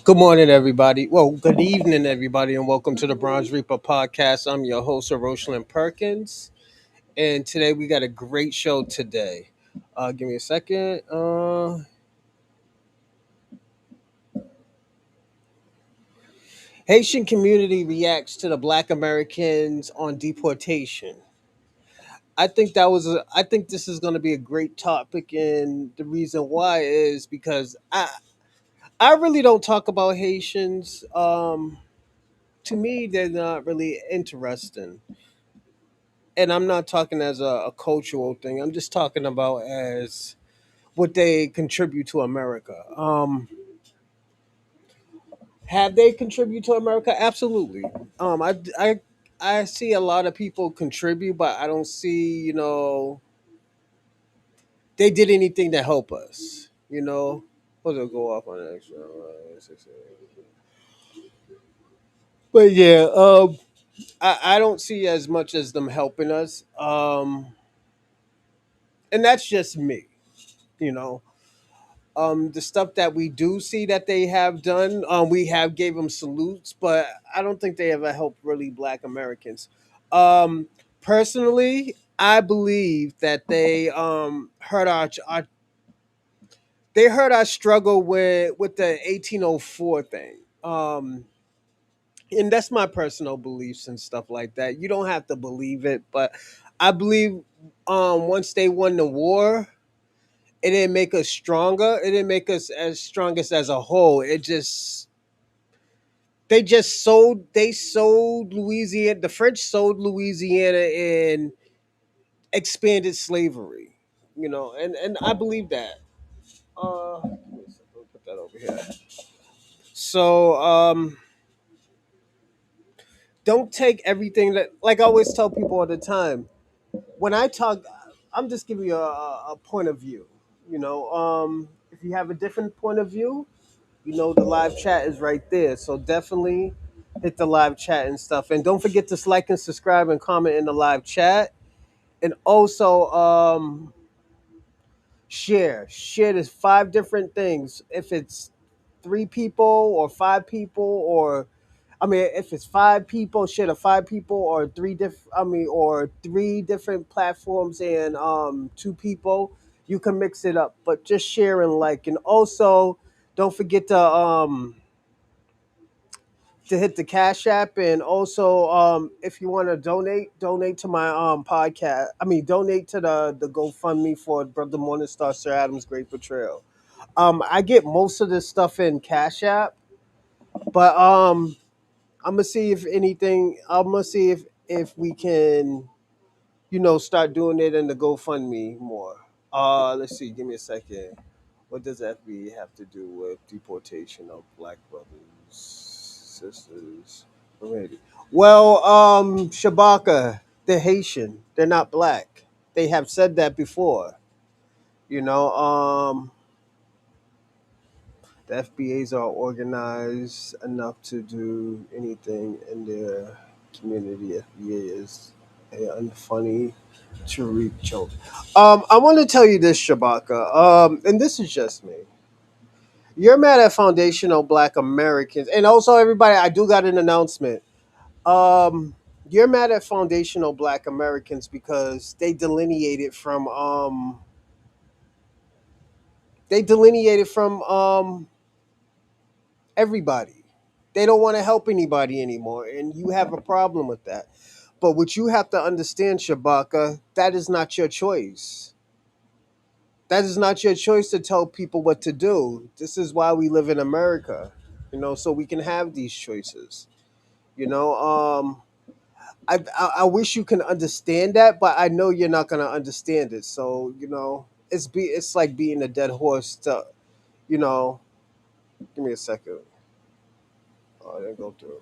Good morning, everybody. Well, good evening, everybody, and welcome to the Bronze Reaper podcast. I'm your host, Rosalind Perkins, and today we got a great show today. Give me a second. Haitian community reacts to the Black Americans on deportation. I think this is going to be a great topic, and the reason why is because I really don't talk about Haitians. To me, they're not really interesting, and I'm not talking as a cultural thing. I'm just talking about as what they contribute to America. Have they contribute to America? Absolutely. I see a lot of people contribute, but I don't see they did anything to help us. What's it go off on that? But yeah. I don't see as much as them helping us. And that's just me, you know. The stuff that we do see that they have done, we have gave them salutes, but I don't think they ever helped really Black Americans. Um, Personally, I believe that they hurt our struggle with the 1804 thing. And that's my personal beliefs and stuff like that. You don't have to believe it, but I believe once they won the war, it didn't make us stronger. It didn't make us as strongest as a whole. It just they sold Louisiana. The French sold Louisiana and expanded slavery. You know, and I believe that. Put that over here. So don't take everything that, like I always tell people all the time. When I talk, I'm just giving you a point of view. You know, if you have a different point of view, you know the live chat is right there. So definitely hit the live chat and stuff. And don't forget to like and subscribe and comment in the live chat. And also share this five different things. If it's three people or five people, or I mean, if it's five people, share to five people, or or three different platforms and two people, you can mix it up. But just share and like, and also don't forget to hit the Cash App, and also if you want to donate to my podcast. I mean, donate to the GoFundMe for Brother Morningstar Sir Adam's Great Betrayal. I get most of this stuff in Cash App, but I'm gonna see if anything. I'm gonna see if we can, start doing it in the GoFundMe more. Let's see. Give me a second. What does FBA have to do with deportation of Black brothers, sisters? Already. Well, Shabaka, they're Haitian. They're not black. They have said that before. You know, the FBAs are organized enough to do anything in their community. FBA is a unfunny Tariq joke. I want to tell you this, Shabaka, and this is just me. You're mad at foundational Black Americans, and also everybody. I do got an announcement. Um, you're mad at foundational Black Americans because they delineated from everybody. They don't want to help anybody anymore, and you have a problem with that. But what you have to understand, Shabaka, that is not your choice. That is not your choice to tell people what to do. This is why we live in America, so we can have these choices. You know, I wish you can understand that, but I know you're not gonna understand it. So it's like beating a dead horse. You know, Give me a second. Oh, I didn't go through.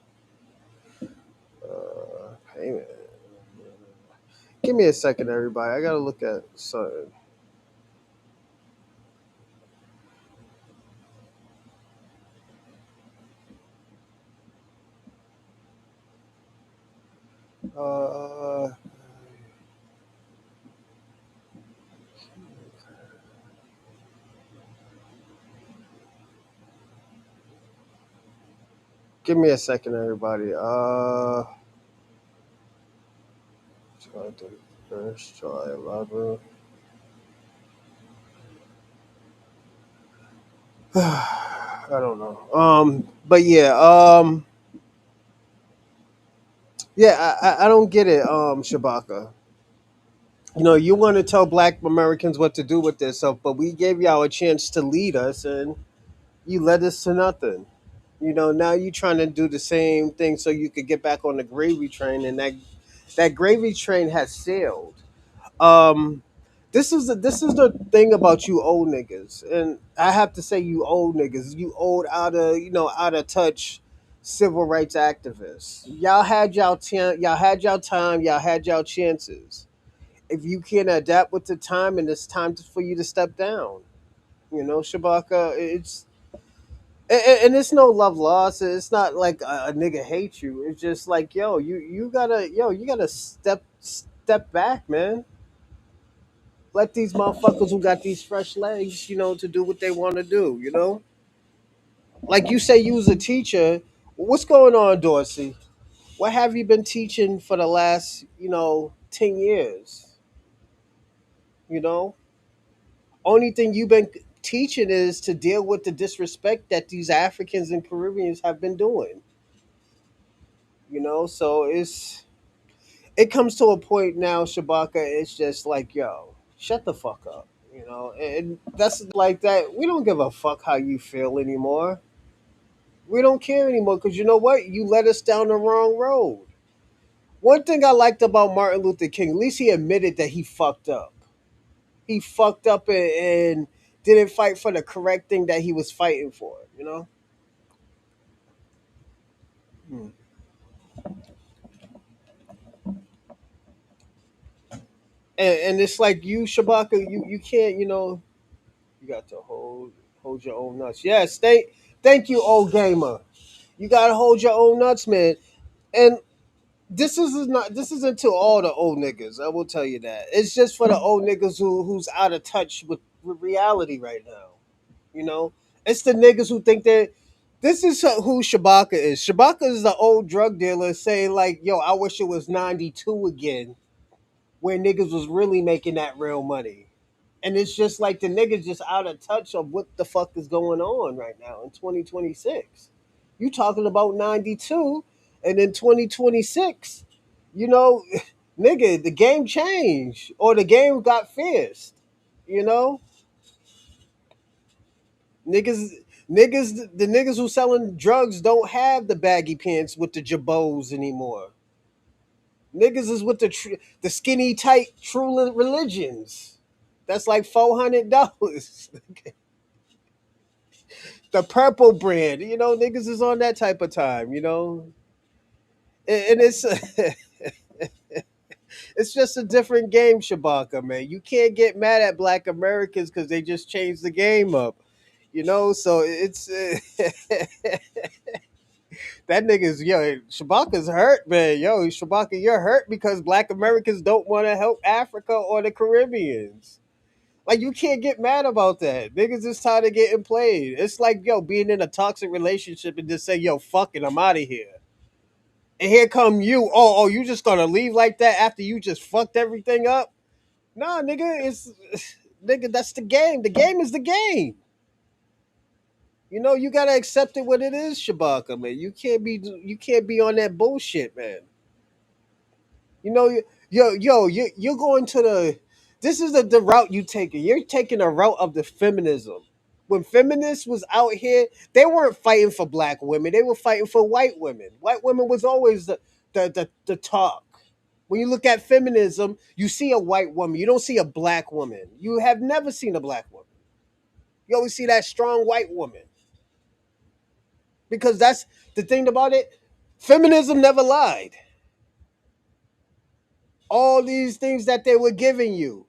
Payment. Give me a second, everybody. I gotta look at something. Uh, Give me a second, everybody. July 31st, July 11th. I don't know. But yeah. Yeah. I don't get it. Shabaka. You want to tell Black Americans what to do with this stuff, but we gave y'all a chance to lead us, and you led us to nothing. Now you trying to do the same thing so you could get back on the gravy train, and that gravy train has sailed. Um, this is the thing about you old niggas, and I have to say you old niggas, you old out of touch civil rights activists. Y'all had y'all time, y'all had y'all chances. If you can adapt with the time, and it's time for you to step down. Shabaka, And it's no love loss. It's not like a nigga hates you. It's just like, yo, you gotta step back, man. Let these motherfuckers who got these fresh legs, to do what they want to do. Like you say, you was a teacher. What's going on, Dorsey? What have you been teaching for the last, 10 years? You know, only thing you've been teaching is to deal with the disrespect that these Africans and Caribbeans have been doing. So it comes to a point now, Shabaka. It's just like, yo, shut the fuck up. And that's like that. We don't give a fuck how you feel anymore. We don't care anymore because you know what? You led us down the wrong road. One thing I liked about Martin Luther King, at least he admitted that he fucked up. He fucked up and didn't fight for the correct thing that he was fighting for. Hmm. And it's like you, Shabaka, you can't, you got to hold your own nuts. Yes, thank you, old gamer. You gotta hold your own nuts, man. And this isn't to all the old niggas. I will tell you that. It's just for the old niggas who's out of touch with reality right now. You know, it's the niggas who think that this is who Shabaka is. Shabaka is the old drug dealer saying like, "Yo, I wish it was '92 again, where niggas was really making that real money." And it's just like the niggas just out of touch of what the fuck is going on right now in 2026. You talking about 92 and in 2026, you know, nigga, the game changed or the game got fierce. You know, niggas the niggas who selling drugs don't have the baggy pants with the jabos anymore. Niggas is with the skinny tight true religions. That's like $400. The purple brand, niggas is on that type of time. And it's it's just a different game, Shabaka, man. You can't get mad at Black Americans because they just changed the game up. So it's that nigga's yo Shabaka's hurt, man. Yo, Shabaka, you're hurt because Black Americans don't want to help Africa or the Caribbeans. Like you can't get mad about that. Niggas is tired of getting played. It's like yo being in a toxic relationship and just say yo fuck it, I'm out of here. And here come you. Oh, you just gonna leave like that after you just fucked everything up? Nah, nigga, it's nigga. That's the game. The game is the game. You gotta accept it what it is, Shabaka, man. You can't be on that bullshit, man. You're going to the. This is the route you taking. You're taking a route of the feminism. When feminists was out here, they weren't fighting for black women. They were fighting for white women. White women was always the talk. When you look at feminism, you see a white woman. You don't see a black woman. You have never seen a black woman. You always see that strong white woman because that's the thing about it. Feminism never lied. All these things that they were giving you,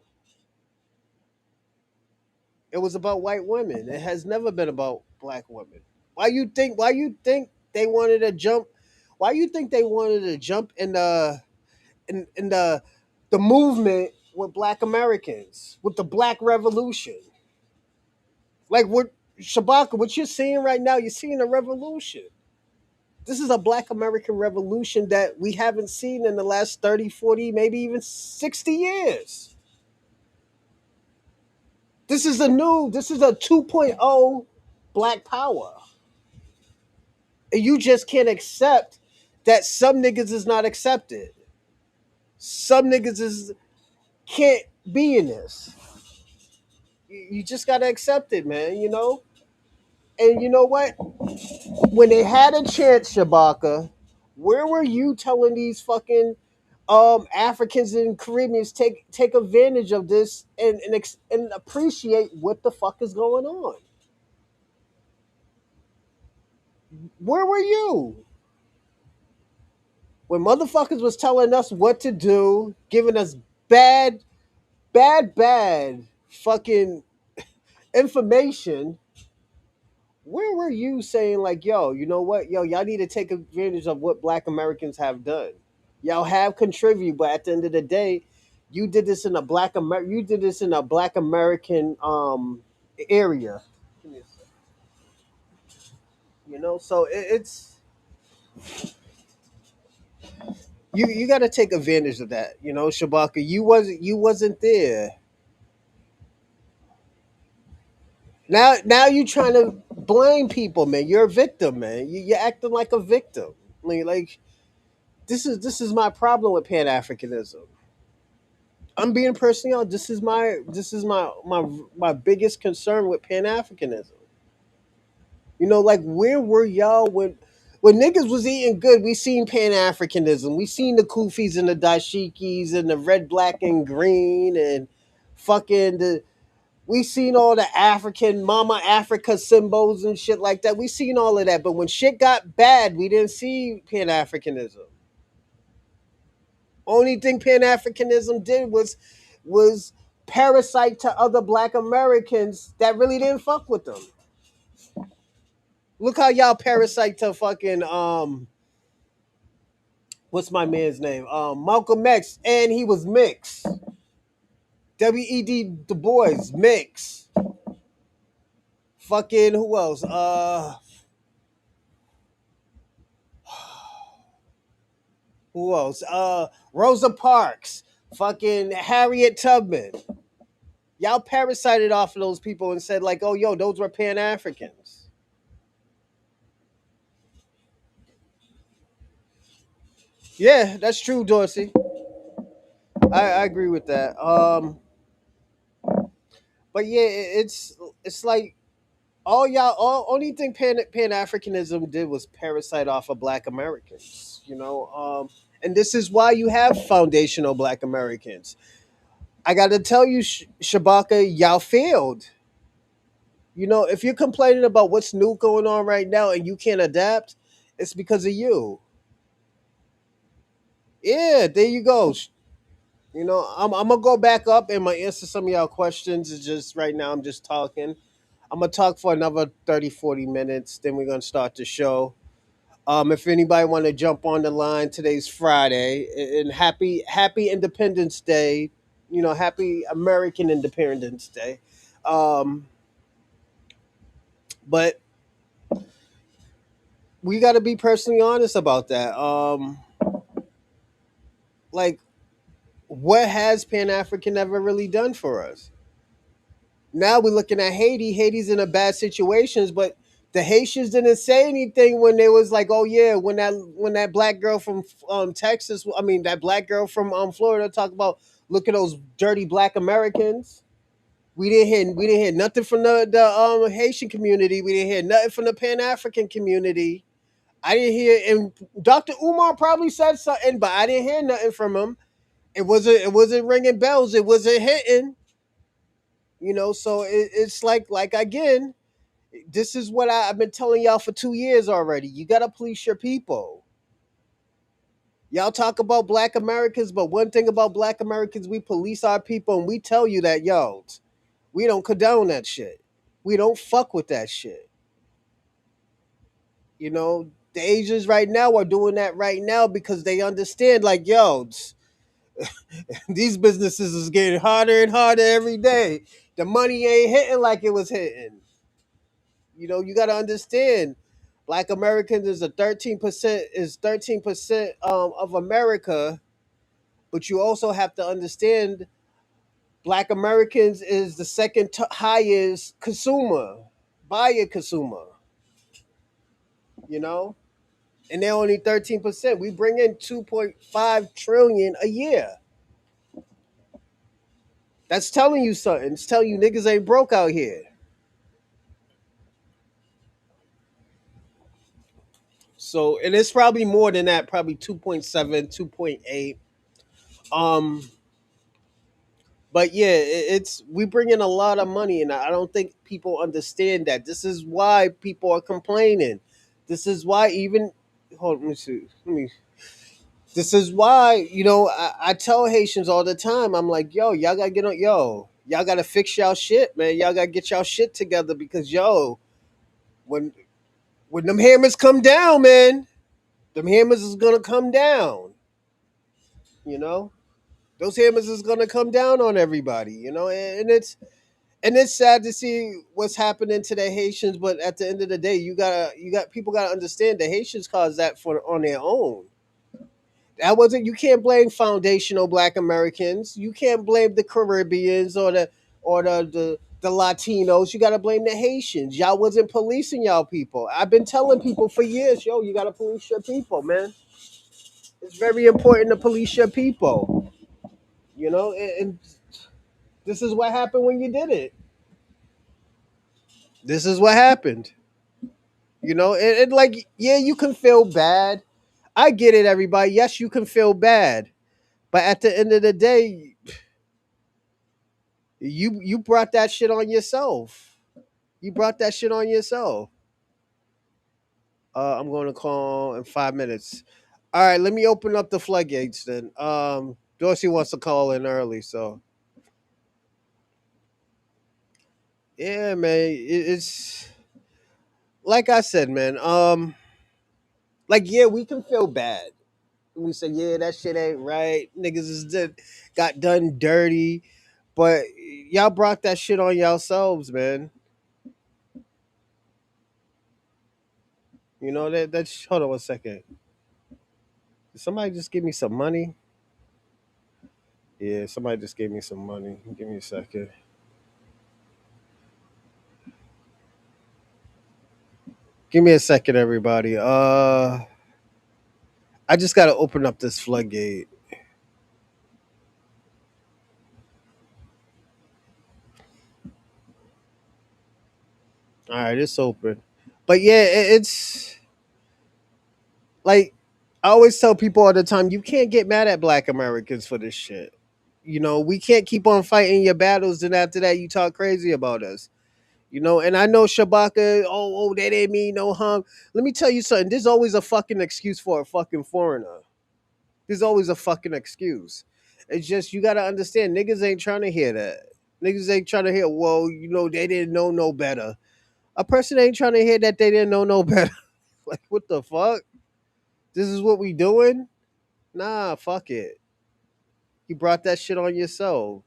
it was about white women. It has never been about black women. Why you think they wanted to jump? Why you think they wanted to jump in the movement with black Americans, with the black revolution? Like what Shabaka, what you're seeing right now, you're seeing a revolution. This is a black American revolution that we haven't seen in the last 30, 40, maybe even 60 years. This is a 2.0 black power. And you just can't accept that some niggas is not accepted. Some niggas is can't be in this. You just gotta accept it, man. And you know what? When they had a chance, Shabaka, where were you telling these fucking Africans and Caribbeans take advantage of this and appreciate what the fuck is going on? Where were you when motherfuckers was telling us what to do, giving us bad, bad fucking information? Where were you saying like, yo, you know what, yo, y'all need to take advantage of what Black Americans have done. Y'all have contributed, but at the end of the day, you did this in a Black American area. So it's you got to take advantage of that. Shabaka, you wasn't there. Now you trying to blame people, man. You're a victim, man. You're acting like a victim. Like this is my problem with Pan Africanism. I'm being personally honest. This is my biggest concern with Pan Africanism. Like where were y'all when niggas was eating good? We seen Pan Africanism. We seen the kufis and the dashikis and the red, black, and green and fucking the. We seen all the African Mama Africa symbols and shit like that. We seen all of that. But when shit got bad, we didn't see Pan Africanism. Only thing Pan Africanism did was parasite to other Black Americans that really didn't fuck with them. Look how y'all parasite to fucking what's my man's name? Malcolm X, and he was mixed. W.E.D. Du Bois mix. Fucking who else? Who else? Rosa Parks. Fucking Harriet Tubman. Y'all parasited off of those people and said like, oh yo, those were Pan Africans. Yeah, that's true, Dorsey. I agree with that. But yeah, it's like all only thing Pan Africanism did was parasite off of Black Americans. And this is why you have foundational Black Americans. I got to tell you, Shabaka, y'all failed. If you're complaining about what's new going on right now and you can't adapt, it's because of you. Yeah, there you go. I'm gonna go back up and I'm gonna answer some of y'all questions. It's just right now I'm just talking. I'm gonna talk for another 30, 40 minutes. Then we're gonna start the show. If anybody want to jump on the line, today's Friday, and happy Independence Day. Happy American Independence Day. Um, but we got to be personally honest about that. Like, what has Pan African ever really done for us? Now we're looking at Haiti. Haiti's in a bad situations, but the Haitians didn't say anything when they was like, oh yeah, when that black girl from Texas, I mean that black girl from Florida, talk about look at those dirty Black Americans. We didn't hear nothing from the Haitian community. We didn't hear nothing from the Pan African community. I didn't hear, and Dr. Umar probably said something, but I didn't hear nothing from him. It wasn't ringing bells. It wasn't hitting. So it's like again, this is what I've been telling y'all for 2 years already. You gotta police your people. Y'all talk about Black Americans, but one thing about Black Americans, we police our people, and we tell you that, yo, we don't condone that shit. We don't fuck with that shit. The Asians right now are doing that right now because they understand, like, yo, these businesses is getting harder and harder every day. The money ain't hitting like it was hitting. You got to understand, Black Americans is 13% of America, but you also have to understand Black Americans is the second highest buyer consumer. You know, and they're only 13%. We bring in 2.5 trillion a year. That's telling you something. It's telling you niggas ain't broke out here. So, and it's probably more than that, probably 2.7, 2.8. Um, but yeah, it's we bring in a lot of money, and I don't think people understand that. This is why people are complaining. This is why even hold on, let me see. This is why I tell Haitians all the time. I'm like, yo, y'all gotta y'all gotta fix y'all shit, man. Y'all gotta get y'all shit together because yo, when when them hammers come down, man, them hammers is gonna come down. You know, those hammers is gonna come down on everybody. You know, and it's sad to see what's happening to the Haitians. But at the end of the day, you got people gotta understand the Haitians caused that for on their own. That wasn't, you can't blame foundational Black Americans. You can't blame the Caribbeans or the Latinos. You got to blame the Haitians. Y'all wasn't policing y'all people. I've been telling people for years, yo, you got to police your people, man. It's very important to police your people. You know, and this is what happened when you did it. This is what happened. You know, and like, yeah, you can feel bad. I get it, everybody. Yes, you can feel bad, but at the end of the day, you brought that shit on yourself. You brought that shit on yourself. I'm going to call in 5 minutes. All right, let me open up the floodgates then. Dorsey wants to call in early, so yeah, man. It's like I said, man. Like yeah, we can feel bad. We say yeah, that shit ain't right. Niggas got done dirty, but y'all brought that shit on yourselves, man. You know that that's. Hold on one second. Did somebody just give me some money? Yeah, somebody just gave me some money. Give me a second. Give me a second, everybody. I just gotta open up this floodgate. All right, it's open. But yeah, it's like I always tell people all the time, you can't get mad at Black Americans for this shit. You know, we can't keep on fighting your battles, and after that, you talk crazy about us. You know, and I know Shabaka. Oh, they didn't mean no harm. Let me tell you something. There's always a fucking excuse for a fucking foreigner. There's always a fucking excuse. It's just you gotta understand, niggas ain't trying to hear that. Niggas ain't trying to hear, well, you know, they didn't know no better. A person ain't trying to hear that they didn't know no better. Like, what the fuck? This is what we doing? Nah, fuck it. You brought that shit on yourself.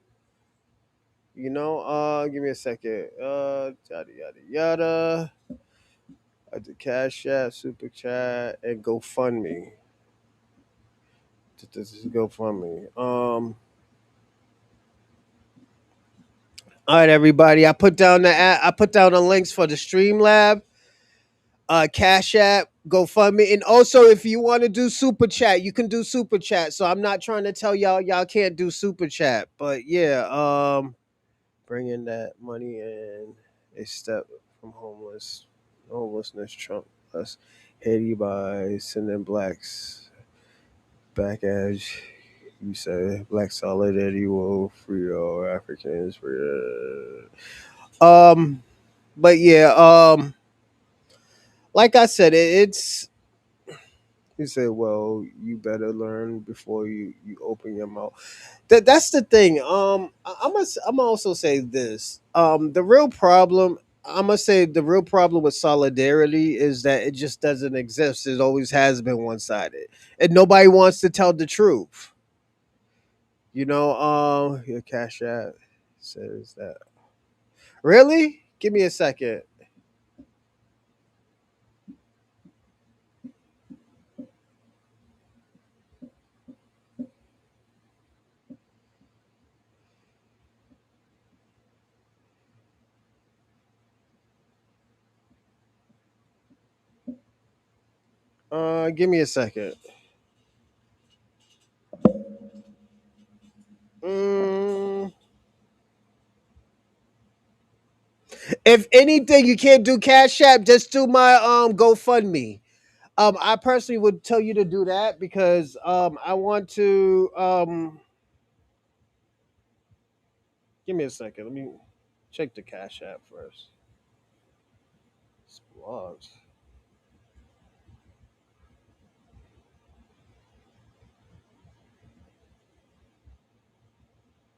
You know, give me a second. Yada yada yada. The Cash App, Super Chat, and GoFundMe. This is GoFundMe. All right, everybody. I put down the links for the Streamlab, Cash App, GoFundMe, and also if you want to do Super Chat, you can do Super Chat. So I'm not trying to tell y'all can't do Super Chat, but yeah, bringing that money in a step from homelessness. Trump plus Haiti by sending blacks back as you say, black solidarity will free all Africans. Free. But yeah, like I said, it's he said, well, you better learn before you open your mouth. That's the thing. I'm also say this. The real problem. I must say the real problem with solidarity is that it just doesn't exist. It always has been one sided, and nobody wants to tell the truth. You know, your Cash App says that. Really? Give me a second. Give me a second. Mm, if anything, you can't do Cash App. Just do my GoFundMe. I personally would tell you to do that because I want to give me a second. Let me check the Cash App first. It's blogs.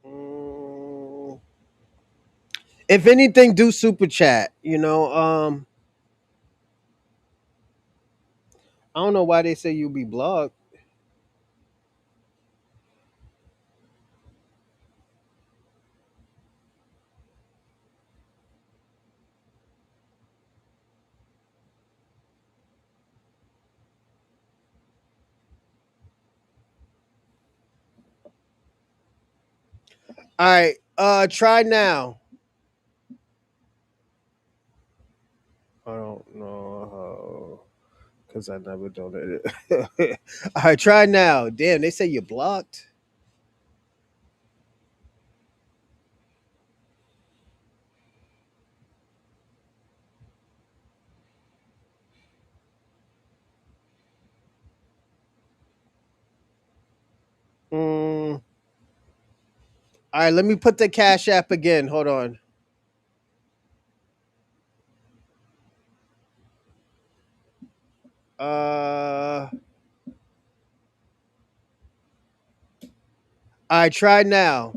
Mm, if anything, do Super Chat. You know, I don't know why they say you be blocked. All right, try now. I don't know because I never done it. All right, try now. Damn, they say you're blocked. Mm. All right, let me put the Cash App again. Hold on. All right, try now.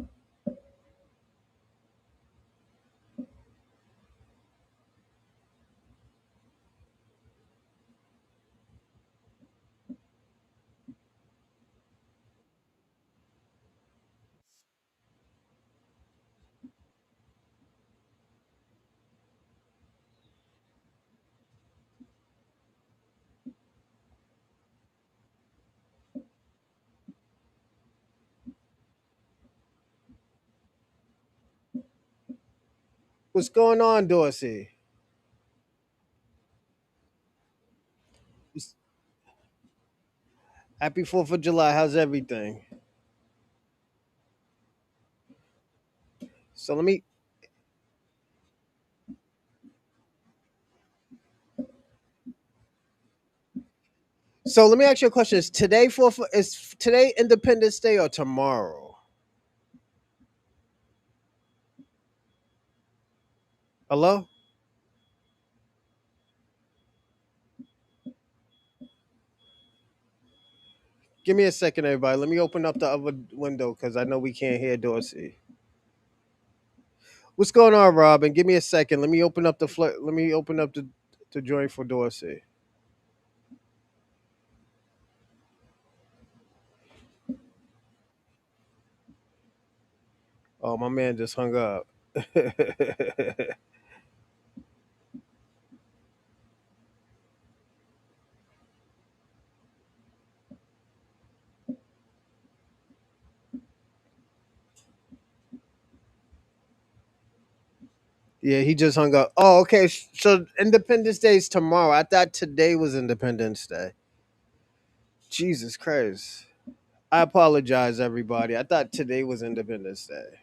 What's going on, Dorsey? Happy 4th of July. How's everything? So let me let me ask you a question. Is today Independence Day or tomorrow? Hello? Give me a second, everybody. Let me open up the other window because I know we can't hear Dorsey. What's going on, Robin? Give me a second. Let me open up let me open up the joint for Dorsey. Oh, my man just hung up. Yeah, he just hung up. Oh, okay. So Independence Day is tomorrow. I thought today was Independence Day. Jesus Christ. I apologize, everybody. I thought today was Independence Day.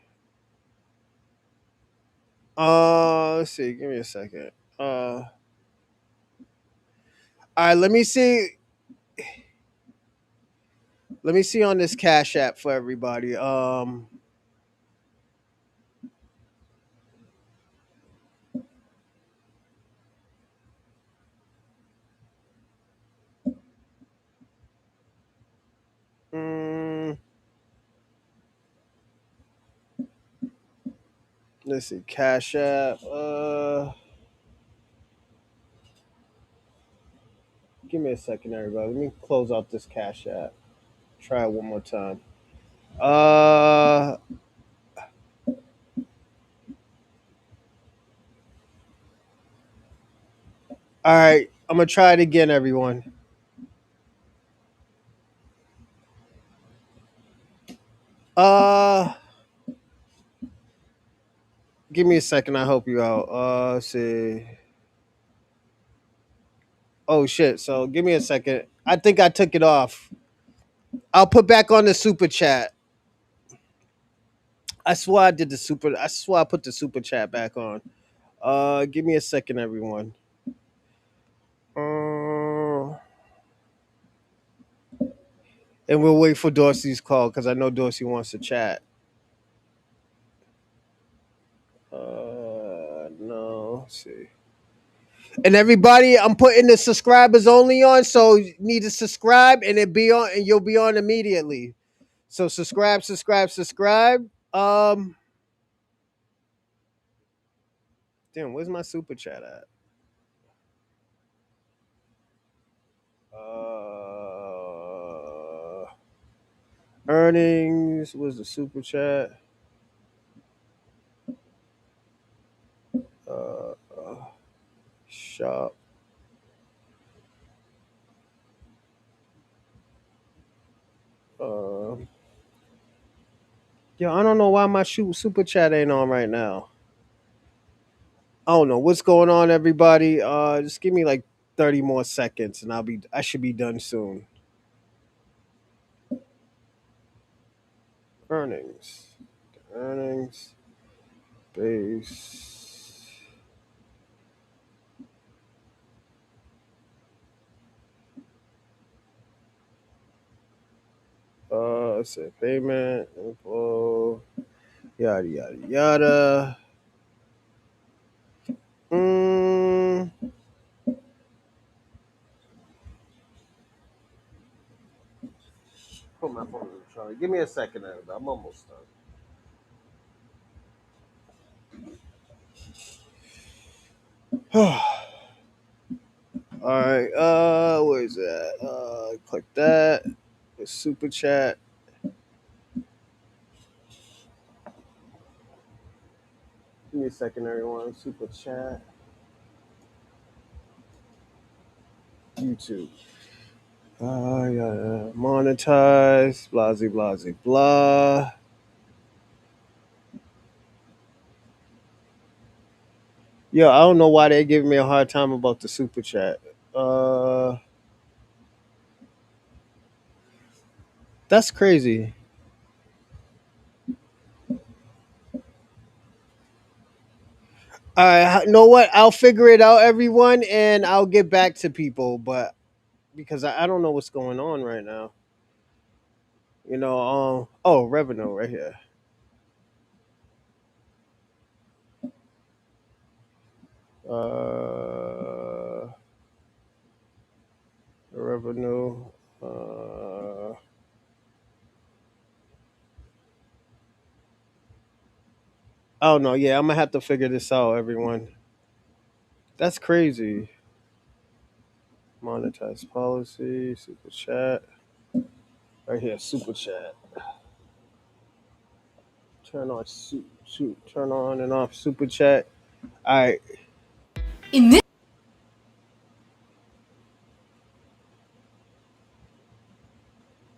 Let's see. Give me a second. All right. Let me see. Let me see on this Cash App for everybody. Mm, let's see. Cash App. Give me a second, everybody. Let me close out this Cash App. Try it one more time. Uh, all right. I'm gonna try it again, everyone. Uh, give me a second. I help you out. Let's see. Oh shit. So give me a second. I think I took it off. I'll put back on the super chat. I swear I did the super. I swear I put the super chat back on. Give me a second, everyone. Uh, and we'll wait for Dorsey's call because I know Dorsey wants to chat. No. Let's see. And everybody, I'm putting the subscribers only on, so you need to subscribe and it be on, and you'll be on immediately. So subscribe, subscribe, subscribe. Damn, where's my super chat at? Earnings was the super chat. Uh, shop. Uh, Yo, I don't know why my super chat ain't on right now. I don't know what's going on, everybody. Just give me like 30 more seconds, and I should be done soon. Earnings, earnings, base. Let's say payment, info, yada yada yada. Mm, Put my phone on the charger. Give me a second, everybody. I'm almost done. All right. Where is that? Click that. The super chat. Give me a second, everyone. Super chat. YouTube. Yeah. Monetize. Blah, blah, blah. Yeah, I don't know why they're giving me a hard time about the super chat. That's crazy. All right, you know what? I'll figure it out, everyone, and I'll get back to people. But because I don't know what's going on right now. Oh, revenue right here. Uh, revenue. Uh, oh no, yeah, I'm gonna have to figure this out, everyone. That's crazy. Monetize policy, super chat. Right here, super chat. Turn on and off super chat. All right, In this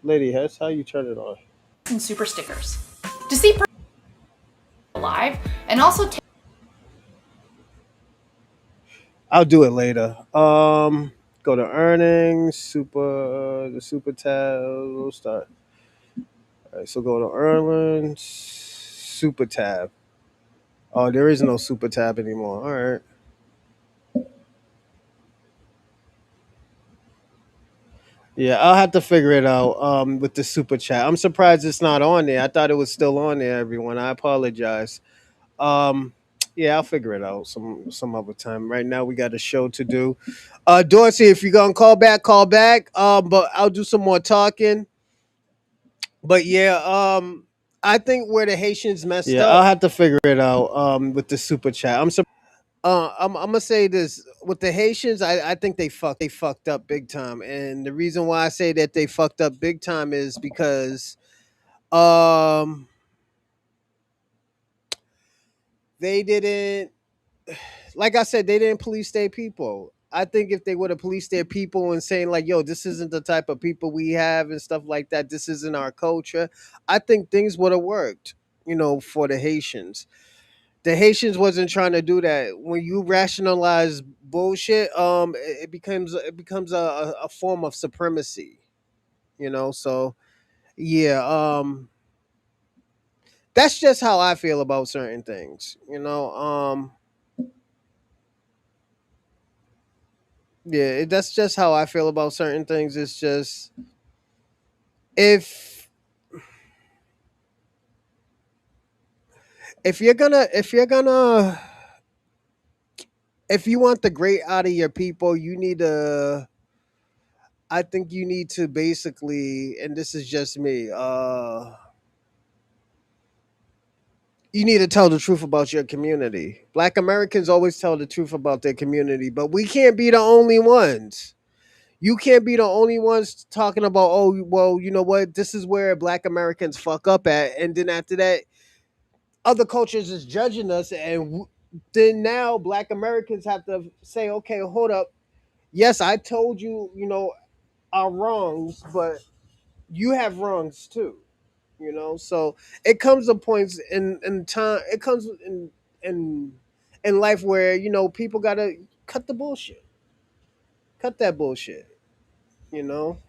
Lady Hess, how you turn it on? and super stickers to see live and also I'll do it later. Go to earnings, the super tab. We'll start. All right, so go to earnings, super tab. Oh, there is no super tab anymore. All right. Yeah, I'll have to figure it out with the super chat. I'm surprised it's not on there. I thought it was still on there, everyone. I apologize. Um yeah, I'll figure it out some other time. Right now we got a show to do. Dorsey, if you're gonna call back, call back. But I'll do some more talking. But yeah, I think where the Haitians messed up. Yeah, I'll have to figure it out with the super chat. I'm gonna say this with the Haitians. I think they fucked up big time, and the reason why I say that they fucked up big time is because um they didn't, like I said, they didn't police their people. I think if they would have policed their people and saying like, "Yo, this isn't the type of people we have" and stuff like that, this isn't our culture, I think things would have worked. For the Haitians. The Haitians wasn't trying to do that. When you rationalize bullshit, it becomes a form of supremacy. So yeah, that's just how I feel about certain things. Yeah, that's just how I feel about certain things. It's just if if you're gonna if you want the great out of your people, you need to. I think you need to basically, and this is just me. You need to tell the truth about your community. Black Americans always tell the truth about their community, but we can't be the only ones. You can't be the only ones talking about, oh, well, you know what, this is where Black Americans fuck up at, and then after that, other cultures is judging us, and then now Black Americans have to say, okay, hold up, yes, I told you, our wrongs, but you have wrongs too. So it comes to points in time. It comes in in life where people gotta cut the bullshit, cut that bullshit. You know.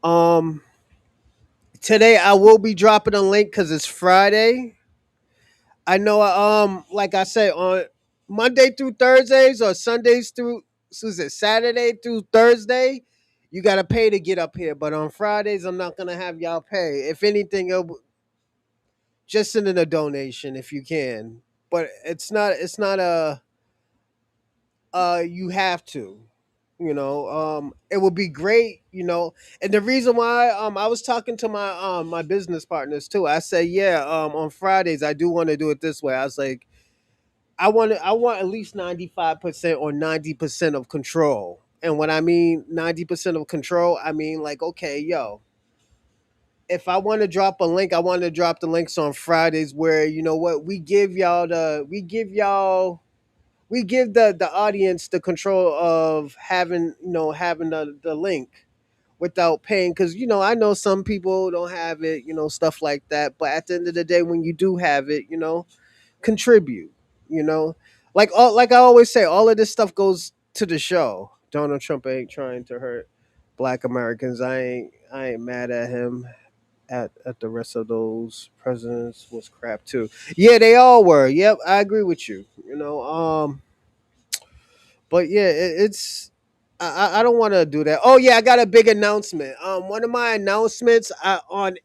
Um, Today I will be dropping a link because it's Friday. I know. Like I said, on Monday through Thursdays or Sundays through, so is it Saturday through Thursday? You gotta pay to get up here, but on Fridays I'm not gonna have y'all pay. If anything, just send in a donation if you can. But it's not a you have to. It would be great, and the reason why I was talking to my business partners too. I said, yeah, on Fridays I do want to do it this way. I was like, I want at least 95% or 90% of control. And when I mean 90% of control, I mean like, okay, yo, if I want to drop a link, I want to drop the links on Fridays where you know what we give the audience the control of having the link without paying, because I know some people don't have it, stuff like that. But at the end of the day, when you do have it, contribute. You know, like I always say, all of this stuff goes to the show. Donald Trump ain't trying to hurt Black Americans. I ain't mad at him. At the rest of those presidents was crap too. Yeah, they all were. Yep, I agree with you. But yeah, it's I don't want to do that. Oh yeah, I got a big announcement. One of my announcements on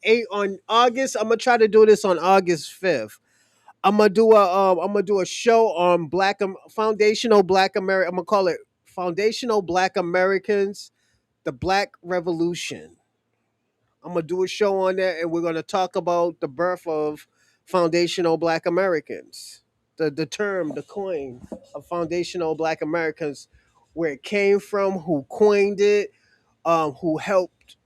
August. I'm gonna try to do this on August 5th. I'm gonna do a show on foundational Black America. I'm gonna call it Foundational Black Americans, the Black Revolution. I'm gonna do a show on that, and we're gonna talk about the birth of foundational Black Americans, the term, the coin of foundational Black Americans, where it came from, who coined it, who helped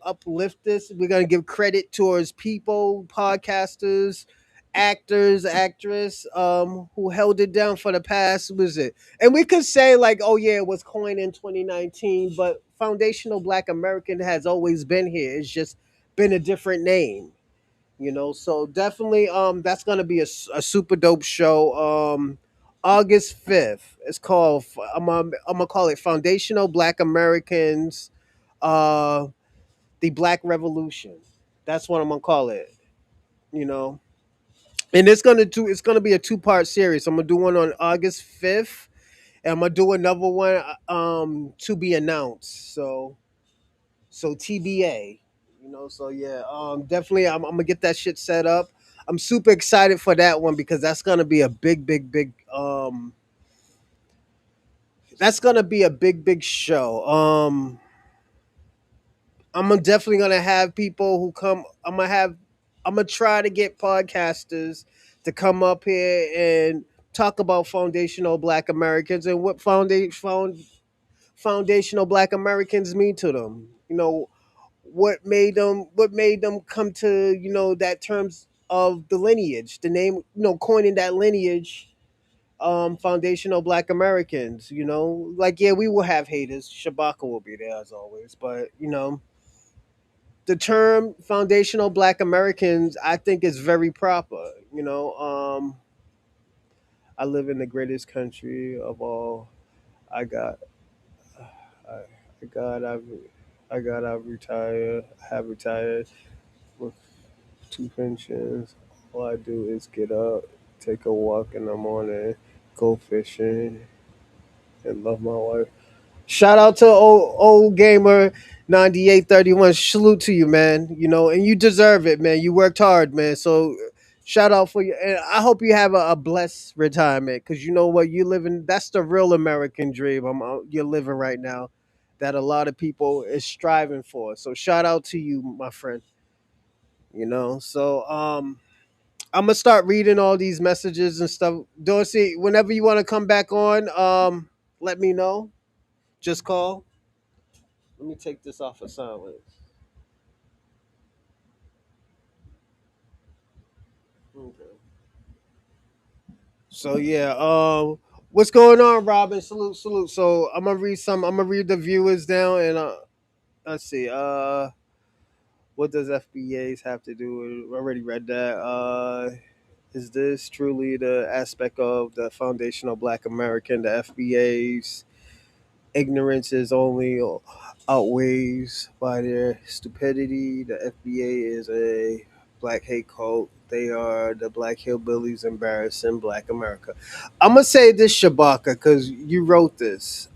uplift this. We're gonna give credit towards people, podcasters, actors, actress, who held it down for the past. Was it? And we could say like, oh yeah, it was coined in 2019, but foundational Black American has always been here. It's just been a different name. So definitely, that's gonna be a super dope show. August 5th. It's called. I'm gonna call it Foundational Black Americans, uh, the Black Revolution. That's what I'm gonna call it. You know, and it's gonna be a 2-part series. I'm gonna do one on August 5th, and I'm gonna do another one to be announced. So TBA. So yeah, definitely I'm gonna get that shit set up. I'm super excited for that one because that's gonna be a big show. Definitely gonna have people who come. I'm gonna try to get podcasters to come up here and talk about foundational Black Americans and what foundational Black Americans mean to them. What made them come to that terms of the lineage, the name, coining that lineage. Foundational Black Americans, like, yeah, we will have haters. Shabaka will be there as always, but the term foundational Black Americans, I think, is very proper. I live in the greatest country of all. I got, I, I got, I've retired. I have retired with 2 pensions. All I do is get up, take a walk in the morning, go fishing, and love my wife. Shout out to old gamer 9831. Salute to you, man. And you deserve it, man. You worked hard, man. So shout out for you. And I hope you have a blessed retirement, because you know what, you living. That's the real American dream. You're living right now, that a lot of people is striving for. So shout out to you, my friend. So I'm gonna start reading all these messages and stuff. Dorsey, whenever you want to come back on, let me know. Just call. Let me take this off of silence. Okay. So yeah, what's going on, Robin? Salute, salute. So I'm gonna read some. I'm gonna read the viewers down, and let's see. What does FBAs have to do with? I already read that. Is this truly the aspect of the foundational Black American? The FBA's ignorance is only outweighs by their stupidity. The FBA is a black hate cult. They are the black hillbillies embarrassing black America. I'm gonna say this, Shabaka, because you wrote this.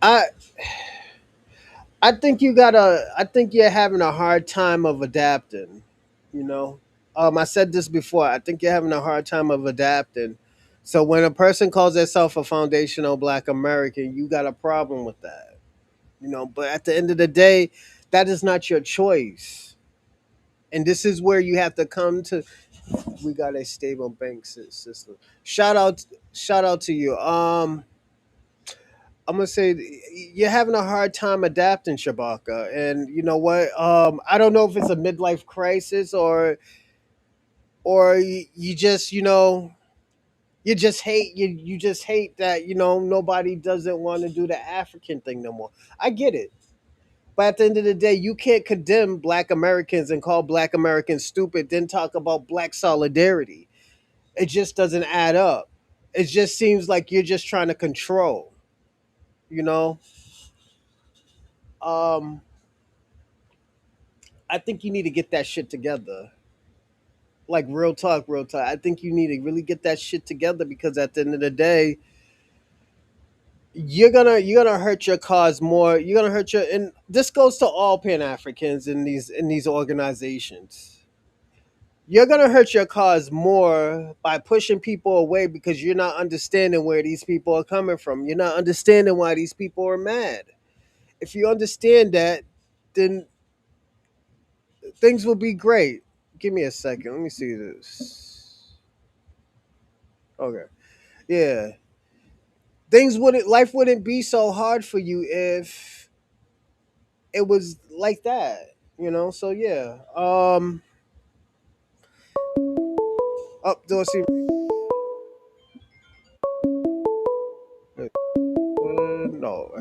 I I think you gotta. I think you're having a hard time of adapting. You know, I said this before. I think you're having a hard time of adapting. So when a person calls themselves a foundational Black American, you got a problem with that. But at the end of the day, that is not your choice, and this is where you have to come to. We got a stable bank system. Shout out to you. I'm gonna say you're having a hard time adapting, Shabaka, and you know what? I don't know if it's a midlife crisis or you just you just hate you just hate that nobody doesn't want to do the African thing no more. I get it, but at the end of the day, you can't condemn Black Americans and call Black Americans stupid, then talk about Black solidarity. It just doesn't add up. It just seems like you're just trying to control. You know. Um, I think you need to get that shit together. Like real talk, real talk. I think you need to really get that shit together because at the end of the day, you're gonna hurt your cause more. You're gonna hurt your and this goes to all Pan Africans in these organizations. You're gonna hurt your cause more by pushing people away because you're not understanding where these people are coming from. You're not understanding why these people are mad. If you understand that, then things will be great. Give me a second. Let me see this. Okay. Yeah. Life wouldn't be so hard for you if it was like that. So yeah. Up Dorsey. No.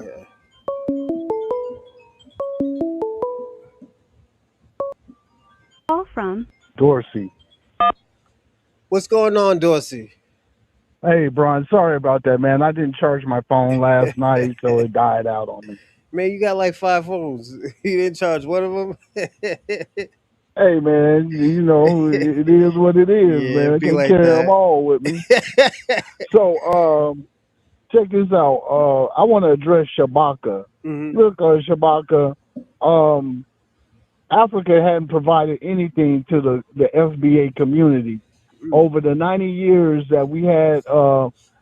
Call from Dorsey. What's going on, Dorsey? Hey, Brian, sorry about that, man. I didn't charge my phone last night, so it died out on me. Man, you got like 5 phones. You didn't charge one of them. Hey, man, it is what it is, Yeah, man. I be can't like carry them that. all with me. So, check this out. I want to address Shabaka. Hmm. Look, Shabaka, um, Africa hadn't provided anything to the FBA community over the 90 years that we had,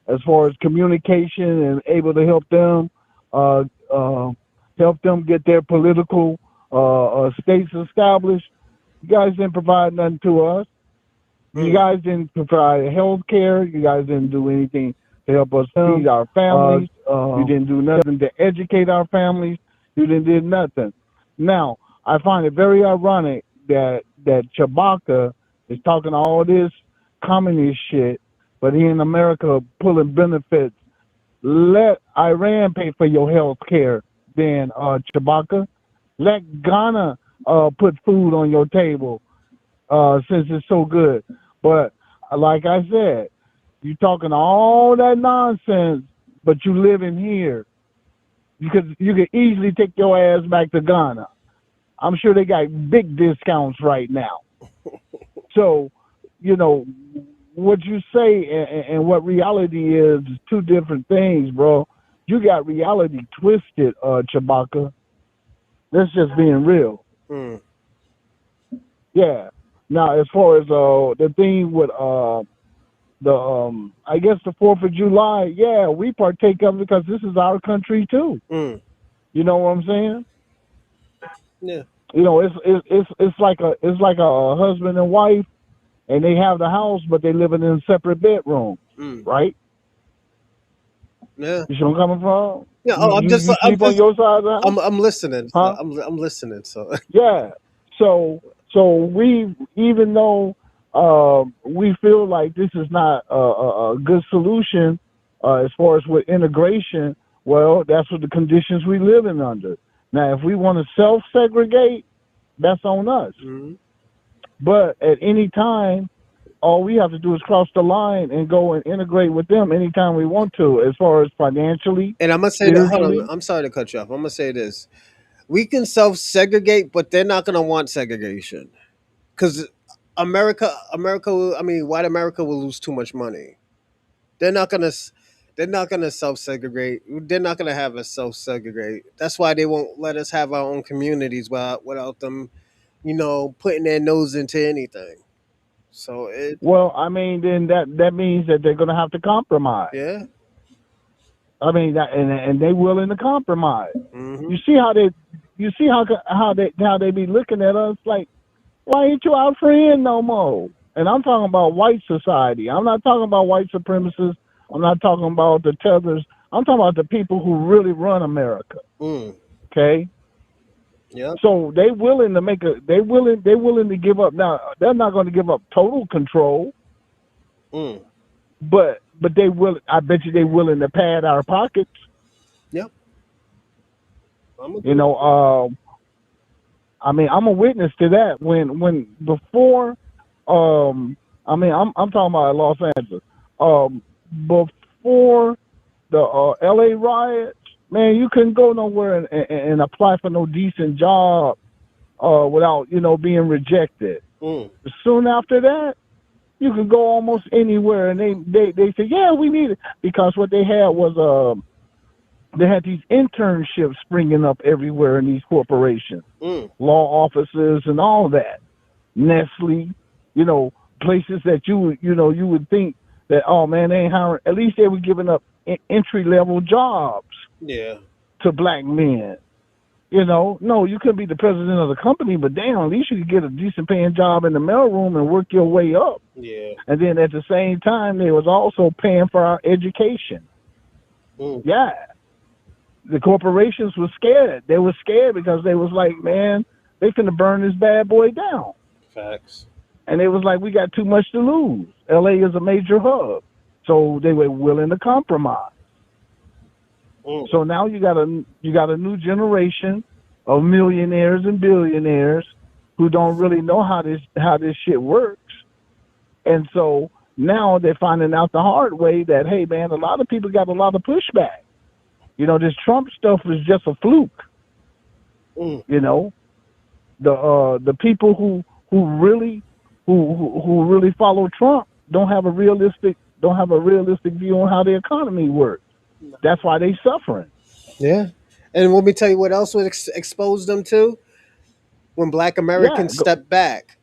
as far as communication and able to uh, uh, help them get their political states established. You guys didn't provide nothing to us. You Mm, guys didn't provide health care. You guys didn't do anything to help us feed our families. You didn't do nothing to educate our families. You didn't did nothing. Now, I find it very ironic that Chewbacca is talking all this communist shit, but he in America pulling benefits. Let Iran pay for your health care, then Chewbacca. Let Ghana put food on your table since it's so good. But like I said, you talking all that nonsense, but you living here. You could easily take your ass back to Ghana. I'm sure they got big discounts right now. So, you know, what you say and what reality is two different things, bro. You got reality twisted, Chewbacca. That's just being real. mm, Yeah. Now, as far as the thing with the I guess the 4th of July, yeah, we partake of it because this is our country too. mm. You know what I'm saying? Yeah. It's like a husband and wife, and they have the house, but they living in separate bedrooms, Mm. right? Yeah. You see where I'm coming from? Yeah. You Oh, I'm you just. you I'm sleep on just. your side of the house, I'm listening. So huh? I'm listening. So. Yeah. So we, even though we feel like this is not a good solution as far as with integration, well, that's what the conditions we live in under. Now, if we want to self segregate, that's on us. Mhm. But at any time, all we have to do is cross the line and go and integrate with them anytime we want to, as far as financially, And I'm gonna say that. Hold on. spiritually. I'm sorry to cut you off. I'm gonna say this. We can self segregate, but they're not gonna want segregation because America. I mean, white America will lose too much money. They're not gonna. They're not gonna self segregate. They're not gonna have us self segregate. That's why they won't let us have our own communities without them, putting their nose into anything. So it. Well, I mean, then that means that they're going to have to compromise. Yeah. I mean, and they willing to compromise. You Hmm. see how they, you see how they be looking at us like, why ain't you our friend no more? And I'm talking about white society. I'm not talking about white supremacists. I'm not talking about the tethers. I'm talking about the people who really run America. Mm. Okay, Yep. so they willing to give up. Now they're not going to give up total control, Mm. but they will. I bet you they willing to pad our pockets. Yep. I'm You agree. know, I mean, I'm a witness to that. When before, I mean, I'm talking about Los Angeles. Before the L.A. riots, man, you couldn't go nowhere and apply for no decent job without being rejected. Mm. Soon after that, you could go almost anywhere, and they say, yeah, we need it, because what they had was they had these internships springing up everywhere in these corporations, Mm. law offices, and all that. Nestle, you know, places that you would think that, oh man, they ain't hiring. At least they were giving up entry level jobs Yeah. to black men. No, you couldn't be the president of the company, but damn, at least you could get a decent paying job in the mailroom and work your way up. Yeah. And then at the same time, they was also paying for our education. Mm. Yeah, the corporations were scared. They were scared because they was like, man, they finna burn this bad boy down. Facts. And it was like, we got too much to lose. LA is a major hub. So they were willing to compromise. Mm. So now you got a new generation of millionaires and billionaires who don't really know how this shit works. And so now they're finding out the hard way that, hey man, a lot of people got a lot of pushback. This Trump stuff was just a fluke. Mm. You know, the people who really follow Trump don't have a realistic view on how the economy works. That's why they suffering. Yeah. And let me tell you what else would expose them to when Black Yeah, Americans step back.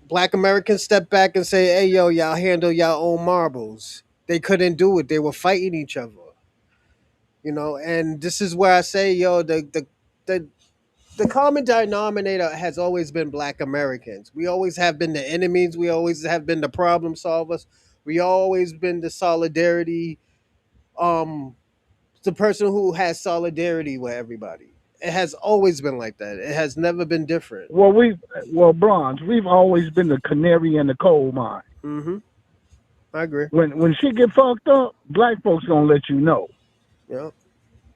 Black Americans step back and say, "Hey, yo, y'all handle y'all own marbles." They couldn't do it. They were fighting each other. And this is where I say, yo, the the common denominator has always been Black Americans. We always have been the enemies. We always have been the problem solvers. We always been the solidarity, um, the person who has solidarity with everybody. It has always been like that. It has never been different. well Bronze, we've always been the canary in the coal mine. Hmm. I agree. When shit get fucked up, black folks gonna let you know. Yeah.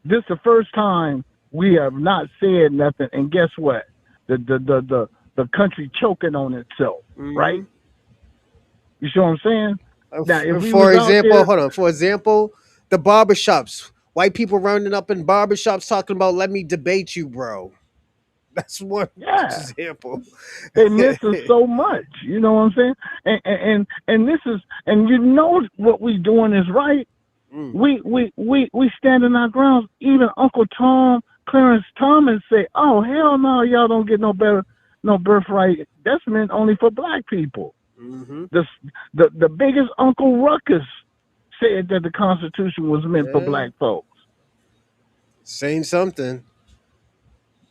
This is the first time we have not said nothing, and guess what? The country choking on itself, right? Hmm. You see what I'm saying? Now, if we For was out example, there, hold on. For example, the barbershops. White people rounding up in barbershops talking about, let me debate you, bro. That's one yeah, example. they missing so much. You know what I'm saying? And this is, and what we doing is right. Mm. We standing our grounds. Even Uncle Tom, Clarence Thomas say, "Oh hell no, y'all don't get no birthright. That's meant only for black people." Hmm. The the biggest Uncle Ruckus said that the Constitution was meant for Yeah. black folks. Saying something.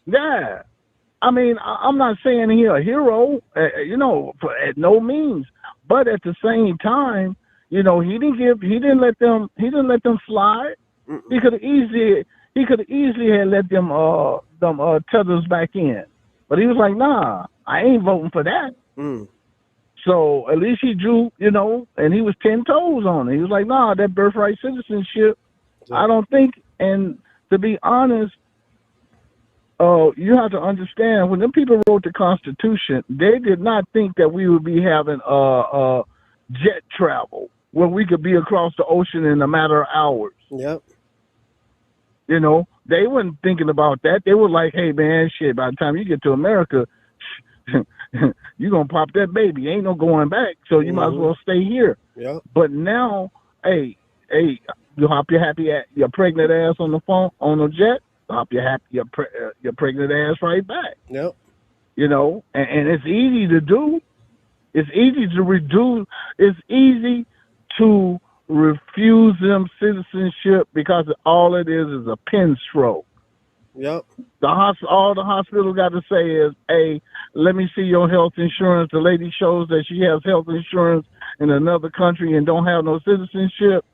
Yeah, I mean, I'm not saying he a hero, at no means, but at the same time, he didn't let them slide. Mm-mm. He could have easily had let them tethers back in, but he was like, nah, I ain't voting for that. Mm. So at least he drew, and he was 10 toes on it. He was like, nah, that birthright citizenship, Yeah. I don't think. And to be honest, you have to understand when them people wrote the Constitution, they did not think that we would be having jet travel where we could be across the ocean in a matter of hours. Yep. They weren't thinking about that. They were like, hey man, shit, by the time you get to America, you're gonna pop that baby. Ain't no going back. So you might as Hmm. well stay here. Yep. But now, hey, you hop your pregnant ass on the phone on the jet, hop your pregnant ass right back. Yep. And it's easy to do. It's easy to reduce. It's easy to refuse them citizenship because all it is a pen stroke. Yep. All the hospital got to say is, "Hey, let me see your health insurance." The lady shows that she has health insurance in another country and don't have no citizenship.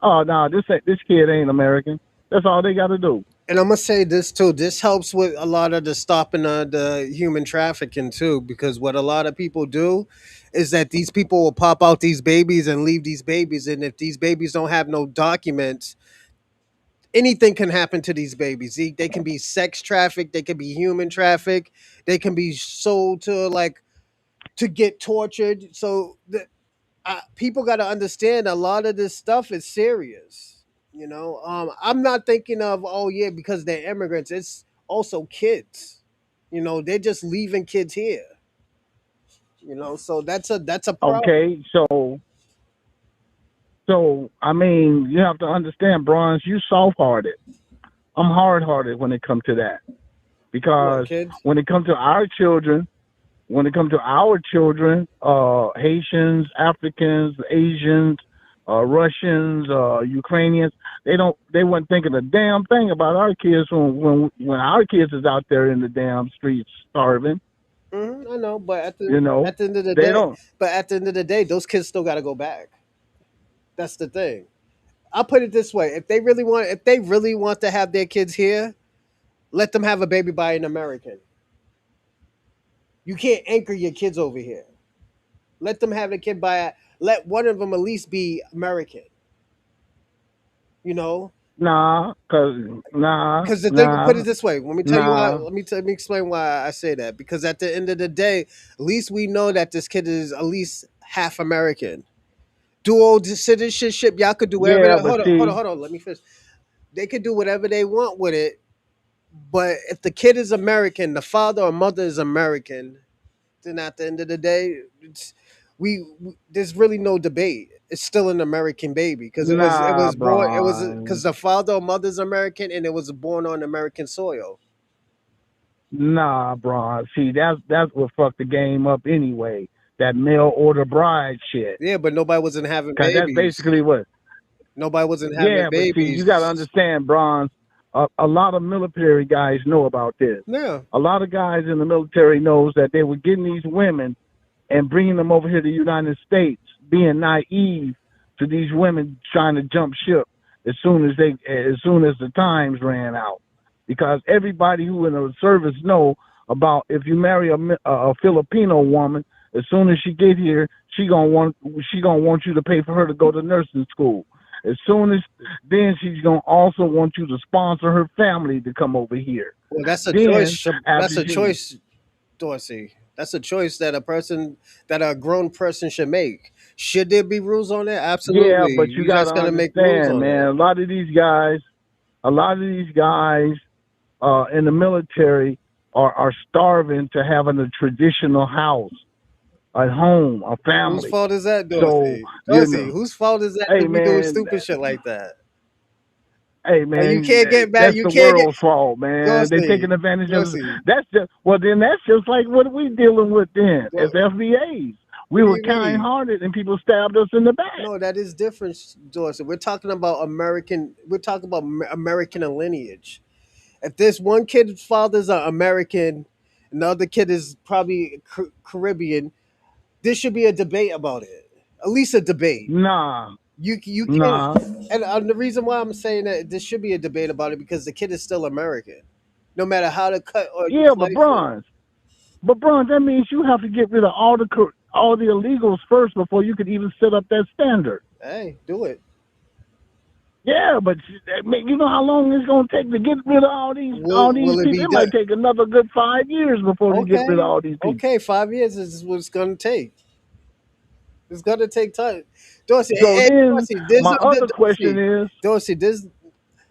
Oh no, this kid ain't American. That's all they got to do. And I'm gonna say this too. This helps with a lot of the stopping of the human trafficking too, because what a lot of people do is that these people will pop out these babies and leave these babies, and if these babies don't have no documents, anything can happen to these babies. They can be sex trafficked, they can be human trafficked, they can be sold to like to get tortured. So people got to understand a lot of this stuff is serious. I'm not thinking of, oh yeah, because they're immigrants. It's also kids. They're just leaving kids here. So that's a problem. Okay, so I mean, you have to understand, Bronze. You soft hearted. I'm hard hearted when it comes to that What because kids? when it comes to our children, Haitians, Africans, Asians, Russians, Ukrainians, they weren't thinking a damn thing about our kids when our kids is out there in the damn streets starving. I know, but at the You know, at the end of the they day, don't. those kids still got to go back. That's the thing. I'll put it this way: if they really want to have their kids here, let them have a baby by an American. You can't anchor your kids over here. Let them have a kid by. Let one of them at least be American. You know, Nah, because the thing. Put nah, it this way. Let me tell you why. nah. Let me explain why I say that. Because at the end of the day, at least we know that this kid is at least half American. Dual citizenship. Y'all could do whatever. Yeah, but Hold on, hold on, see, hold on. Let me finish. They could do whatever they want with it. But if the kid is American, the father or mother is American, then at the end of the day, there's really no debate. It's still an American baby because it nah, was born it was because Brian. the father or mother's American and it was born on American soil. Nah, Brian. See, that's what fucked the game up anyway. That mail order bride shit. Yeah, but nobody wasn't having Cause that's babies. basically what. Nobody wasn't having Yeah, but see, you got to babies. understand, Bronze. A lot of military guys know about this. Yeah. A lot of guys in the military knows that they were getting these women and bringing them over here to the United States, being naive to these women trying to jump ship as soon as the times ran out, because everybody who in the service know about if you marry a Filipino woman, as soon as she get here, she gonna want you to pay for her to go to nursing school. As soon as then she's gonna also want you to sponsor her family to come over here. Well, that's a Then choice. after That's a she choice, Dorsey. That's a choice that a grown person should make. Should there be rules on it? Yeah, Absolutely. but you You gotta guys got to make rules understand, on man. it. A lot of these guys in the military are starving to having a traditional house, a home, a Whose family. fault is that, So Dorsey? you Dorsey, know, whose fault is that hey to be doing man, stupid shit like that? hey And you man, can't get back. that's You the can't get world's fault, man. They taking Dorsey. advantage of. Dorsey. That's just well, then that's just like what we dealing with then as What FBAs. We do were you kind mean? hearted and people stabbed us in the back. No, that is different, Dorsey. We're talking about American. We're talking about American lineage. If this one kid's father's are American, and the other kid is probably Caribbean, there should be a debate about it. At least a debate. Nah. You can't. Nah. And the reason why I'm saying that there should be a debate about it because the kid is still American, no matter how to cut or you Yeah, but slice it. bronze. But bronze, that means you have to get rid of all the illegals first before you could even set up that standard. Hey, do it. Yeah, but you know how long it's gonna take to get rid of all these Will it people? be It done? might take another good 5 years before they get rid of Okay, all these people. okay. 5 years is what it's gonna take. It's gonna take time. Dorsey, So then Dorsey, there's my other question Dorsey, is, Dorsey, there's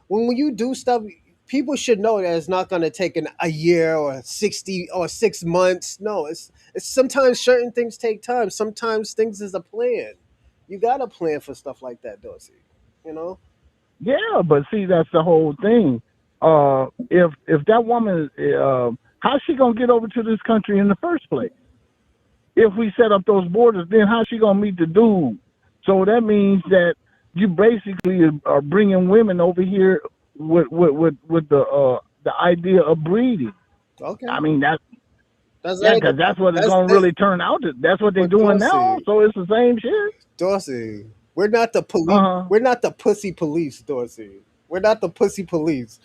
when you do stuff, people should know that it's not gonna take a year or 60 or 6 months. No, it's sometimes certain things take time. Sometimes things is a plan. You got to plan for stuff like that, Dorsey. You know. yeah, but see, that's the whole thing. If that woman, how's she gonna get over to this country in the first place? If we set up those borders, then how's she gonna meet the dude? So that means that you basically are bringing women over here with the idea of breeding. I Okay. mean That's yeah, that. because that's what it's That's gonna that. really turn out to. That's what they're But doing now. Dorsey, So it's the same shit. Dorsey, we're not the Uh police. huh. We're not the pussy police, Dorsey. We're not the pussy police.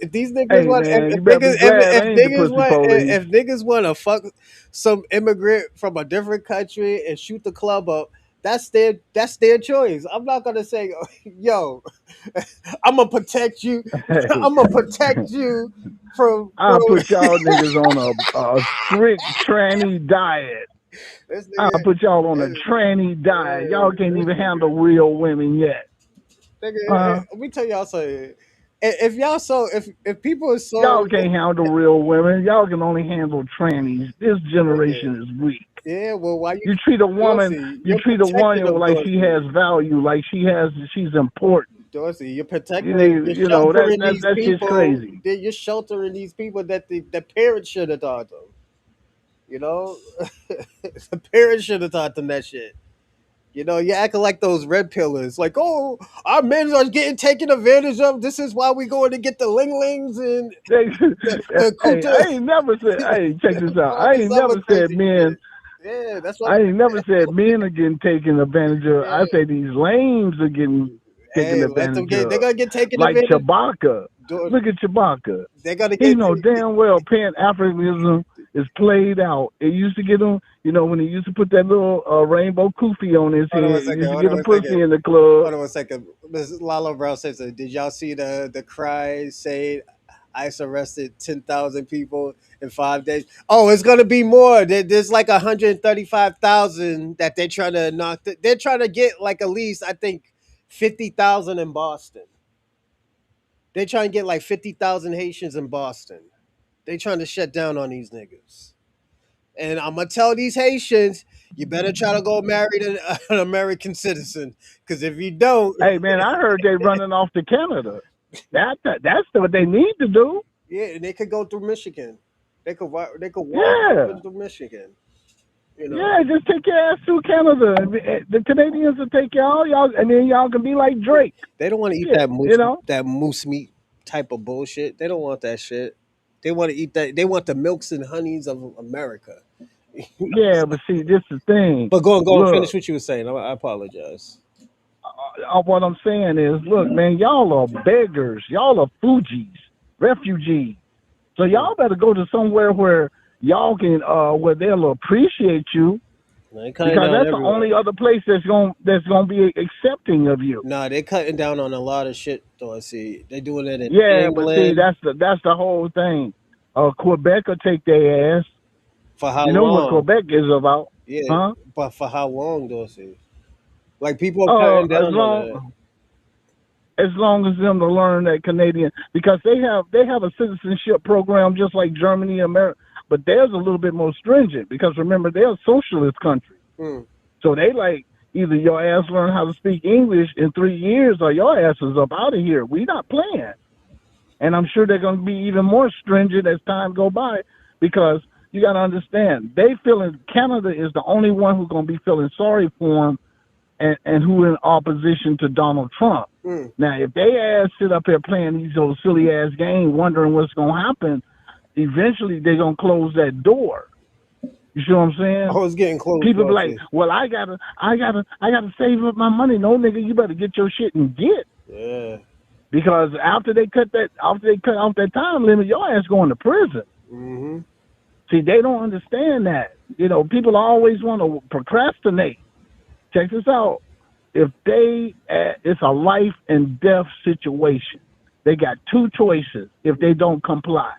If these niggas Hey want, man, you better be glad I ain't the pussy police. if niggas want to fuck some immigrant from a different country and shoot the club up, that's their choice. I'm not gonna say, yo, I'm gonna protect you. Hey, I'm gonna protect you from I'll put y'all niggas on a strict tranny diet. this I'll nigga. put y'all on a This, tranny diet. Y'all can't this even handle nigga. real women yet. Nigga, Uh, let me tell y'all something. If y'all so if people are y'all so can't handle real women. Y'all can only handle trannies. This nigga, generation is weak. yeah, well, why you You treat a woman, Dorsey? you You're treat a protecting woman them, like she has Dorsey. value, like she's important. Dorsey, you're protecting them. You, You're you know that sheltering that these that's just people. crazy. You're sheltering these people that the parents should have taught them. You know, the parents should have taught them that shit. You know, you're acting like those red pillars. Like, oh, our men are getting taken advantage of. This is why we going to get the linglings and They, the hey, kuta, I ain't never said. Hey, check this out. all I this ain't other never said crazy men. shit. Yeah, that's what. I ain't never said men are getting taken advantage of. I Yeah. say these lames are getting taken Hey, let them advantage get. They're of. gonna get taken Like advantage. Chewbacca. Do- Look at Chewbacca. They're gonna He get. know damn well Pan Africanism is played out. It used to get him, when he used to put that little rainbow kufi on his Hold on one head. He second. used to Hold get on him one second. pussy in the club. Hold on one second. Ms. Lala Brown says, "Did y'all see the cry say ICE arrested 10,000 people in 5 days? Oh, it's gonna be more. There's like 135,000 that they're trying to knock. They're trying to get like at least I think 50,000 in Boston. They're trying to get like 50,000 Haitians in Boston. They trying to shut down on these niggas. And I'm gonna tell these Haitians, you better try to go marry an American citizen, because if you don't, Hey man, I heard they running off to Canada. That's what they need to do. yeah, and they could go through Michigan. They could walk up Yeah. into Michigan. You know, Yeah, just take your ass through Canada. The Canadians will take y'all, and then y'all can be like Drake. they don't want to eat Shit, you know? that moose meat type of bullshit. They don't want that shit. They want to eat that. They want the milks and honeys of America. Yeah, but see, this is the thing. But go and finish Look, what you were saying. I apologize. what I'm saying is, look, man, y'all are beggars. Y'all are Fugees, refugees. So Hmm. y'all better go to somewhere where y'all can, where they'll appreciate you, They cutting because down that's the everywhere. only other place that's gonna be accepting of you. Nah, they cutting down on a lot of shit. Though, see, they doing it in Yeah, but see, England. that's the whole thing. Quebec will take their ass. For how You know what long? Quebec is about, Yeah, huh? but for how long, Dorsey? Like people are cutting As down on that. long as them to learn that Canadian, because they have a citizenship program just like Germany, America, but theirs a little bit more stringent because remember they're a socialist country, Hmm. so they like either your ass learn how to speak English in 3 years or your ass is up out of here. We not playing, and I'm sure they're going to be even more stringent as time go by because you got to understand they feeling Canada is the only one who's going to be feeling sorry for them and who in opposition to Donald Trump. Hmm. Now, if they ass sit up here playing these old silly ass games, wondering what's gonna happen, eventually they're gonna close that door. You see what I'm I saying? was getting close, People be like, wealthy. "Well, I gotta save up my money." No, nigga, you better get your shit and get. Yeah. Because after they cut off that time limit, your ass going to prison. Mm-hmm. See, they don't understand that. People always want to procrastinate. Check this out. If it's a life and death situation, they got two choices. If they don't comply,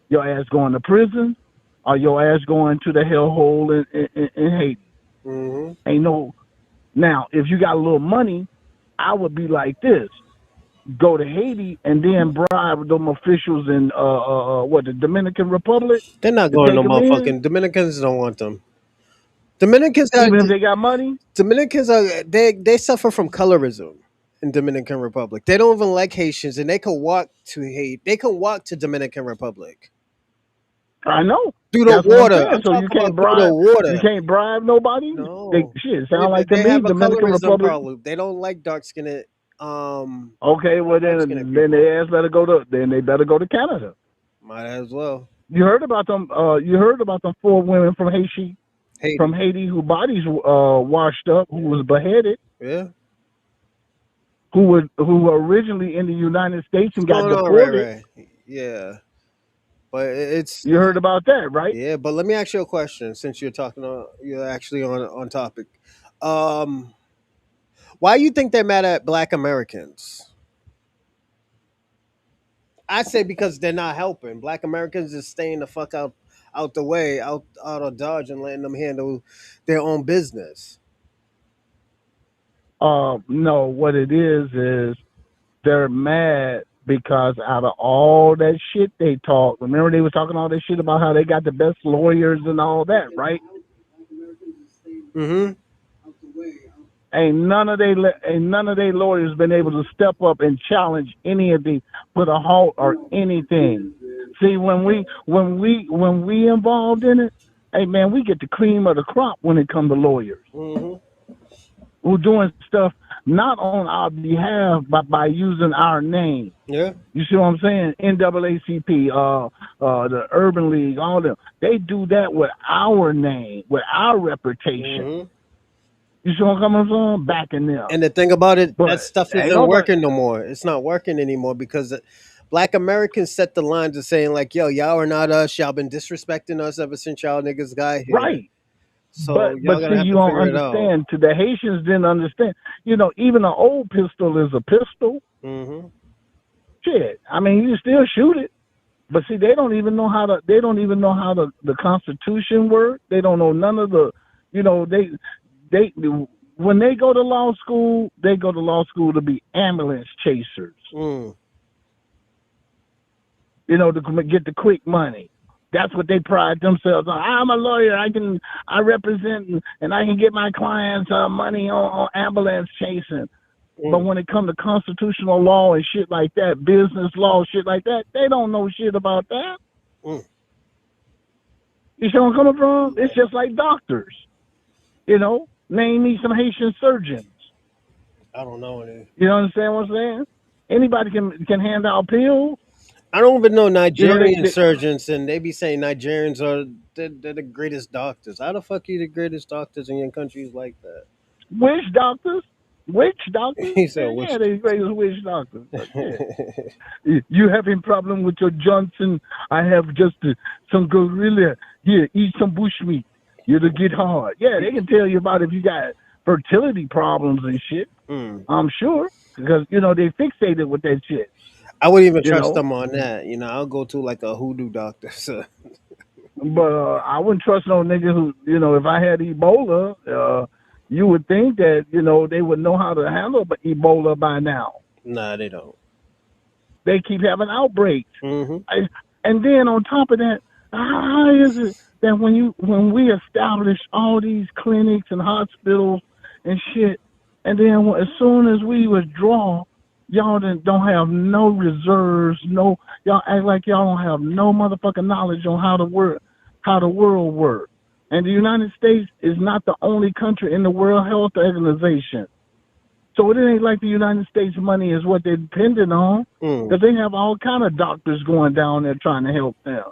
your ass going to prison, or your ass going to the hellhole in Haiti. Mm-hmm. Ain't no. Now, if you got a little money, I would be like this: go to Haiti and then bribe them officials in the Dominican Republic They're not to going take no them in, motherfucking Dominicans don't want them. Dominicans are even if they got money. Dominicans are they suffer from colorism in Dominican Republic. They don't even like Haitians, and they can walk to Haiti. They can walk to Dominican Republic I know. through the That's what I'm water. saying. I'm So you talking about can't through the bribe. You water. can't bribe nobody. They No, shit they, sound like to they me have a Dominican colorism Republic. problem. They don't like dark skinned, Okay, well dark skinned then people. they ass better go to then they better go to Canada. Might as well. You heard about them? You heard about them four women from Haiti Haiti. whose bodies washed up, who was beheaded, Yeah. who were originally in the United States What's and got going on, Ray deported. Ray? Yeah, but it's You heard about that, right? yeah. But let me ask you a question. Since you're actually on topic. Um, why you think they're mad at Black Americans? I say because they're not helping. Black Americans is staying the fuck out the way, out of Dodge, and letting them handle their own business. No, what it is they're mad because out of all that shit they talk, remember they were talking all that shit about how they got the best lawyers and all that, right? Mm-hmm. Ain't none of they lawyers been able to step up and challenge any of the put a halt or anything. See, when we involved in it, hey man, we get the cream of the crop when it comes to lawyers Mm-hmm. who doing stuff not on our behalf but by using our name. Yeah. You see what I'm saying? NAACP, the Urban League, all them. They do that with our name, with our reputation. Mm-hmm. You see what I'm coming from? Backing them. And the thing about it, that But stuff ain't isn't nobody working no more. It's not working anymore because Black Americans set the lines of saying like, "Yo, y'all are not us. Y'all been disrespecting us ever since y'all niggas got here. right. So But y'all see, gonna have you to don't figure it out." understand. To the Haitians didn't understand. Even an old pistol is a pistol. Mm-hmm. Shit. I mean, you still shoot it. But see, they don't even know how to. They don't even know how the Constitution works. They don't know none of the. They when they go to law school, they go to law school to be ambulance chasers. Mm. To get the quick money. That's what they pride themselves on. I'm a lawyer. I represent and I can get my clients money on ambulance chasing. But Mm. when it comes to constitutional law and shit like that, business law, shit like that, they don't know shit about that. Mm. You see where I'm coming from? It's just like doctors. Name me some Haitian surgeons. I don't know any. You understand what I'm saying? Anybody can hand out pills. I don't even know They, Nigerian they surgeons, and they be saying Nigerians are they're the greatest doctors. How the fuck you the greatest doctors in your countries like that? witch doctors, witch doctors. He said, Yeah, "Which?" they greatest witch doctors. But yeah, you having problem with your Johnson? I have just some gorilla. Here, eat some bushmeat. It'll get hard. Yeah, they can tell you about if you got fertility problems and shit. Mm. I'm sure because they fixated with that shit. I wouldn't even You trust know, them on that. I'll go to like a hoodoo doctor. So. but I wouldn't trust no nigga who if I had Ebola, you would think that they would know how to handle Ebola by now. Nah, they don't. They keep having outbreaks. Mm-hmm. And then on top of that, how is it that when we establish all these clinics and hospitals and shit, and then as soon as we withdraw, y'all don't have no reserves, no y'all act like y'all don't have no motherfucking knowledge on how the world works. And the United States is not the only country in the World Health Organization. So it ain't like the United States money is what they're dependent on, Mm. because they have all kind of doctors going down there trying to help them.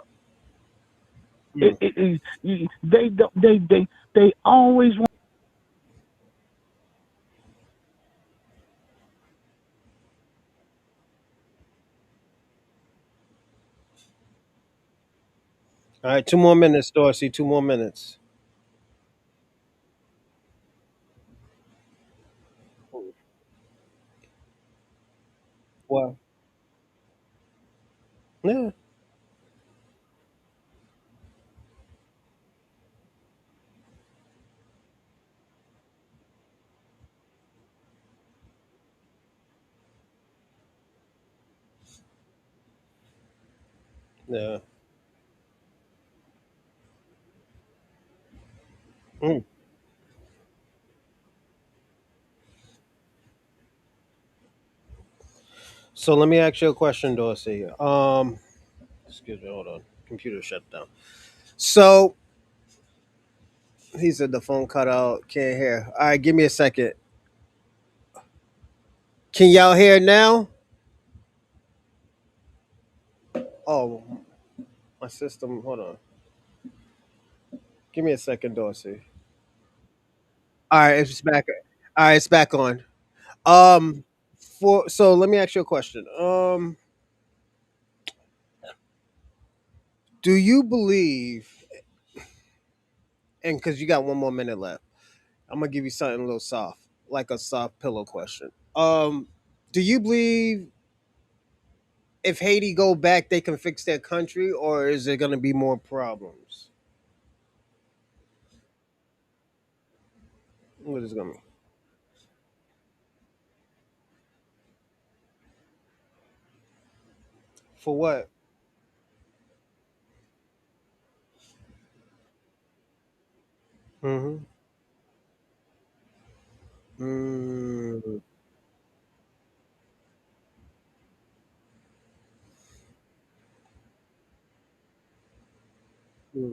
Mm. They don't. They always want. All right, 2 more minutes, Dorsey. 2 more minutes. Well, yeah, yeah. Mm. So let me ask you a question, Dorsey. Excuse me, hold on. Computer shut down. So he said the phone cut out. Can't hear. All right, give me a second. Can y'all hear now? Oh, my system. Hold on. Give me a second, Dorsey. All right, it's back. All right, it's back on. For so let me ask you a question. Do you believe? And because you got 1 more minute left, I'm gonna give you something a little soft, like a soft pillow question. Do you believe if Haiti go back, they can fix their country, or is there gonna be more problems? What is it gonna be? For what? Mm-hmm. Mm-hmm. Mm-hmm.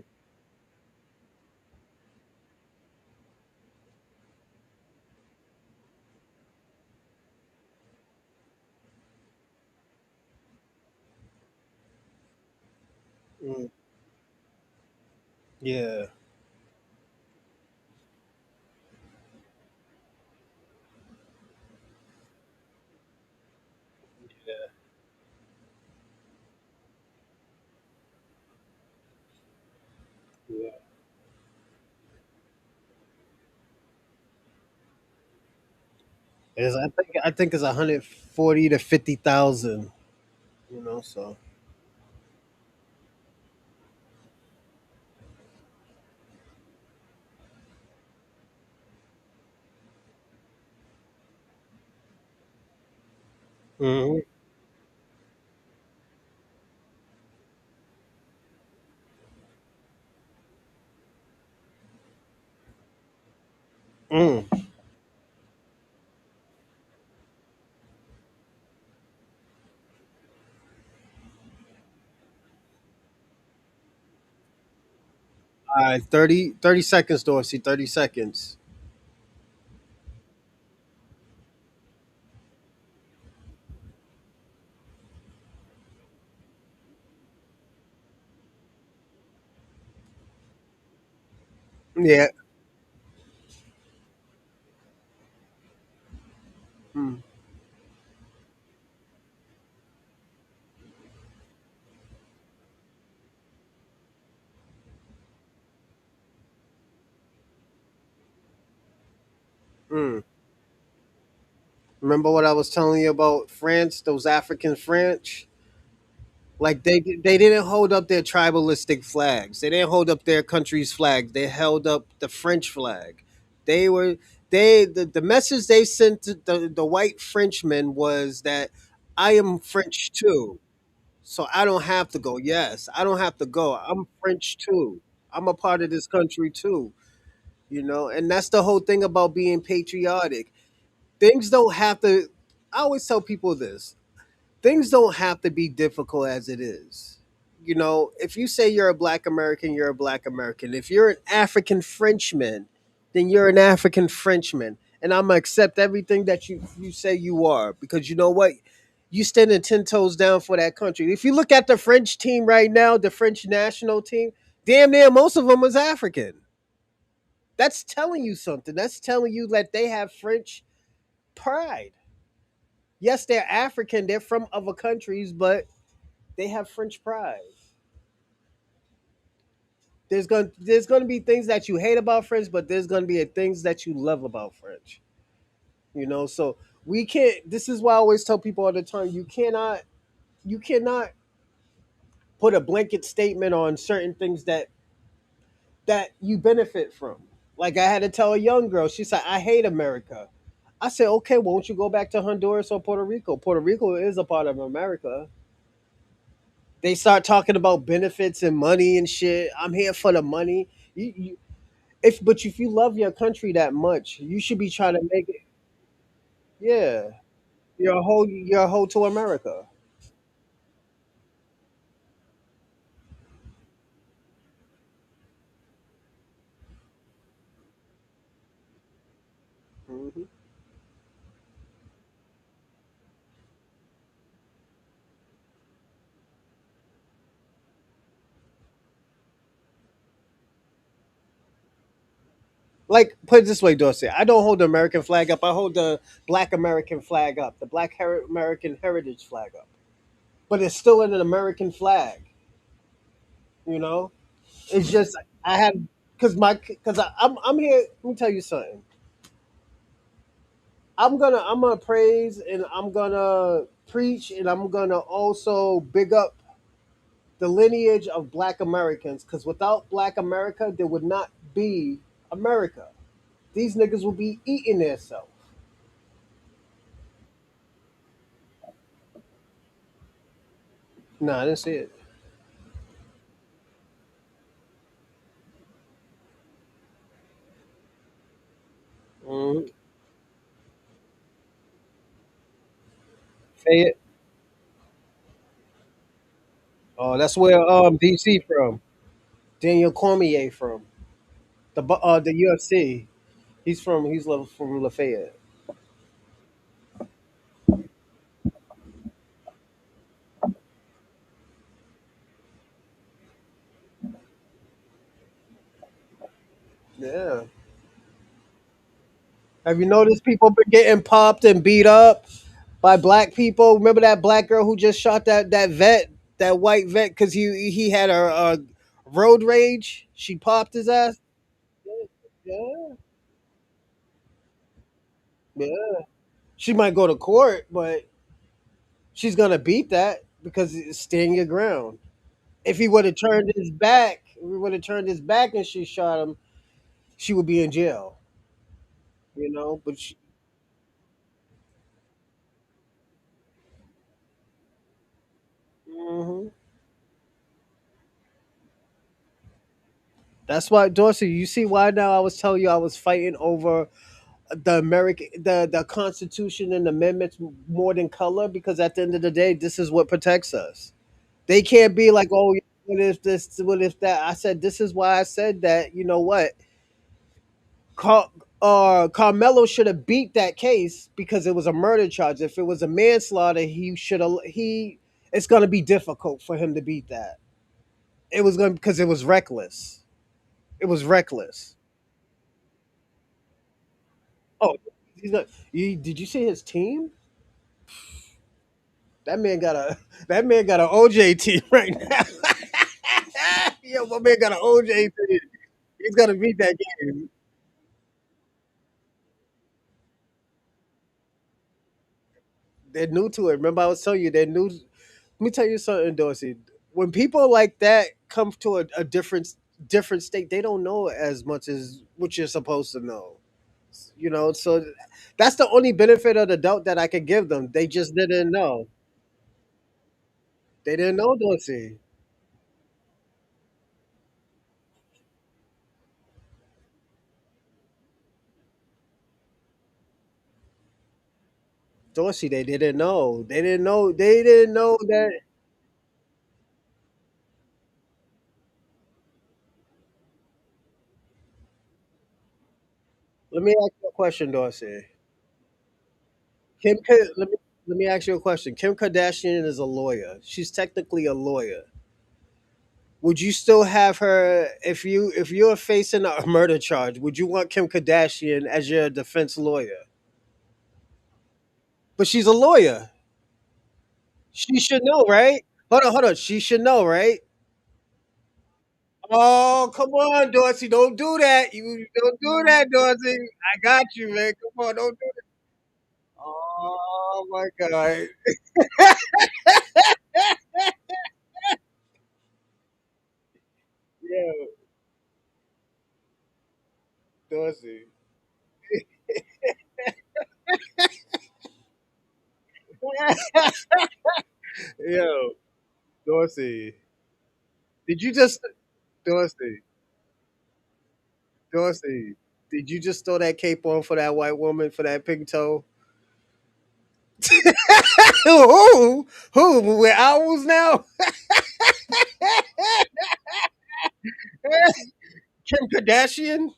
Yeah. Yeah. Yeah. I think it's 140 to 50,000. So. Mm-hmm. Mm. All right, 30 seconds, Dorsey. 30 seconds. Yeah. Mm. Mm. Remember what I was telling you about France? Those African French, like they didn't hold up their tribalistic flags. They didn't hold up their country's flag. They held up the French flag. They were the message they sent to the white Frenchmen was that I am French too. So I don't have to go. Yes, I don't have to go. I'm French too. I'm a part of this country too. And that's the whole thing about being patriotic. Things don't have to. I always tell people this: things don't have to be difficult as it is. If you say you're a black American, you're a black American. If you're an African Frenchman, then you're an African Frenchman. And I'm gonna accept everything that you say you are, because you know what? You standing 10 toes down for that country. If you look at the French team right now, the French national team, Damn near most of them was African. That's telling you something. That's telling you that they have French pride. Yes, they're African. They're from other countries, but they have French pride. There's gonna be things that you hate about French, but there's gonna be things that you love about French. So we can't. This is why I always tell people all the time: you cannot put a blanket statement on certain things that you benefit from. Like I had to tell a young girl, she said, "I hate America." I said, "Okay, won't you go back to Honduras or Puerto Rico? Puerto Rico is a part of America." They start talking about benefits and money and shit. I'm here for the money. But if you love your country that much, you should be trying to make it. Yeah, you're a whole to America. Hmm. Like put it this way, Dorsey. I don't hold the American flag up. I hold the Black American flag up, the American heritage flag up. But it's still an American flag. You know, it's just I have I'm here. Let me tell you something. I'm gonna praise and I'm gonna preach and I'm gonna also big up the lineage of Black Americans because without Black America, there would not be America. These niggas will be eating themselves. No, I didn't see it. Mm-hmm. Fayette. Oh, that's where DC from. Daniel Cormier from the UFC. He's from Lafayette. Yeah. Have you noticed people been getting popped and beat up by black people? Remember that black girl who just shot that vet, that white vet, because he had a road rage. She popped his ass. Yeah, yeah. She might go to court, but she's gonna beat that because it's stand your ground. If he would have turned his back, if he would have turned his back and she shot him, she would be in jail. But mhm. That's why, Dorsey. You see why now I was telling you I was fighting over the Constitution and amendments more than color because at the end of the day, this is what protects us. They can't be like, oh, what if this, what if that? I said this is why I said that. You know what? Car- Carmelo should have beat that case because it was a murder charge. If it was a manslaughter, he should have. He It's going to be difficult for him to beat that. It was going because it was reckless. It was reckless. Oh, he's not. Did you see his team? That man got a that man got an OJ team right now. Yo, my man got an OJ team. He's gonna beat that game. They're new to it. Remember, I was telling you they're new. Let me tell you something, Dorsey. When people like that come to a different state, they don't know as much as what you're supposed to know. So that's the only benefit of the doubt that I could give them. They just didn't know. They didn't know, Dorsey. Dorsey, they didn't know. They didn't know. They didn't know that. Let me ask you a question, Dorsey. Let me ask you a question. Kim Kardashian is a lawyer. She's technically a lawyer. would you still have her if you're facing a murder charge? Would you want Kim Kardashian as your defense lawyer? But she's a lawyer. She should know, right? Hold on. She should know, right? Oh, come on, Dorsey. Don't do that. You don't do that, Dorsey. I got you, man. Come on, don't do that. Oh my God. Yeah, Dorsey. Yo, Dorsey. Did you just Dorsey? Dorsey. Did you just throw that cape on for that white woman for that pink toe? Who? We're owls now? Kim Kardashian?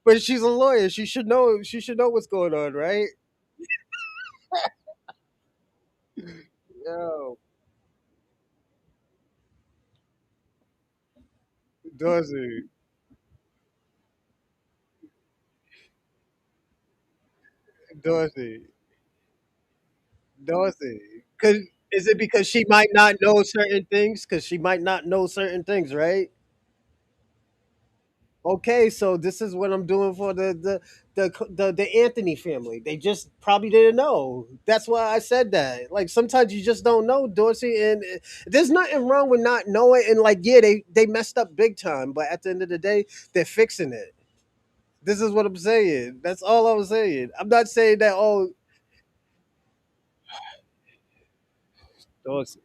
But she's a lawyer. She should know. She should know what's going on, right? Yo, Dorsey, Dorsey, Dorsey. Cause is it because she might not know certain things? Because she might not know certain things, right? Okay, so this is what I'm doing for the Anthony family. They just probably didn't know. That's why I said that. Like sometimes you just don't know, Dorsey, and there's nothing wrong with not knowing. And like, yeah, they messed up big time, but at the end of the day, they're fixing it. This is what I'm saying. That's all I'm saying. I'm not saying that. Oh, Dorsey,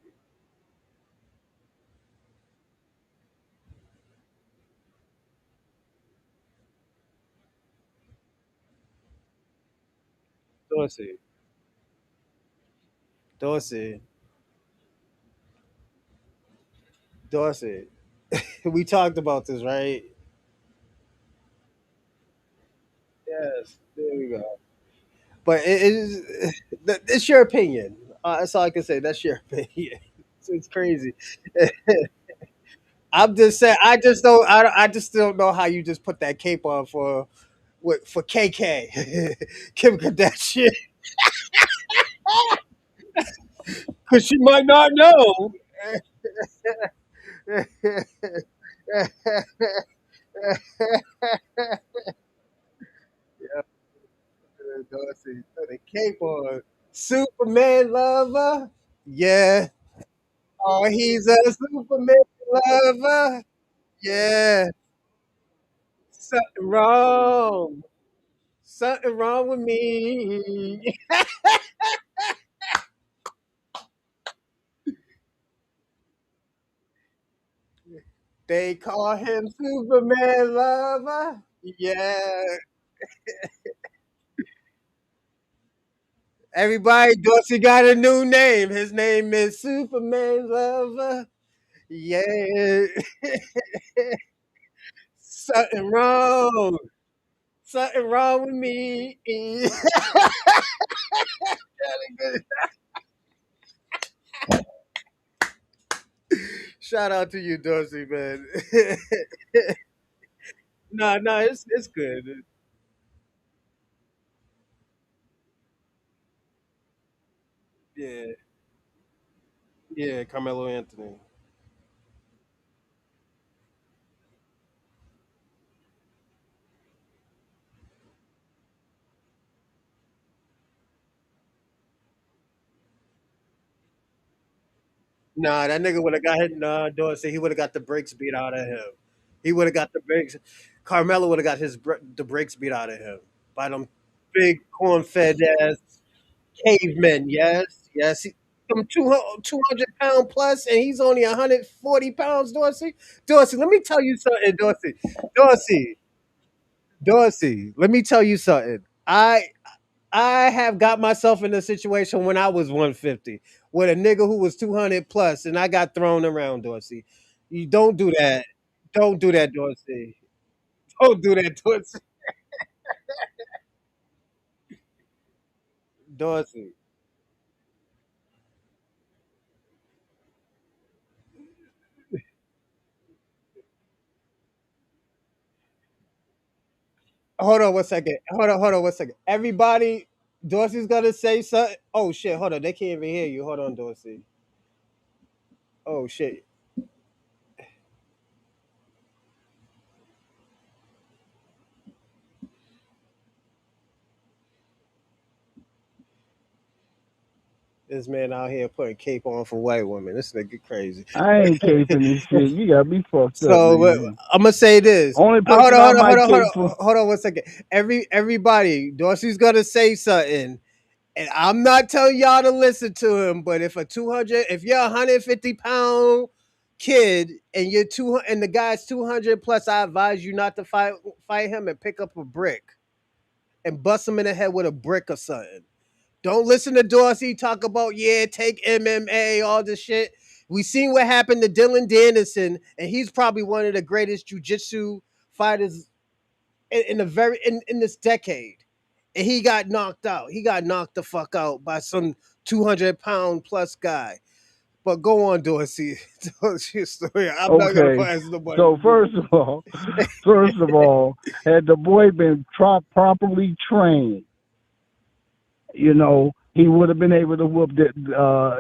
Dorsey, Dorsey, Dorsey. We talked about this, right? Yes. There we go. But it is it's your opinion. That's all I can say. That's your opinion. It's crazy. I'm just saying. I just don't. I just don't know how you just put that cape on for for KK Kim Kardashian because she might not know. Yeah, Dorsey, put a cape on. Superman lover. Yeah. Oh, he's a Superman lover. Yeah. Something wrong. Something wrong with me. They call him Superman Lover. Yeah. Everybody, Dorsey got a new name. His name is Superman Lover. Yeah. Something wrong. Something wrong with me. Shout out to you, Dorsey, man. No, it's good. Yeah, yeah, Carmelo Anthony. Nah, that nigga would have got hit. Nah, Dorsey, he would have got the brakes beat out of him. He would have got the brakes. Carmelo would have got the brakes beat out of him by them big corn-fed ass cavemen. Yes, yes. From 200 pound plus, and he's only 140 pounds. Dorsey, Dorsey. Let me tell you something, Dorsey. Dorsey, Dorsey. Let me tell you something. I have got myself in a situation when I was 150 with a nigga who was 200 plus, and I got thrown around, Dorsey. You don't do that. Don't do that, Dorsey. Don't do that, Dorsey. Dorsey. Hold on one second. Hold on one second. Everybody, Dorsey's gonna say something. Oh shit, hold on. They can't even hear you. Hold on, Dorsey. Oh shit. This man out here putting cape on for white women. This nigga crazy. I ain't caping this shit. You got me fucked up, So nigga. I'm gonna say this. Only Hold person on, I hold on, hold might on, hold cape for. on, hold on one second. Everybody, Dorsey's gonna say something, and I'm not telling y'all to listen to him. But if you're a 150 pound kid and you're 200, and the guy's 200 plus, I advise you not to fight him and pick up a brick and bust him in the head with a brick or something. Don't listen to Dorsey talk about take MMA, all this shit. We seen what happened to Dylan Danielson, and he's probably one of the greatest jujitsu fighters in this decade. And he got knocked out. He got knocked the fuck out by some 200 pound plus guy. But go on, Dorsey. Dorsey story. I'm not gonna Okay. pass nobody to So do first of all, had the boy been properly trained, he would have been able to whoop that.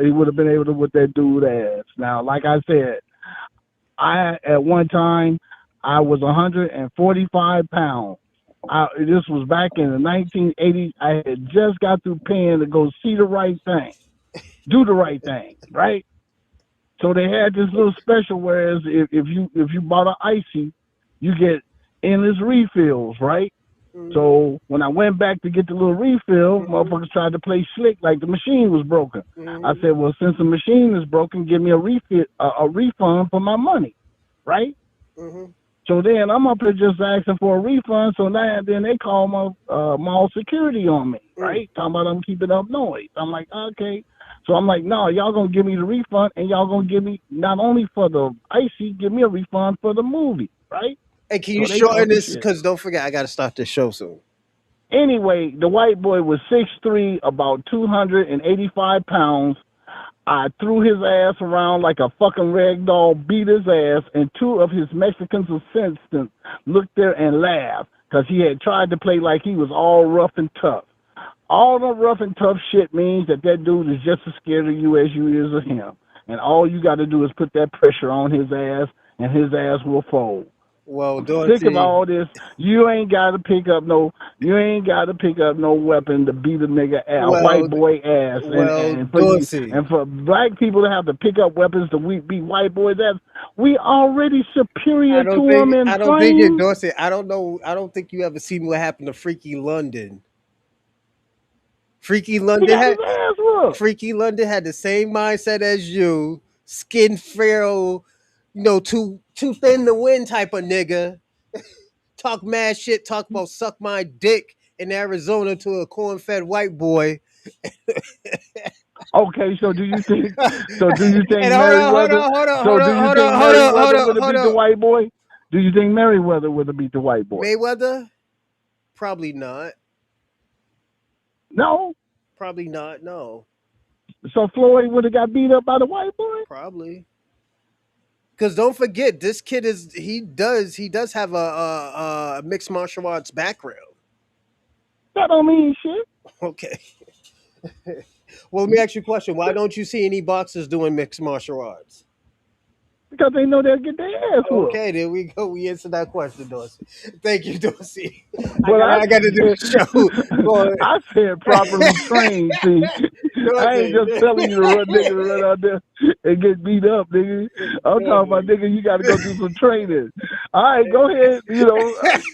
He would have been able to whoop that dude ass. Now, like I said, I at one time I was 145 pounds. This was back in the 1980s. I had just got through paying to go see the right thing, do the right thing, right? So they had this little special, whereas if you bought an icy, you get endless refills, right? hmm So when I went back to get the little refill, hmm motherfuckers tried to play slick like the machine was broken. I hmm said, well, since the machine is broken, give me a refund for my money, right? hmm So then I'm up here just asking for a refund. So now then they call my mall security on me, mm right? Talking about I'm keeping up noise. I'm like, okay. So I'm like, no, y'all gonna give me the refund, and y'all gonna give me not only for the icy, give me a refund for the movie, right? Hey, can you So they shorten talking this? shit. Because don't forget, I gotta start this show soon. Anyway, the white boy was 6'3", about 285 pounds. I threw his ass around like a fucking rag doll, beat his ass, and two of his Mexican assistants looked there and laughed because he had tried to play like he was all rough and tough. All the rough and tough shit means that dude is just as scared of you as you is of him. And all you got to do is put that pressure on his ass, and his ass will fold. Well, I'm sick of Dorsey. all this. You ain't got to pick up no weapon to beat a Well, white boy ass, well, and for you Dorsey. and for black people to have to pick up weapons to beat white boys ass. We already superior to them in I don't think you're frame. Dorsey. I don't know. I don't think you ever seen what happened to Freaky London. Freaky He London got his had ass whooped. Freaky London had the same mindset as you, skin frail, too thin to win type of nigga. Talk mad shit, talk about suck my dick in Arizona to a corn fed white boy. Okay, so do you think? So do you think And hold on, hold Merriweather? on, hold on, So hold do on, you hold think on, hold on, hold Merriweather on, would have hold beat the on. white boy? Do you think Merriweather would have beat the white boy? Mayweather? Probably not. No. Probably not. No. So Floyd would have got beat up by the white boy? Probably. Because don't forget, this kid he does have a mixed martial arts background. That don't mean shit. Okay. Well, let me ask you a question. Why don't you see any boxers doing mixed martial arts? Because they know they'll get their ass whooped. Okay, there we go. We answered that question, Dorsey. Thank you, Dorsey. I But got I got to do the show. Go I said properly trained. See, I ain't Dorsey. just telling you to run, nigga, to run out there and get beat up, nigga. I'm talking about, Dorsey. nigga, you got to go do some training. All right, go ahead.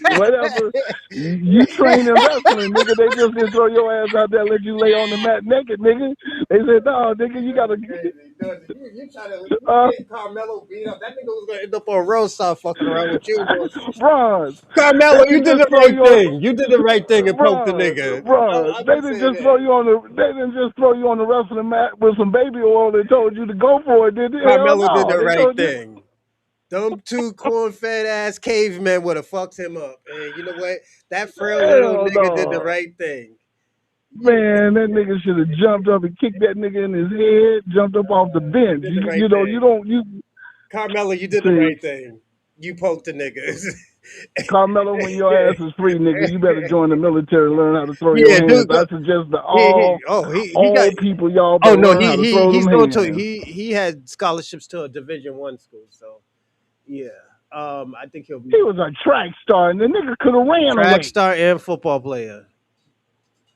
Whatever. You train in wrestling, nigga. They just didn't throw your ass out there, and let you lay on the mat naked, nigga. They said, no, nigga, you got to. Crazy. Dorsey, you trying to get Carmelo beat up? That nigga was gonna end up on road stop fucking around with you, Dorsey. Bron, Carmelo, they you didn't did just the throw right you on. thing. You did the right thing and poked the nigga. Bruh, I'm gonna say that. they didn't just throw you on the wrestling mat with some baby oil and told you to go for it, did they? Hell Carmelo did no. the They right told you, thing. Them two corn-fed ass cavemen would have fucked him up. And you know what? That frail little Hell nigga did the no. right thing. Man, that nigga should have jumped up and kicked that nigga in his head, jumped up off the You bench. did the You, right you know, you thing. don't, you Carmelo, you did the see, right thing. You poked the niggas. Carmelo, when your ass is free, nigga, you better join the military and learn how to throw your Yeah, hands. dude. I suggest that He got. all people, y'all Oh better no, learn how to throw them he's going to hands. he had scholarships to a Division 1 school. So yeah, I think he'll be He was a track star, and the nigga could have ran track away. star and football player.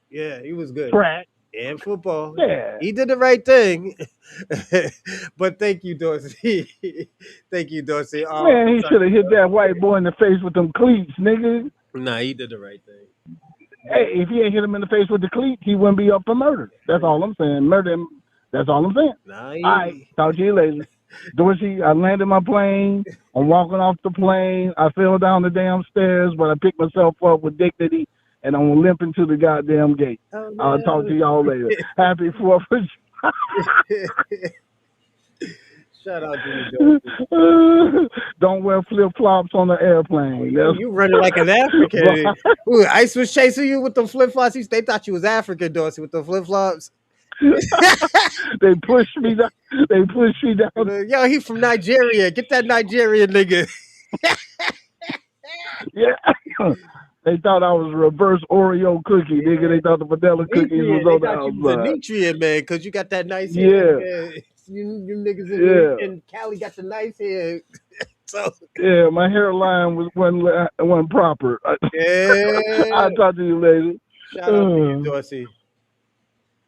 Yeah, he was good. Track, And football. yeah. He did the right thing. But thank you, Dorsey. Thank you, Dorsey. Man, I'm he sorry. should have hit that white boy in the face with them cleats, nigga. Nah, he did the right thing. Hey, if he ain't hit him in the face with the cleats, he wouldn't be up for murder. That's all I'm saying. Murder him. That's all I'm saying. Nah, All right, he. talk to you later. Dorsey, I landed my plane. I'm walking off the plane. I fell down the damn stairs, but I picked myself up with dignity, and I'm limping to the goddamn gate. Oh I'll talk to no. y'all later. Happy 4th of Shout out to you, Dorsey. Don't wear flip flops on the Oh, airplane. you running like an African. Ooh, Ice was chasing you with the flip flops. They thought you was African, Dorsey, with the flip flops. They pushed me down. They pushed me down. Yo, he from Nigeria. Get that Nigerian nigga. Yeah. They thought I was a reverse Oreo cookie, nigga. They thought the vanilla cookies was Demetrian. They on the thought you was a outside. Demetrian, man, because you got that nice hair. Yeah, Yeah. You niggas yeah, in Cali got the nice hair. So, yeah. My hairline wasn't proper. yeah. I'll talk to you later. Shout out to you, Dorsey.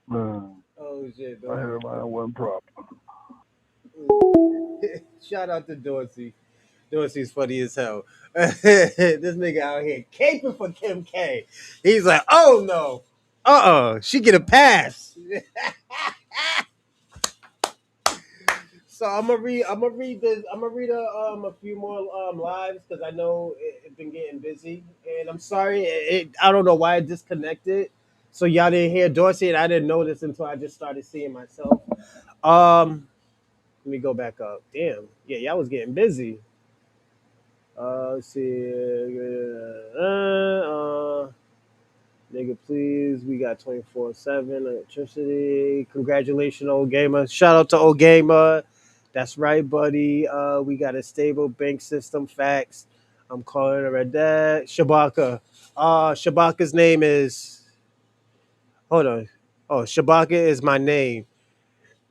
Man, Oh, shit, my Dorsey. hairline wasn't proper. Shout out to Dorsey. Dorsey's funny as hell. This nigga out here caping for Kim K. He's like, oh no. She get a pass. So I'm gonna read a few more lives because I know it's been getting busy. And I'm sorry, I don't know why it disconnected. So y'all didn't hear Dorsey and I didn't notice until I just started seeing myself. Let me go back up. Damn. Yeah, y'all was getting busy. Let's see. Nigga, please. We got 24/7 electricity. Congratulations, old gamer. Shout out to old gamer. That's right, buddy. We got a stable bank system. Facts. I'm calling her a dad. Shabaka. Shabaka's name is. Hold on. Oh, Shabaka is my name.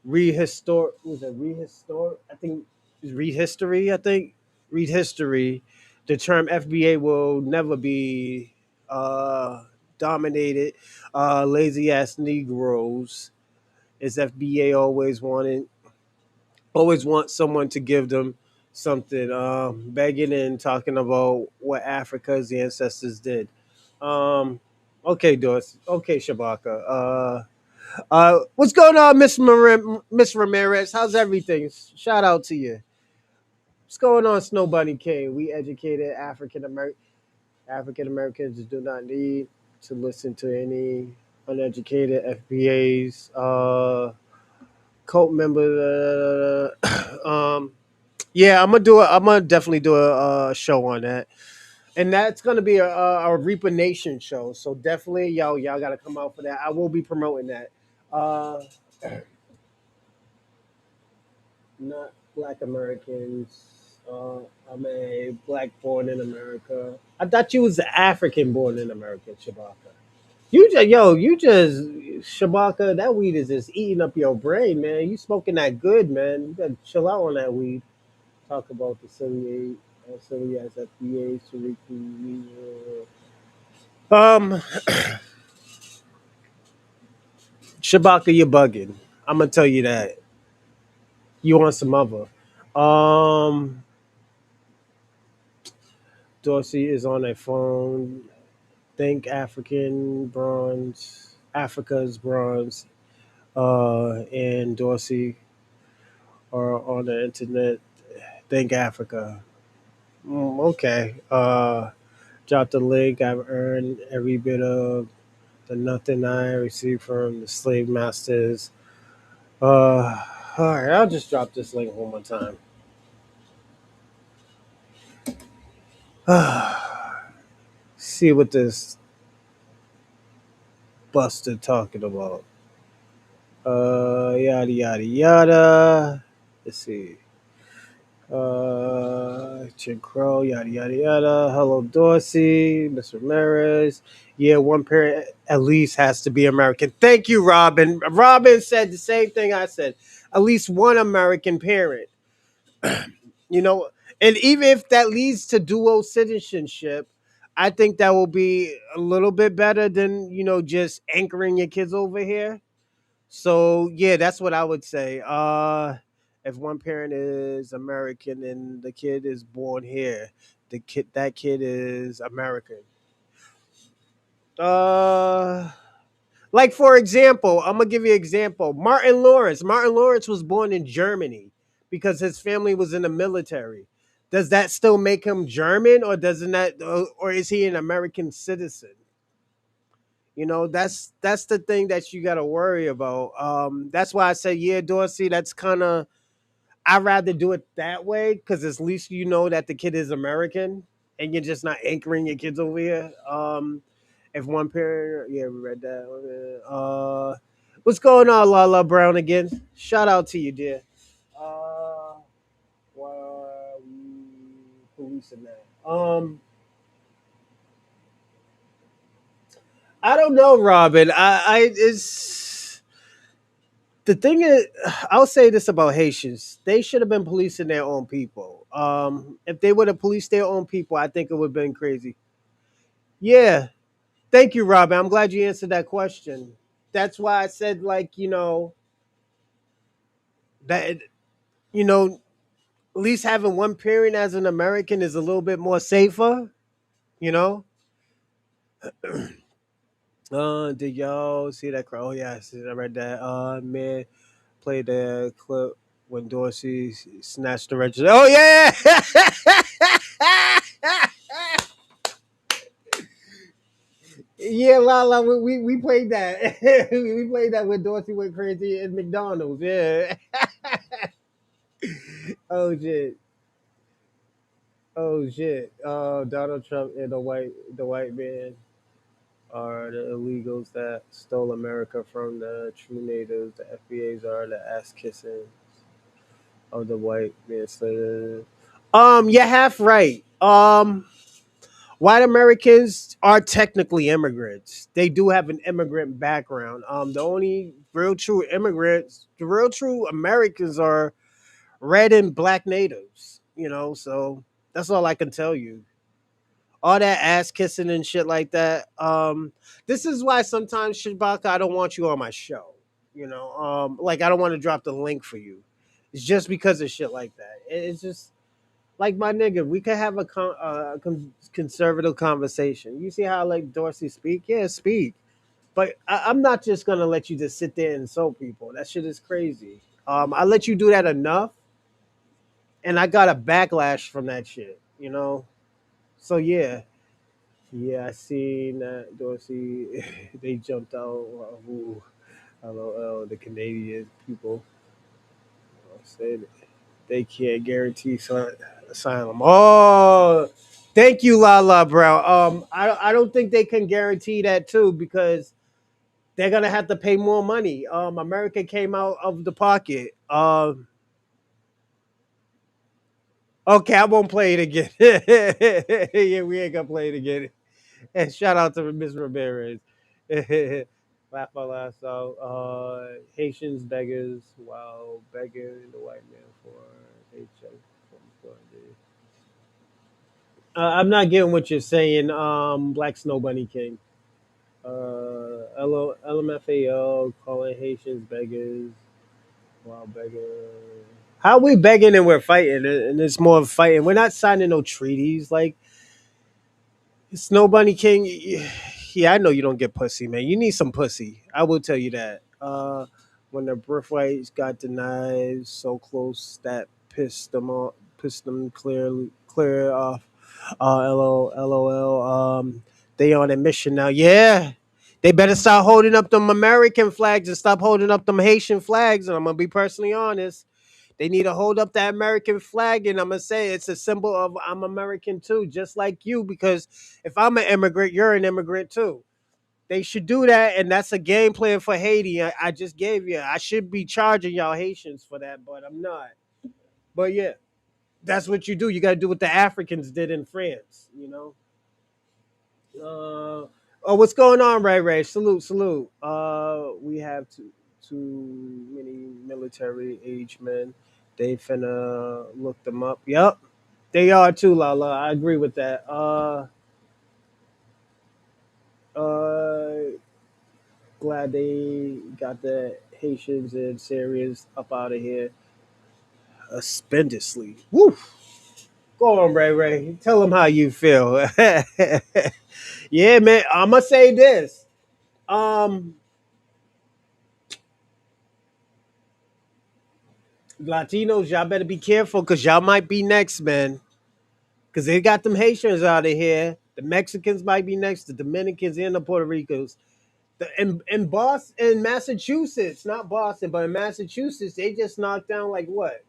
Rehistor. Was it rehistor? I think it's read history. I think read history. The term FBA will never be dominated. Lazy ass Negroes is FBA always want someone to give them something. Begging and talking about what Africa's ancestors did. Um, okay, Doris. Okay, Shabaka. What's going on, Miss Ramirez? How's everything? Shout out to you. What's going on, Snow Bunny King? We educated African Americans do not need to listen to any uneducated FBA's cult member. Yeah, I'm gonna definitely do a show on that, and that's gonna be a Reaper Nation show. So definitely, y'all gotta come out for that. I will be promoting that. Uh, not Black Americans. I'm a black born in America. I thought you was African born in America, Shabaka. You just Shabaka. That weed is just eating up your brain, man. You smoking that good, man. You gotta chill out on that weed. Talk about the silly ass FBA, Shariki. Shabaka, you're bugging. I'm gonna tell you that. You want some other. Um, Dorsey is on a phone. Think Africa's bronze, and Dorsey are on the internet. Think Africa. Okay. Drop the link. I've earned every bit of the nothing I received from the slave masters. All right. I'll just drop this link one more time. See what this Buster talking about. Yada yada yada. Let's see. Jim Crow, yada yada yada. Hello, Dorsey, Mr. Ramirez. Yeah, one parent at least has to be American. Thank you, Robin. Robin said the same thing I said. At least one American parent. You know, and even if that leads to dual citizenship, I think that will be a little bit better than just anchoring your kids over here. So yeah, that's what I would say. If one parent is American and the kid is born here, that kid is American. Uh, like for example, I'm gonna give you an example. Martin Lawrence. Martin Lawrence was born in Germany because his family was in the military. Does that still make him German, or doesn't that, or is he an American citizen? That's the thing that you got to worry about. That's why I say, yeah, Dorsey. That's kind of, I'd rather do it that way because at least you know that the kid is American and you're just not anchoring your kids over here. If one parent, yeah, we read that. What's going on, Lala Brown again? Shout out to you, dear. Why are we policing that? I don't know, Robin. I is the thing is, I'll say this about Haitians: they should have been policing their own people. If they would have policed their own people, I think it would have been crazy. Yeah, thank you, Robin. I'm glad you answered that question. That's why I said, like, that you know, at least having one parent as an American is a little bit more safer. You know. Did y'all see that? Oh yeah, I read that. Man, played the clip when Dorsey snatched the register. Oh yeah. Yeah, Lala, we played that. We played that when Dorsey went crazy at McDonald's. Yeah. Oh shit. Oh shit. Donald Trump and the white man are the illegals that stole America from the true natives. The FBA's are the ass kissing of the white man. You're half right. White Americans are technically immigrants. They do have an immigrant background. The only real true immigrants, the real true Americans are red and black natives. So that's all I can tell you. All that ass kissing and shit like that. This is why sometimes Shabaka, I don't want you on my show. Like I don't want to drop the link for you. It's just because of shit like that. It's just like my nigga. We could have a conservative conversation. You see how like Dorsey speak? Yeah, speak. But I'm not just gonna let you just sit there and insult people. That shit is crazy. I let you do that enough, and I got a backlash from that shit. So yeah. Yeah, I seen that Dorsey. They jumped out. Ooh, LOL. The Canadian people said they can't guarantee asylum. Oh, thank you, Lala Brown. I don't think they can guarantee that too because they're gonna have to pay more money. America came out of the pocket. Okay, I won't play it again. Yeah, we ain't gonna play it again. And shout out to Miss Ramirez. Laugh out loud. So, Haitians beggars while begging the white man for paycheck from Sunday. I'm not getting what you're saying. Black Snow Bunny King. LMFAO calling Haitians beggars while begging. How we begging and we're fighting, and it's more of fighting. We're not signing no treaties. Like Snow Bunny King, yeah, I know you don't get pussy, man. You need some pussy. I will tell you that. When the birthrights got denied, so close that pissed them clear off. LOL. They on a mission now. Yeah, they better start holding up them American flags and stop holding up them Haitian flags. And I'm gonna be personally honest. They need to hold up that American flag, and I'm gonna say it's a symbol of I'm American too, just like you. Because if I'm an immigrant, you're an immigrant too. They should do that, and that's a game plan for Haiti. I just gave you. I should be charging y'all Haitians for that, but I'm not. But yeah, that's what you do. You got to do what the Africans did in France. Oh, what's going on, Ray Ray? Salute, salute. We have too many military age men. They finna look them up. Yep, they are too, Lala. I agree with that. Uh, glad they got the Haitians and Syrians up out of here. Spendously. Woo! Go on, Ray Ray. Tell them how you feel. Yeah, man. I'ma say this. Um, Latinos, y'all better be careful because y'all might be next, man. Because they got them Haitians out of here. The Mexicans might be next. The Dominicans and the Puerto Ricans. In Boston, in Massachusetts, not Boston, but in Massachusetts, they just knocked down like what?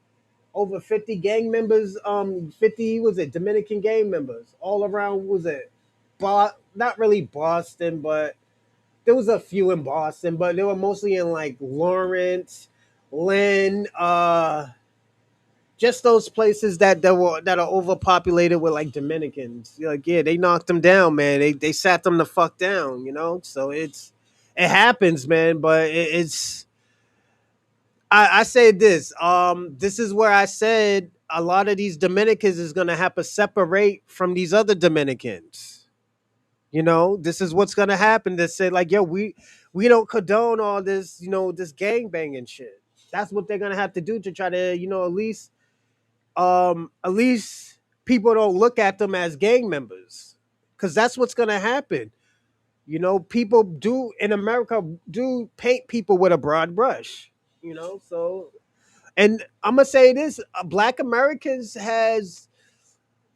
Over 50 gang members. 50 was it Dominican gang members all around. Was it? Not really Boston, but there was a few in Boston, but they were mostly in like Lawrence, Lynn, just those places that are overpopulated with like Dominicans. Like, yeah, they knocked them down, man. They sat them the fuck down, you know. So it happens, man. But it's I say this. This is where I said a lot of these Dominicans is gonna have to separate from these other Dominicans. This is what's gonna happen. They say like, yo, we don't condone all this, this gang banging shit. That's what they're gonna have to do to try to, at least people don't look at them as gang members, because that's what's gonna happen. People do in America do paint people with a broad brush. So, and I'm gonna say this: Black Americans has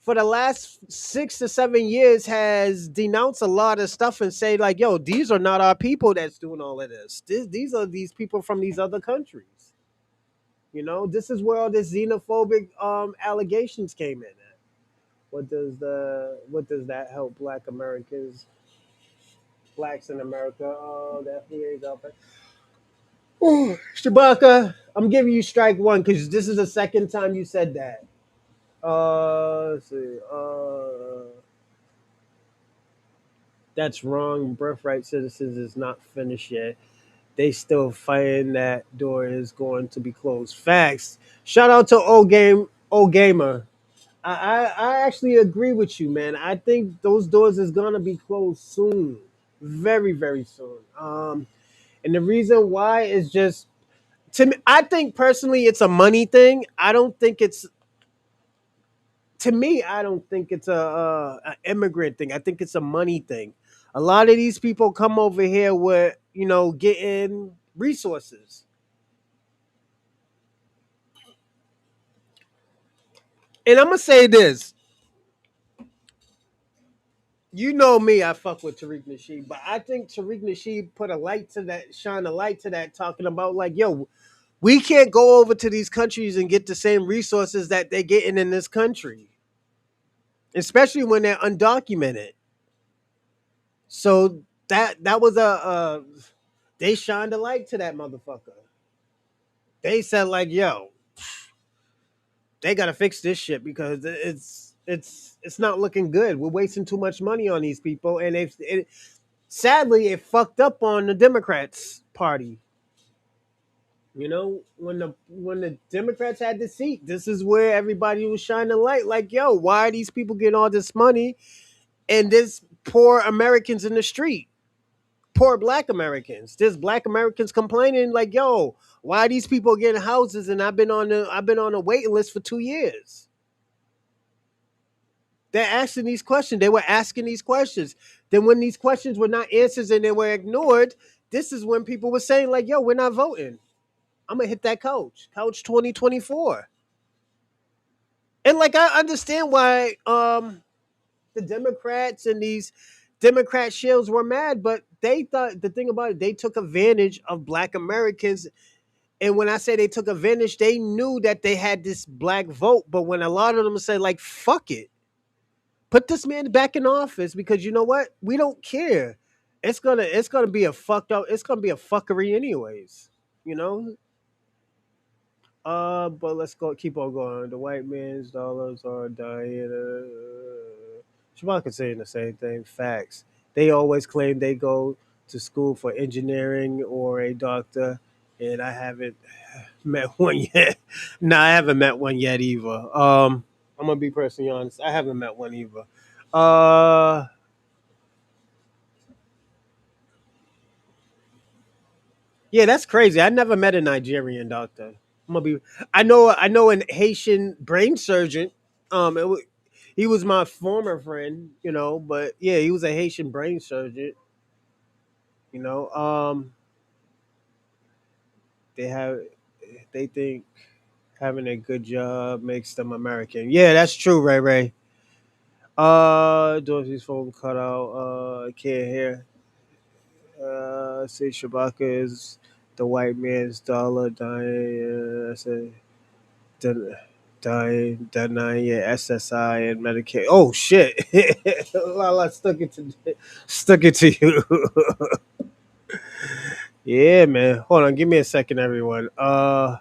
for the last 6 to 7 years has denounced a lot of stuff and say like, yo, these are not our people that's doing all of this. These are these people from these other countries. This is where all this xenophobic allegations came in at. What does that help Black Americans, blacks in America? Oh, that ain't up. Ooh, Shabaka, I'm giving you strike one because this is the second time you said that. Let's see. That's wrong. Birthright citizens is not finished yet. They still fighting that door is going to be closed. Facts. Shout out to old gamer. I actually agree with you, man. I think those doors is gonna be closed soon, very very soon. And the reason why is just to me. I think personally, it's a money thing. I don't think it's to me. I don't think it's a immigrant thing. I think it's a money thing. A lot of these people come over here with getting resources. And I'm gonna say this. You know me, I fuck with Tariq Nasheed, but I think Tariq Nasheed put a light to that, shine a light to that, talking about like, yo, we can't go over to these countries and get the same resources that they're getting in this country, especially when they're undocumented. So that was they shined a light to that motherfucker. They said like, yo, they gotta fix this shit because it's not looking good. We're wasting too much money on these people, and sadly it fucked up on the Democrats party. When the Democrats had the seat, this is where everybody was shining light. Like, yo, why are these people getting all this money and there's poor Americans in the street? Poor Black Americans. There's Black Americans complaining like, yo, why are these people getting houses and I've been on a waiting list for 2 years. They're asking these questions. They were asking these questions. Then when these questions were not answered and they were ignored, this is when people were saying like, yo, we're not voting. I'm gonna hit that couch 2024. And like I understand why the Democrats and these Democrat shills were mad, but they thought the thing about it, they took advantage of Black Americans And when I say they took advantage, they knew that they had this black vote. But when a lot of them said, like, fuck it, put this man back in office because you know what? We don't care. It's gonna be a fucked up. It's gonna be a fuckery anyways. You know. But let's go. Keep on going. The white man's dollars are dying. Shabaka saying the same thing. Facts. They always claim they go to school for engineering or a doctor, and I haven't met one yet. No, I haven't met one yet either. I'm gonna be personally honest. I haven't met one either. Uh, yeah, that's crazy. I never met a Nigerian doctor. I'm gonna be. I know an Haitian brain surgeon. He was my former friend, but yeah, he was a Haitian brain surgeon. You know, they have they think having a good job makes them American. Yeah, that's true, Ray Ray. Dorothy's phone cut out. I can't hear. Say Shabaka is the white man's dollar dying. I say den- dying, denying your SSI and Medicaid. Oh shit! Lala stuck it to you. Yeah, man. Hold on, give me a second, everyone. Hold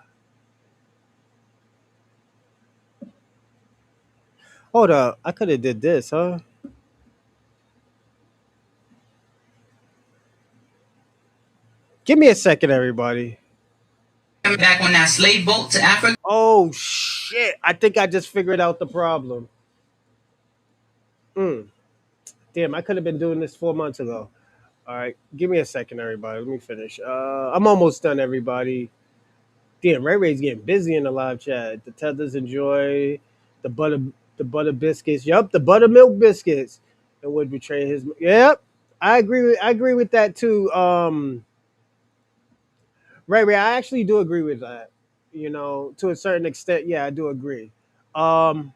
up. I could have did this, huh? Give me a second, everybody. Back on that slave boat to Africa. Oh shit! I think I just figured out the problem. Mm, damn, I could have been doing this 4 months ago. All right, give me a second, everybody. Let me finish. I'm almost done, everybody. Damn, Ray Ray's getting busy in the live chat. The tethers enjoy the butter, the butter biscuits. Yup, the buttermilk biscuits, and would betray his. Yep, I agree with that too. Ray Ray, I actually do agree with that. To a certain extent, yeah, I do agree. Um,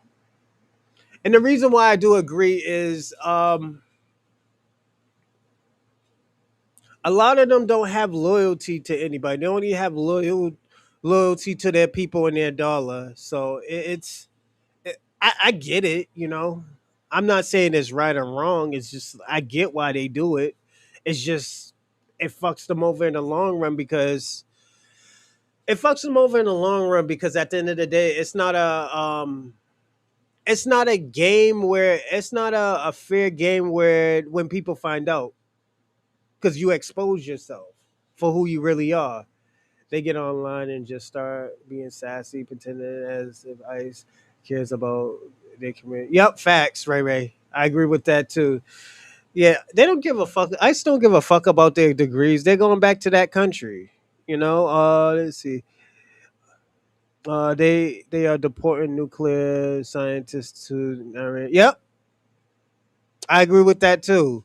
and the reason why I do agree is a lot of them don't have loyalty to anybody. They only have loyalty to their people and their dollar. So I get it. I'm not saying it's right or wrong. It's just I get why they do it. It's just it fucks them over in the long run because at the end of the day, it's not a game where it's not a fair game where when people find out because you expose yourself for who you really are. They get online and just start being sassy, pretending as if ICE cares about their community. Yep, facts, Ray Ray. I agree with that too. Yeah, they don't give a fuck. ICE don't give a fuck about their degrees. They're going back to that country. Let's see. They are deporting nuclear scientists to Iran. Yep, I agree with that too.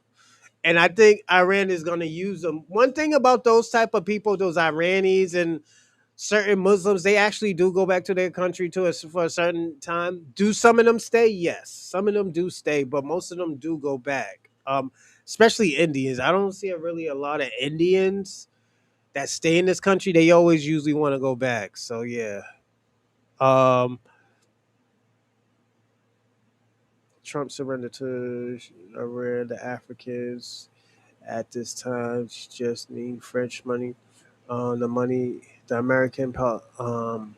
And I think Iran is going to use them. One thing about those type of people, those Iranis and certain Muslims, they actually do go back to their country for a certain time. Do some of them stay? Yes, some of them do stay, but most of them do go back. Especially Indians. I don't see really a lot of Indians that stay in this country. They always usually want to go back. So yeah. Um, Trump surrendered to Iran. The Africans at this time just need French money. The money, the American, is on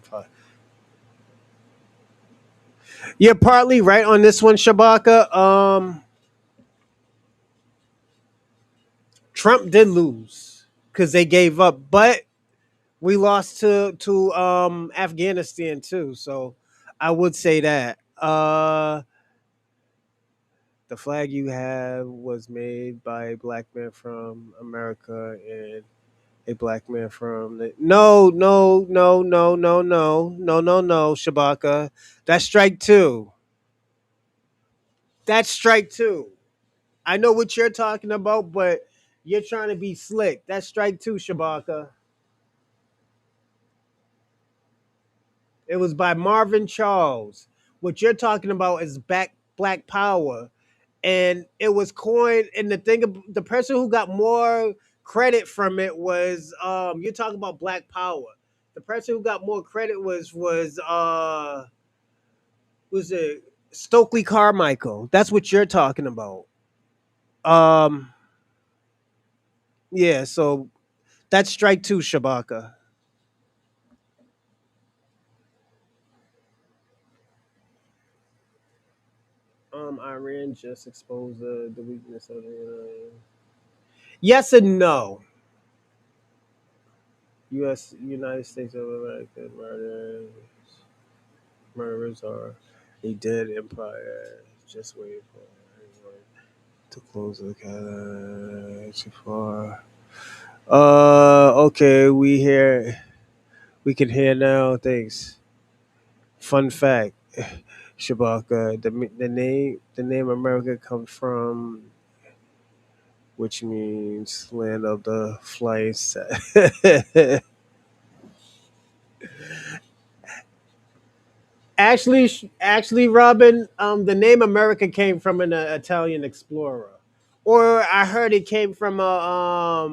fire. You're partly right on this one, Shabaka. Trump did lose because they gave up, but we lost to Afghanistan too. So I would say that the flag you have was made by a black man from America and a black man from the no, Shabaka. That's strike two. That's strike two. I know what you're talking about, but you're trying to be slick. That's strike two, Shabaka. It was by Marvin Charles. What you're talking about is Black Power, and it was coined. And the person who got more credit from it was you're talking about Black Power. The person who got more credit was it Stokely Carmichael. That's what you're talking about. Um yeah, so that's strike two, Shabaka. Iran just exposed the weakness of the yes and no. U.S. United States of America murderers are a dead empire. Just waiting for everyone to close the too far. Okay, we can hear now. Thanks. Fun fact, Shabaka, the name America comes from, which means land of the flying actually, Robin, the name America came from an Italian explorer, or I heard it came from a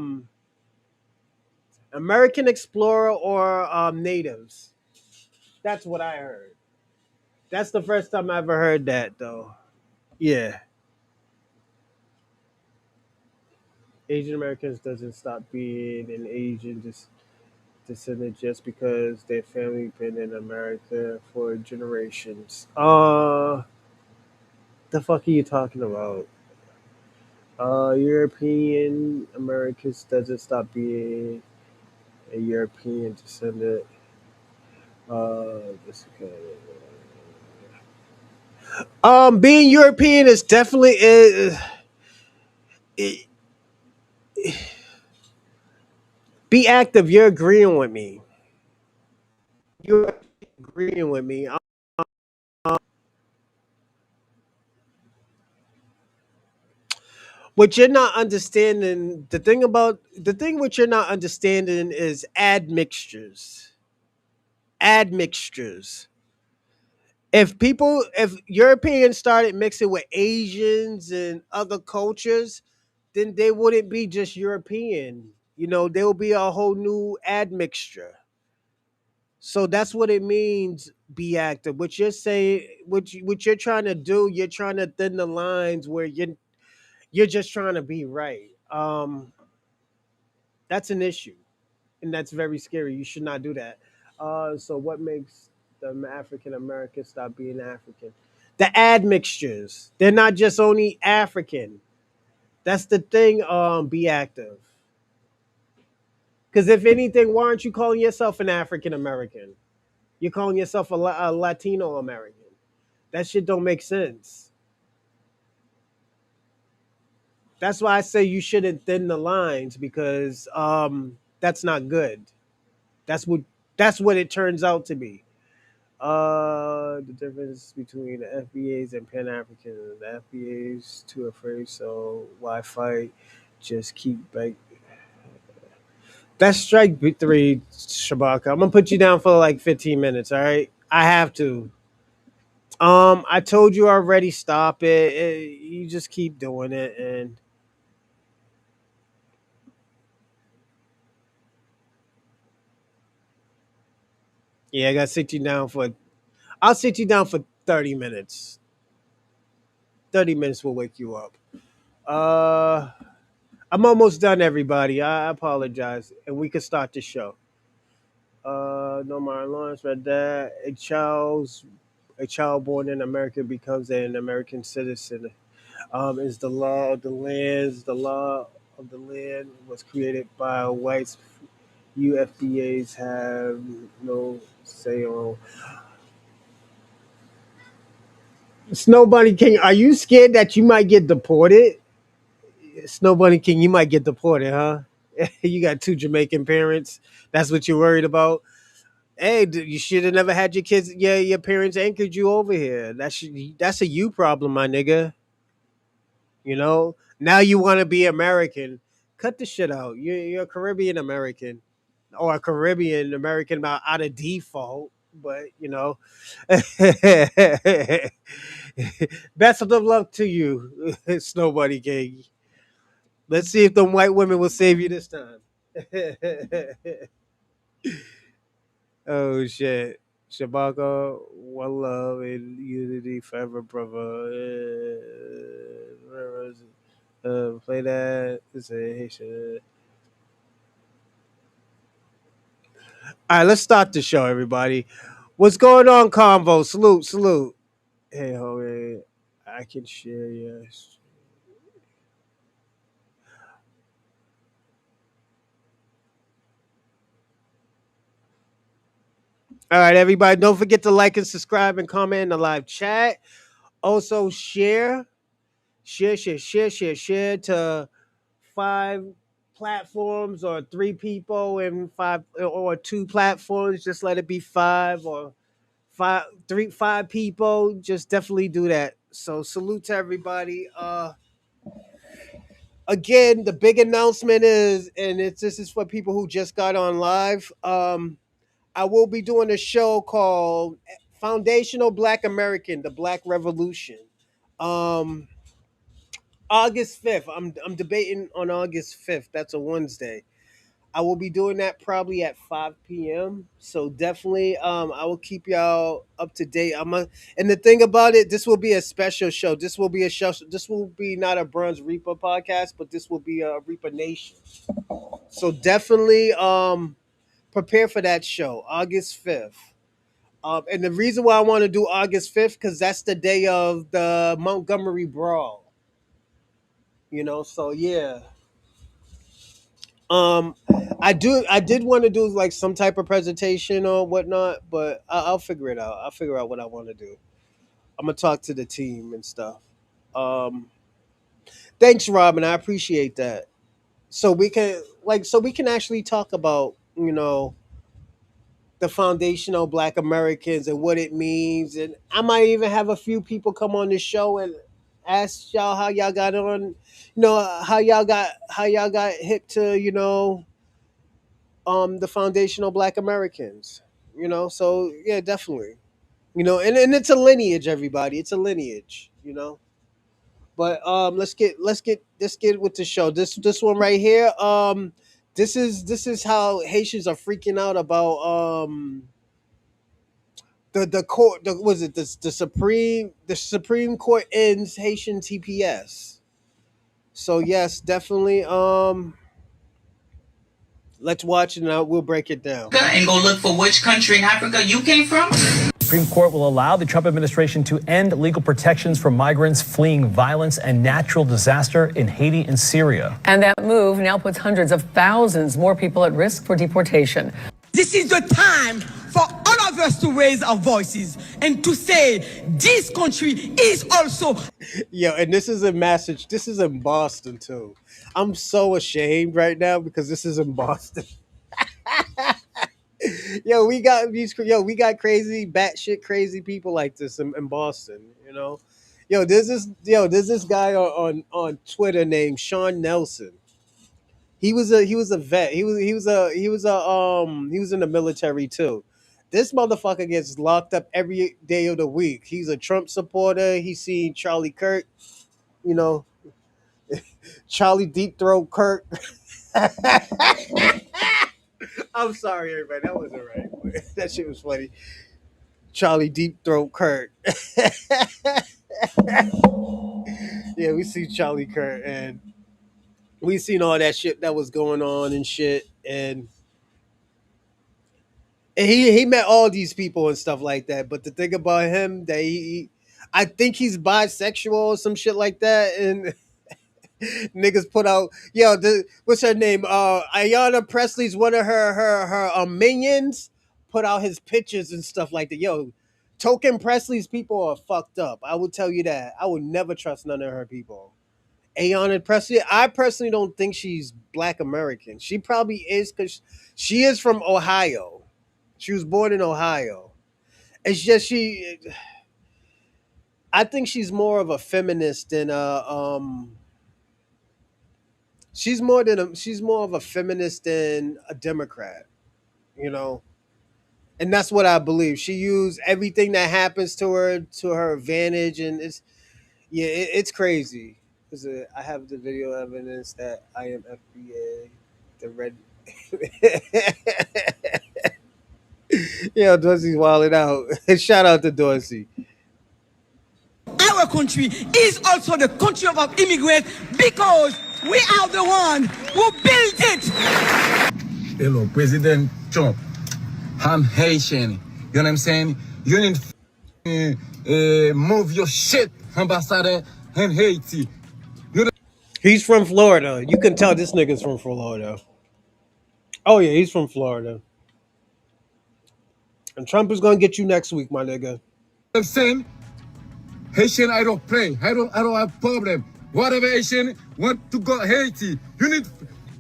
American explorer or natives. That's what I heard. That's the first time I ever heard that, though. Yeah, Asian Americans doesn't stop being an Asian descendant just because their family been in America for generations. The fuck are you talking about? European Americans doesn't stop being a European descendant. This kind being European is definitely it, be active. You're agreeing with me. You're agreeing with me. What you're not understanding, the thing what you're not understanding is admixtures. Admixtures. If Europeans started mixing with Asians and other cultures, then they wouldn't be just European. There will be a whole new admixture. So that's what it means. Be active. What you're saying, what you're trying to do, you're trying to thin the lines where you're just trying to be right. That's an issue, and that's very scary. You should not do that. So what makes the African Americans stop being African? The admixtures. They're not just only African. That's the thing. Be active. Because if anything, why aren't you calling yourself an African American? You're calling yourself a Latino American. That shit don't make sense. That's why I say you shouldn't thin the lines because that's not good. That's what that's what it turns out to be. The difference between the FBAs and Pan African. The FBAs too afraid, so why fight? Just keep back. That's strike three, Shabaka. I'm gonna put you down for like 15 minutes. All right, I have to. I told you already. Stop it. You just keep doing it, and yeah, I gotta sit you down for. I'll sit you down for 30 minutes. 30 minutes will wake you up. Uh, I'm almost done, everybody. I apologize, and we could start the show. No more Lawrence read that. A child born in America becomes an American citizen. Is the law of the land. The law of the land was created by whites. UFDAs have no say on. Snow Bunny King, are you scared that you might get deported? Snow Bunny King, you might get deported, huh? You got two Jamaican parents. That's what you're worried about. Hey, you should have never had your kids. Yeah, your parents anchored you over here. That's a you problem, my nigga. Now you want to be American. Cut the shit out. You're a Caribbean American or a Caribbean American out of default. But best of luck to you, Snow Bunny King. Let's see if them white women will save you this time. Oh shit. Shabaka, one love and unity forever, brother. Play that. It's a Haitian. All right, let's start the show, everybody. What's going on, Convo? Salute, salute. Hey, homie, I can share yes. All right, everybody, don't forget to like and subscribe and comment in the live chat. Also, share to 5 platforms or 3 people and 5 or 2 platforms. Just let it be 5 people. Just definitely do that. So salute to everybody. Again, the big announcement is, and this is for people who just got on live. I will be doing a show called Foundational Black American: The Black Revolution. Um, August 5th. I'm debating on August 5th. That's a Wednesday. I will be doing that probably at 5 p.m. So definitely I will keep y'all up to date. And the thing about it, this will be a special show. This will be a show. This will be not a Bronze Reaper podcast, but this will be a Reaper Nation. So definitely prepare for that show, August 5th. And the reason why I want to do August 5th, because that's the day of the Montgomery Brawl. So yeah. Um, I did want to do like some type of presentation or whatnot, but I'll figure it out. I'll figure out what I want to do. I'm gonna talk to the team and stuff. Um, thanks, Robin. I appreciate that. So we can actually talk about the foundational Black Americans and what it means, and I might even have a few people come on the show and ask y'all how y'all got on, how y'all got hip to the foundational Black Americans. So yeah, definitely. And it's a lineage, everybody. It's a lineage. But let's get with the show. This one right here. This is how Haitians are freaking out about the court. Was it the Supreme Court ends Haitian TPS. So yes, definitely. Let's watch it and we'll break it down. And go look for which country in Africa you came from? Supreme Court will allow the Trump administration to end legal protections for migrants fleeing violence and natural disaster in Haiti and Syria. And that move now puts hundreds of thousands more people at risk for deportation. This is the time for all of us to raise our voices and to say this country is also. Yeah, and this is This is in Boston too. I'm so ashamed right now because this is in Boston. We got crazy, batshit crazy people like this in Boston. There's this guy on Twitter named Sean Nelson. He was a vet. He was in the military too. This motherfucker gets locked up every day of the week. He's a Trump supporter. He's seen Charlie Kirk, you know, Charlie Deep Throat Kirk. I'm sorry, everybody. That wasn't right. That shit was funny. Charlie Deep Throat Kirk. Yeah, we see Charlie Kirk, and we seen all that shit that was going on and shit, and he met all these people and stuff like that. But the thing about him that I think he's bisexual or some shit like that, and niggas put out, what's her name? Ayanna Presley's one of her minions put out his pictures and stuff like that. Token Presley's people are fucked up. I will tell you that. I would never trust none of her people. Ayanna Presley, I personally don't think she's Black American. She probably is because she is from Ohio. She was born in Ohio. It's just I think she's more of a feminist than she's more of a feminist than a Democrat, you know. And that's what I believe. She used everything that happens to her advantage, and it's crazy. Because I have the video evidence that I am FBA. The red. Yeah, Dorsey's wilding out. Shout out to Dorsey. Our country is also the country of our immigrants because we are the one who built it. Hello, President Trump. I'm Haitian. You know what I'm saying? You need move your shit, ambassador in Haiti. He's from Florida. You can tell this nigga's from Florida. Oh yeah, he's from Florida. And Trump is gonna get you next week, my nigga. I'm saying Haitian, I don't play. I don't have problem. Whatever Haitian want to go Haiti,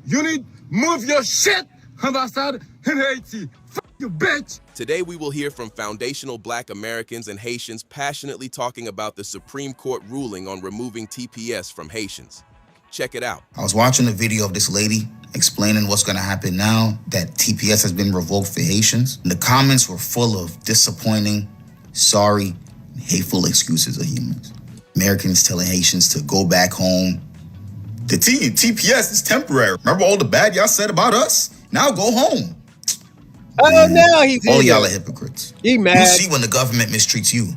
you need move your shit, ambassador in Haiti. Fuck you, bitch. Today, we will hear from foundational Black Americans and Haitians passionately talking about the Supreme Court ruling on removing TPS from Haitians. Check it out. I was watching a video of this lady explaining what's going to happen now that TPS has been revoked for Haitians. And the comments were full of disappointing, sorry, and hateful excuses of humans. Americans telling Haitians to go back home. The TPS is temporary. Remember all the bad y'all said about us? Now go home. Oh, now he's all here. y'all are hypocrites. He mad. You see when the government mistreats you.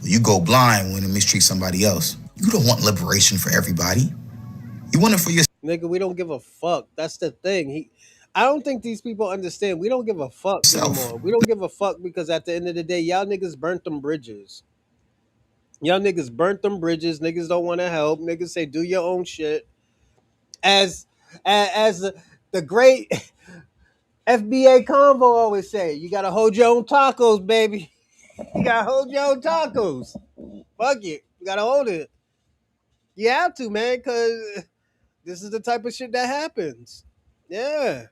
You go blind when it mistreats somebody else. You don't want liberation for everybody. You want it for yourself. Nigga, we don't give a fuck. That's the thing. I don't think these people understand. We don't give a fuck anymore. We don't give a fuck because at the end of the day, y'all niggas burnt them bridges. Y'all niggas burnt them bridges. Niggas don't want to help. Niggas say do your own shit. As the great FBA convo always say, you gotta hold your own tacos, baby. You gotta hold your own tacos. Fuck it. You gotta hold it. You have to, man, because this is the type of shit that happens. Yeah.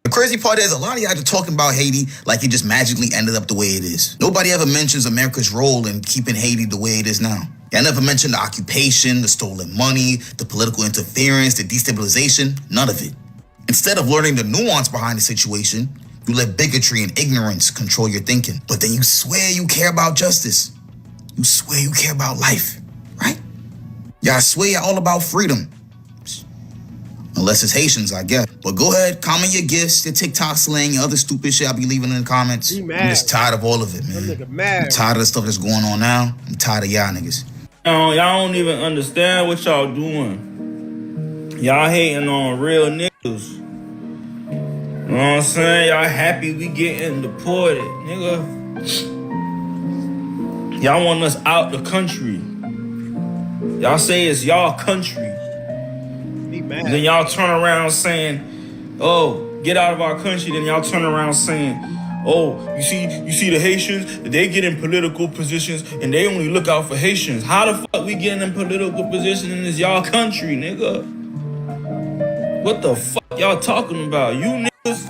The crazy part is a lot of y'all are talking about Haiti like it just magically ended up the way it is. Nobody ever mentions America's role in keeping Haiti the way it is now. Y'all never mentioned the occupation, the stolen money, the political interference, the destabilization, none of it. Instead of learning the nuance behind the situation, you let bigotry and ignorance control your thinking. But then you swear you care about justice. You swear you care about life, right? Y'all swear you're all about freedom. Unless it's Haitians, I guess. But go ahead, comment your gifts, your TikTok slang, your other stupid shit I'll be leaving in the comments. I'm just tired of all of it, man. I'm tired of the stuff that's going on now. I'm tired of y'all niggas. Y'all don't even understand what y'all doing. Y'all hating on real niggas. You know what I'm saying? Y'all happy we getting deported, nigga. Y'all want us out the country. Y'all say it's y'all country. Then y'all turn around saying, oh, get out of our country. Then y'all turn around saying, oh, you see the Haitians, they get in political positions and they only look out for Haitians. How the fuck we getting in political position in this y'all country, nigga? What the fuck y'all talking about? You niggas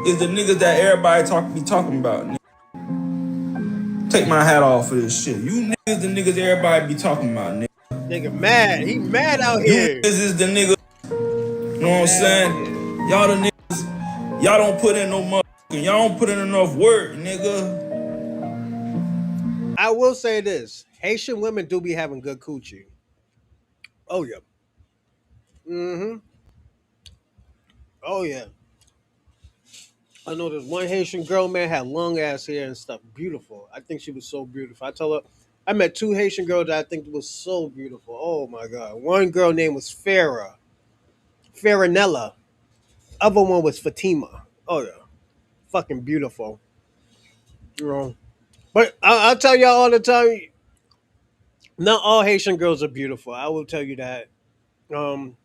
is the niggas that everybody be talking about, nigga. Take my hat off for this shit. You niggas the niggas everybody be talking about, nigga. Nigga mad. He mad out here. You niggas is the niggas. You know what I'm saying? Y'all the niggas, y'all don't put in no motherfucking, y'all don't put in enough work, nigga. I will say this. Haitian women do be having good coochie. Oh, yeah. Mm-hmm. Oh, yeah. I know this one Haitian girl, man, had long ass hair and stuff. Beautiful. I think she was so beautiful. I told her, I met two Haitian girls that I think was so beautiful. Oh, my God. One girl name was Farinella. Other one was Fatima. Oh, yeah. Fucking beautiful. You know? But I'll tell y'all all the time, not all Haitian girls are beautiful. I will tell you that. And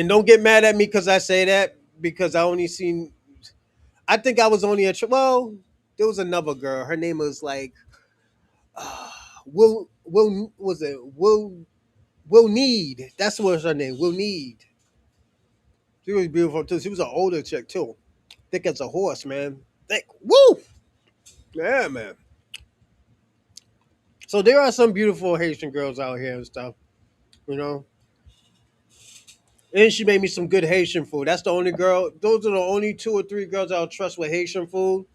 don't get mad at me because I say that, because I only seen, I think I was only well, there was another girl. Her name was like, was it Will Need. That's what was her name, Will Need. She was beautiful too. She was an older chick too. Thick as a horse, man. Thick. Woo! Yeah, man. So there are some beautiful Haitian girls out here and stuff, you know. And she made me some good Haitian food. That's the only girl. Those are the only two or three girls I'll trust with Haitian food.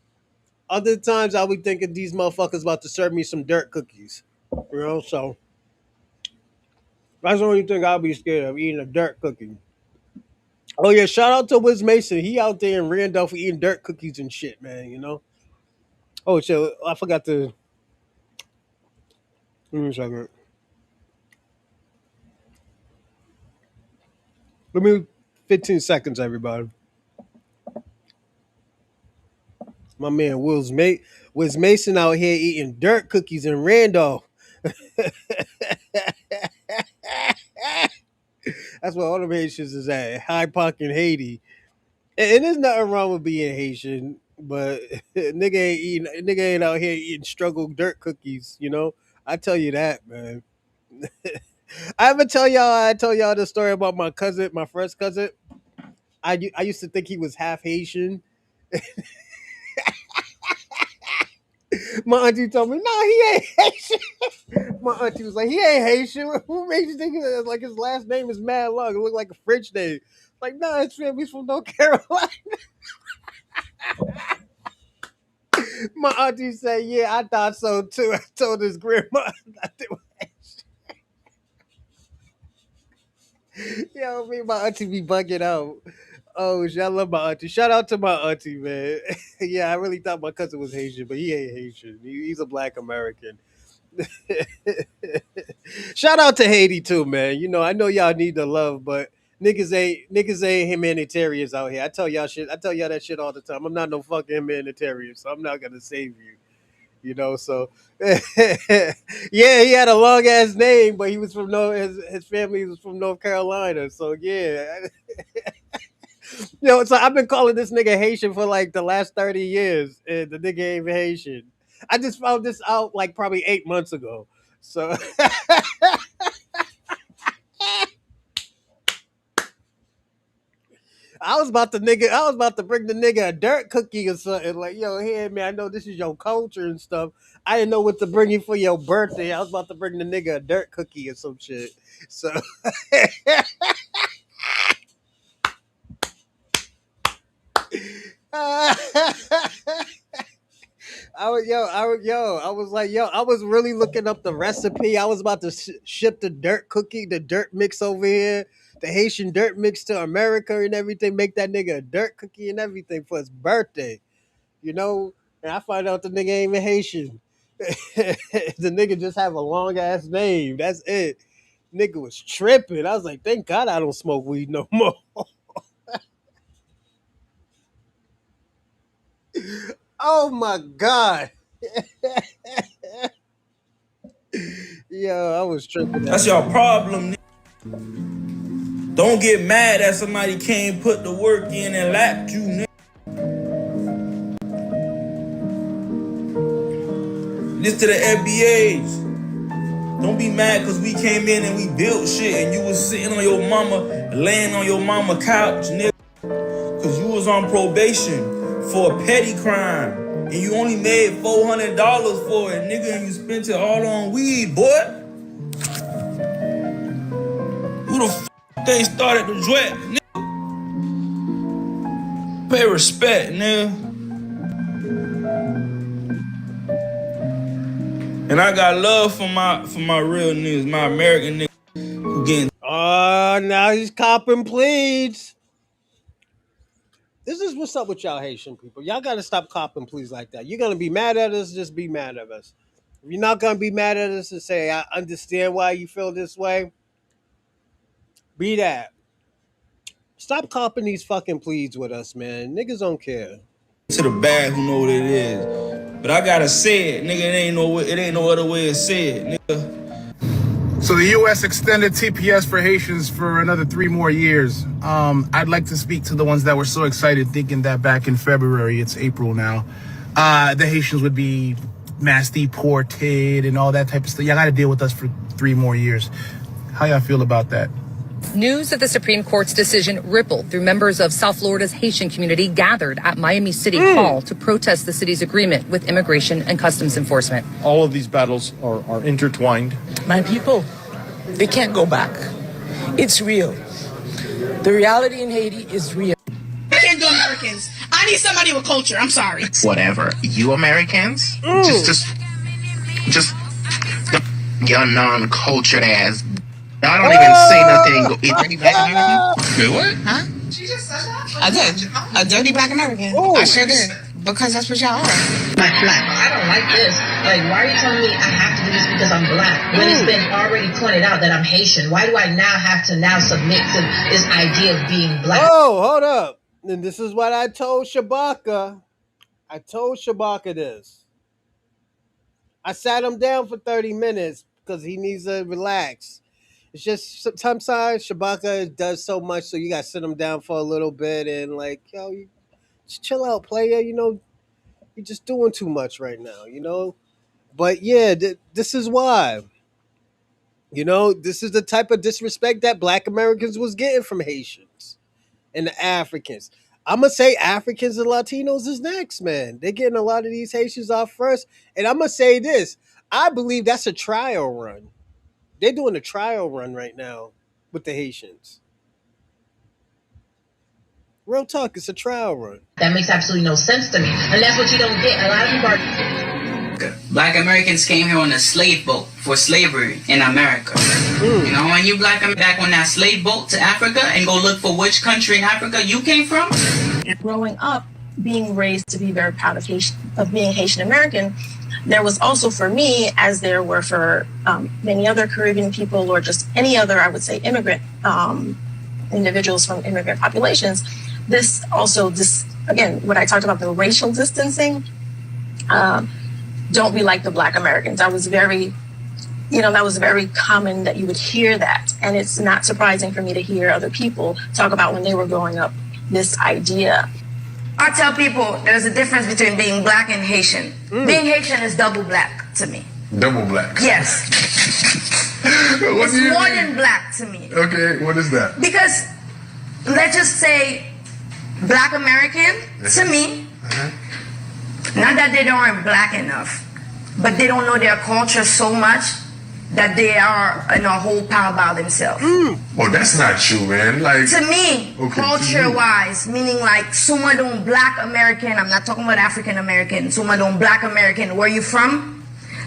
Other times I'll be thinking these motherfuckers about to serve me some dirt cookies. You know, so that's the only thing I'll be scared of, eating a dirt cookie. Oh yeah, shout out to Wiz Mason. He out there in Randolph eating dirt cookies and shit, man. You know. Oh, so I forgot to. Give me a second. Let me 15 seconds, everybody. My man Wiz Mason out here eating dirt cookies in Randolph. That's where all the Haitians is at. Hyde Park in Haiti. And there's nothing wrong with being Haitian, but nigga ain't out here eating struggle dirt cookies, you know? I tell you that, man. I tell y'all the story about my cousin, my first cousin. I used to think he was half Haitian. My auntie told me, no, he ain't Haitian. My auntie was like, he ain't Haitian. Who made you think like his last name is Mad Long? It looked like a French name. Like, nah, his family's from North Carolina. My auntie said, yeah, I thought so too. I told his grandma. Yo, me and my auntie be bugging out. Oh, I love my auntie. Shout out to my auntie, man. Yeah, I really thought my cousin was Haitian, but he ain't Haitian. He's a Black American. Shout out to Haiti too, man. You know, I know y'all need the love, but niggas ain't humanitarians out here. I tell y'all shit. I tell y'all that shit all the time. I'm not no fucking humanitarian, so I'm not gonna save you. You know, so yeah, he had a long ass name, but he was from his family was from North Carolina. So yeah, you know, so I've been calling this nigga Haitian for like the last 30 years, and the nigga ain't even Haitian. I just found this out like probably 8 months ago. So I was about to bring the nigga a dirt cookie or something. Like, yo, here, man, I know this is your culture and stuff. I didn't know what to bring you for your birthday. I was about to bring the nigga a dirt cookie or some shit. So I was like, yo, I was really looking up the recipe. I was about to ship the dirt cookie, the dirt mix over here, the Haitian dirt mix to America and everything. Make that nigga a dirt cookie and everything for his birthday, you know. And I find out the nigga ain't even Haitian. The nigga just have a long ass name. That's it. Nigga was tripping. I was like, thank God I don't smoke weed no more. Oh my God. Yo, I was tripping. That's your problem. Don't get mad that somebody can't put the work in and lapped you, nigga. This to the FBAs. Don't be mad because we came in and we built shit and you was sitting on your mama, laying on your mama couch, nigga. Because you was on probation for a petty crime. And you only made $400 for it, nigga, and you spent it all on weed, boy. Who the f*** they started the drip, nigga? Pay respect, nigga. And I got love for my real niggas, my American niggas who getting. Oh, now he's copping pleas. This is what's up with y'all Haitian people. Y'all gotta stop copping pleas like that. You're gonna be mad at us, just be mad at us. If you're not gonna be mad at us and say, I understand why you feel this way, be that. Stop copping these fucking pleas with us, man. Niggas don't care. To the bag who know what it is. But I gotta say it, nigga, it ain't no other way to say it, nigga. So the U.S. extended TPS for Haitians for another 3 more years. I'd like to speak to the ones that were so excited thinking that back in February, it's April now, the Haitians would be mass deported and all that type of stuff. Y'all got to deal with us for 3 more years. How y'all feel about that? News of the Supreme Court's decision rippled through members of South Florida's Haitian community gathered at Miami City Hall to protest the city's agreement with Immigration and Customs Enforcement. All of these battles are intertwined. My people, they can't go back. It's real. The reality in Haiti is real. I can't do Americans. I need somebody with culture. I'm sorry. Whatever. You Americans, just Your non-cultured ass. Y'all don't even say nothing. Is dirty black American? Wait, what? Huh? She just said that? I did. A dirty black American. Ooh. I sure did. Because that's what y'all are. My flat. I don't like this. Like, why are you telling me I have to do this because I'm black? When it's been already pointed out that I'm Haitian. Why do I now have to submit to this idea of being black? Oh, hold up. And this is what I told Shabaka. I told Shabaka this. I sat him down for 30 minutes because he needs to relax. It's just sometimes Shabaka does so much, so you got to sit him down for a little bit and like, yo, you just chill out, player. You know, you're just doing too much right now, you know? But yeah, this is why. You know, this is the type of disrespect that Black Americans was getting from Haitians and the Africans. I'm going to say Africans and Latinos is next, man. They're getting a lot of these Haitians off first. And I'm going to say this. I believe that's a trial run. They're doing a trial run right now with the Haitians. Real talk, it's a trial run. That makes absolutely no sense to me. And that's what you don't get. A lot of people are... Black Americans came here on a slave boat for slavery in America. You know, when you back on that slave boat to Africa and go look for which country in Africa you came from. Growing up, being raised to be very proud of being Haitian American, there was also for me, as there were for many other Caribbean people or just any other, I would say, immigrant individuals from immigrant populations, this again, what I talked about, the racial distancing, don't be like the Black Americans. That was very common that you would hear that. And it's not surprising for me to hear other people talk about when they were growing up, this idea. I tell people there's a difference between being Black and Haitian. Being Haitian is double black to me. Double black? Yes. It's more than black to me. Okay, what is that? Because, let's just say, Black American, to me, not that they aren't black enough, but they don't know their culture so much that they are in a whole pile by themselves. Oh, that's not true, man. Like, to me, culture-wise, meaning like Suma don't Black American, I'm not talking about African American, Suma don't Black American, where you from?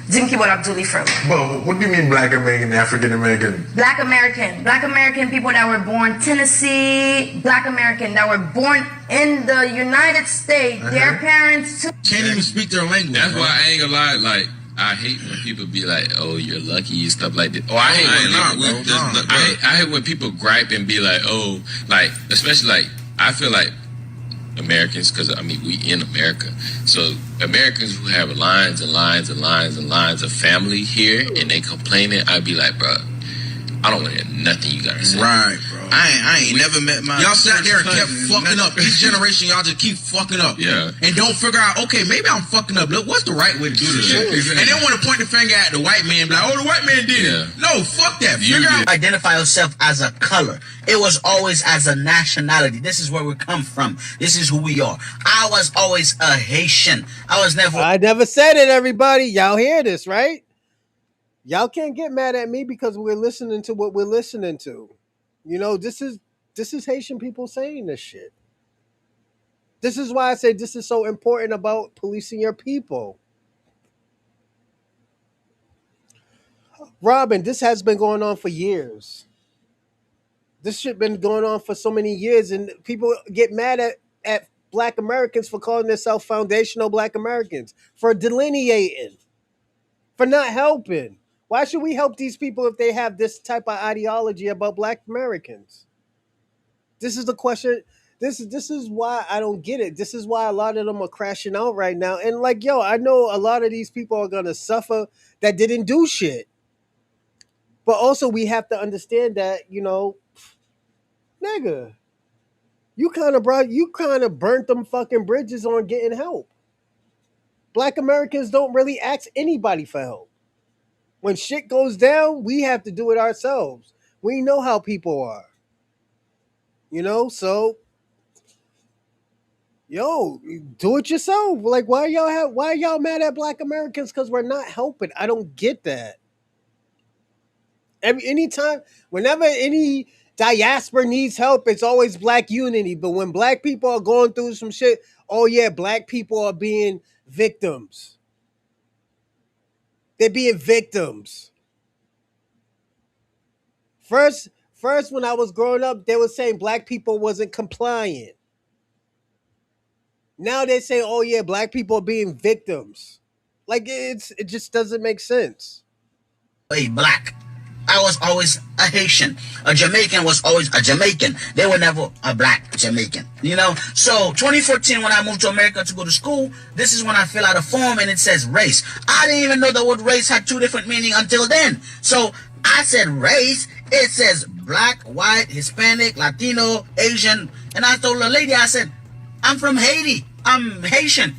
Dimki what Abduli from. But what do you mean Black American, African American? Black American people that were born Tennessee, Black American that were born in the United States, their parents too. Can't even speak their language. That's why I ain't gonna lie, like, I hate when people be like, "Oh, you're lucky," and stuff like that. Oh, I hate when people gripe and be like, "Oh," like, especially like, I feel like Americans, because I mean we in America, so Americans who have lines and lines and lines and lines of family here, and they complaining, I'd be like, bro, I don't want to hear nothing you gotta say. Right, bro. I ain't never met my... Y'all sat there and kept fucking up. Each generation, y'all just keep fucking up. Yeah. And don't figure out, okay, maybe I'm fucking up. Look, what's the right way to do this shit? Exactly. And then want to point the finger at the white man, be like, oh, the white man did it. No, fuck that. Figure out... Identify yourself as a color. It was always as a nationality. This is where we come from. This is who we are. I was always a Haitian. I never said it, everybody. Y'all hear this, right? Y'all can't get mad at me because we're listening to what we're listening to. You know, this is Haitian people saying this shit. This is why I say this is so important about policing your people. Robin, this has been going on for years. This shit been going on for so many years, and people get mad at Black Americans for calling themselves foundational Black Americans, for delineating, for not helping. Why should we help these people if they have this type of ideology about Black Americans? This is the question. This is why I don't get it. This is why a lot of them are crashing out right now. And like, yo, I know a lot of these people are gonna suffer that didn't do shit. But also we have to understand that, you know, nigga, you kind of burnt them fucking bridges on getting help. Black Americans don't really ask anybody for help. When shit goes down, we have to do it ourselves. We know how people are. You know, so yo, do it yourself. Like, why y'all mad at Black Americans because we're not helping? I don't get that. Whenever any diaspora needs help, it's always Black unity. But when Black people are going through some shit, oh yeah, Black people are being victims. They're being victims. First, when I was growing up, they were saying black people wasn't compliant. Now they say, oh yeah, black people are being victims. Like it just doesn't make sense. A black. I was always a Haitian. A Jamaican was always a Jamaican. They were never a black Jamaican. You know? So 2014, when I moved to America to go to school, this is when I fill out a form and it says race. I didn't even know the word race had two different meanings until then. So I said race. It says black, white, Hispanic, Latino, Asian. And I told the lady, I said, I'm from Haiti. I'm Haitian.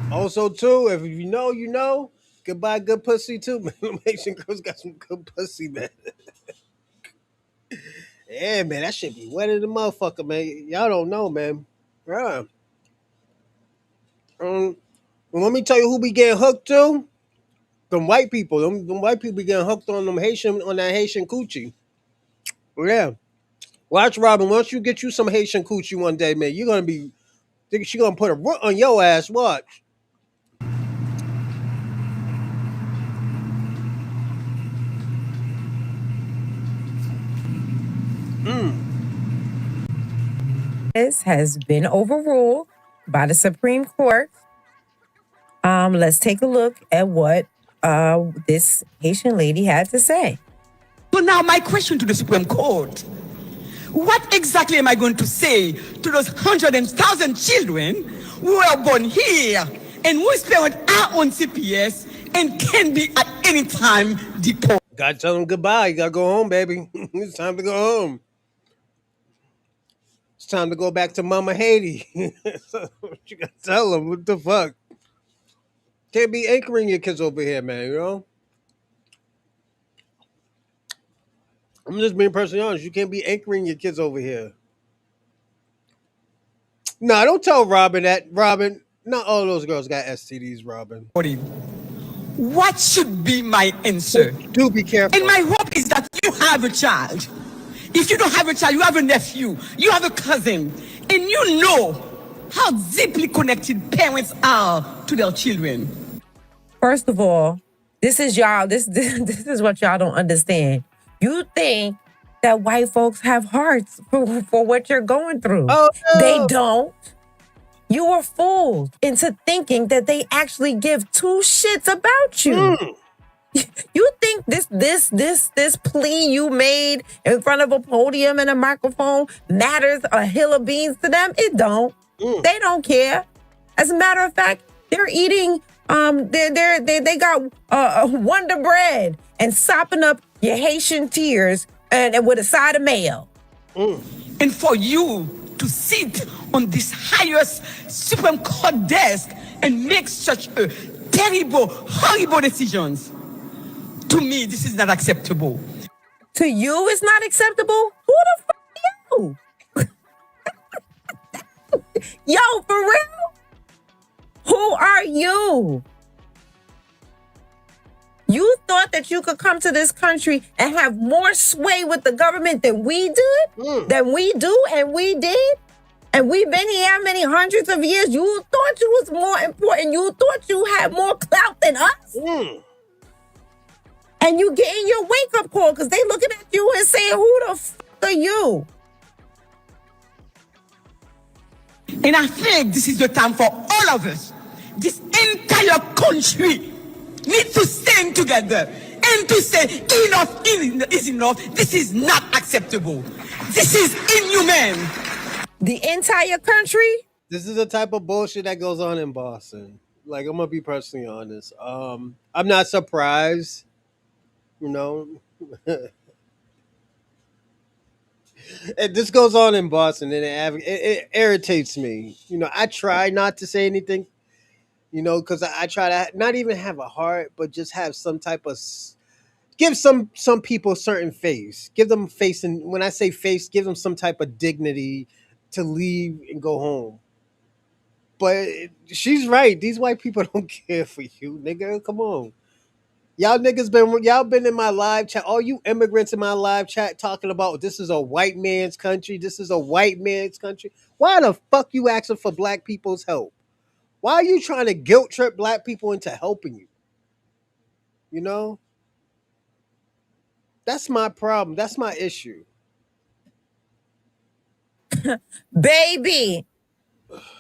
Also, too, if you know, you know. Goodbye, good pussy too, man. Them Haitian girls got some good pussy, man. Yeah, man, that shit be wet in the motherfucker, man. Y'all don't know, man. Yeah. Well, let me tell you who be getting hooked to. Them white people. Them white people be getting hooked on that Haitian coochie. Yeah. Watch, Robin. Once you get you some Haitian coochie one day, man, you're gonna be. Think she gonna put a root on your ass. Watch. This has been overruled by the Supreme Court. Let's take a look at what this Haitian lady had to say. So now my question to the Supreme Court, what exactly am I going to say to those 100,000 children who are born here and whose parents are on CPS and can be at any time deported? Gotta tell them goodbye. You gotta go home, baby. It's time to go home. It's time to go back to Mama Haiti. You gotta tell them what the fuck. Can't be anchoring your kids over here, man. You know. I'm just being personally honest. You can't be anchoring your kids over here. No, don't tell Robin that. Robin, not all those girls got STDs, Robin. What should be my answer? Do be careful. And my hope is that you have a child. If you don't have a child, you have a nephew, you have a cousin, and you know how deeply connected parents are to their children. First of all, this is y'all. This is what y'all don't understand. You think that white folks have hearts for what you're going through? Oh, no. They don't. You were fooled into thinking that they actually give two shits about you. You think this plea you made in front of a podium and a microphone matters a hill of beans to them? It don't. They don't care. As a matter of fact, they're eating. They got Wonder Bread and sopping up your Haitian tears and with a side of mayo. And for you to sit on this highest Supreme Court desk and make such a terrible, horrible decisions. To me, this is not acceptable. To you, it's not acceptable? Who the fuck are you? Yo, for real? Who are you? You thought that you could come to this country and have more sway with the government than we did? Than we do and we did? And we've been here how many hundreds of years? You thought you was more important. You thought you had more clout than us? And you getting your wake-up call because they looking at you and saying, who the fuck are you? And I think this is the time for all of us, this entire country, need to stand together and to say enough is enough. This is not acceptable. This is inhumane. The entire country? This is the type of bullshit that goes on in Boston. Like, I'm gonna be personally honest. I'm not surprised. You know, this goes on in Boston, and it irritates me. You know, I try not to say anything. You know, because I try to not even have a heart, but just have some type of give some people a certain face. Give them face, and when I say face, give them some type of dignity to leave and go home. But she's right. These white people don't care for you, nigga. Come on. y'all been in my live chat. All you immigrants in my live chat talking about this is a white man's country. This is a white man's country. Why the fuck you asking for black people's help? Why are you trying to guilt trip black people into helping you? You know? That's my problem. That's my issue. Baby,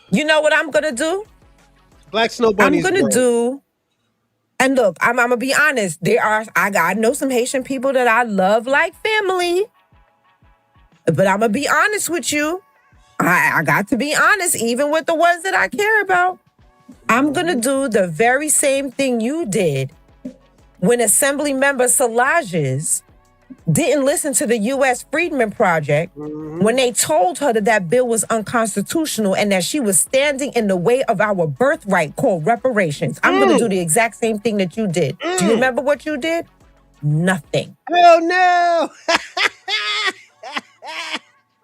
you know what I'm gonna do? Black Snow I'm Bunny's gonna broke. do, and look, I'm gonna be honest. I know some Haitian people that I love like family, but I'm gonna be honest with you. I got to be honest, even with the ones that I care about. I'm gonna do the very same thing you did when Assembly Member Salages didn't listen to the U.S. Freedmen Project when they told her that that bill was unconstitutional and that she was standing in the way of our birthright called reparations. I'm going to do the exact same thing that you did. Do you remember what you did? Nothing. Oh, no.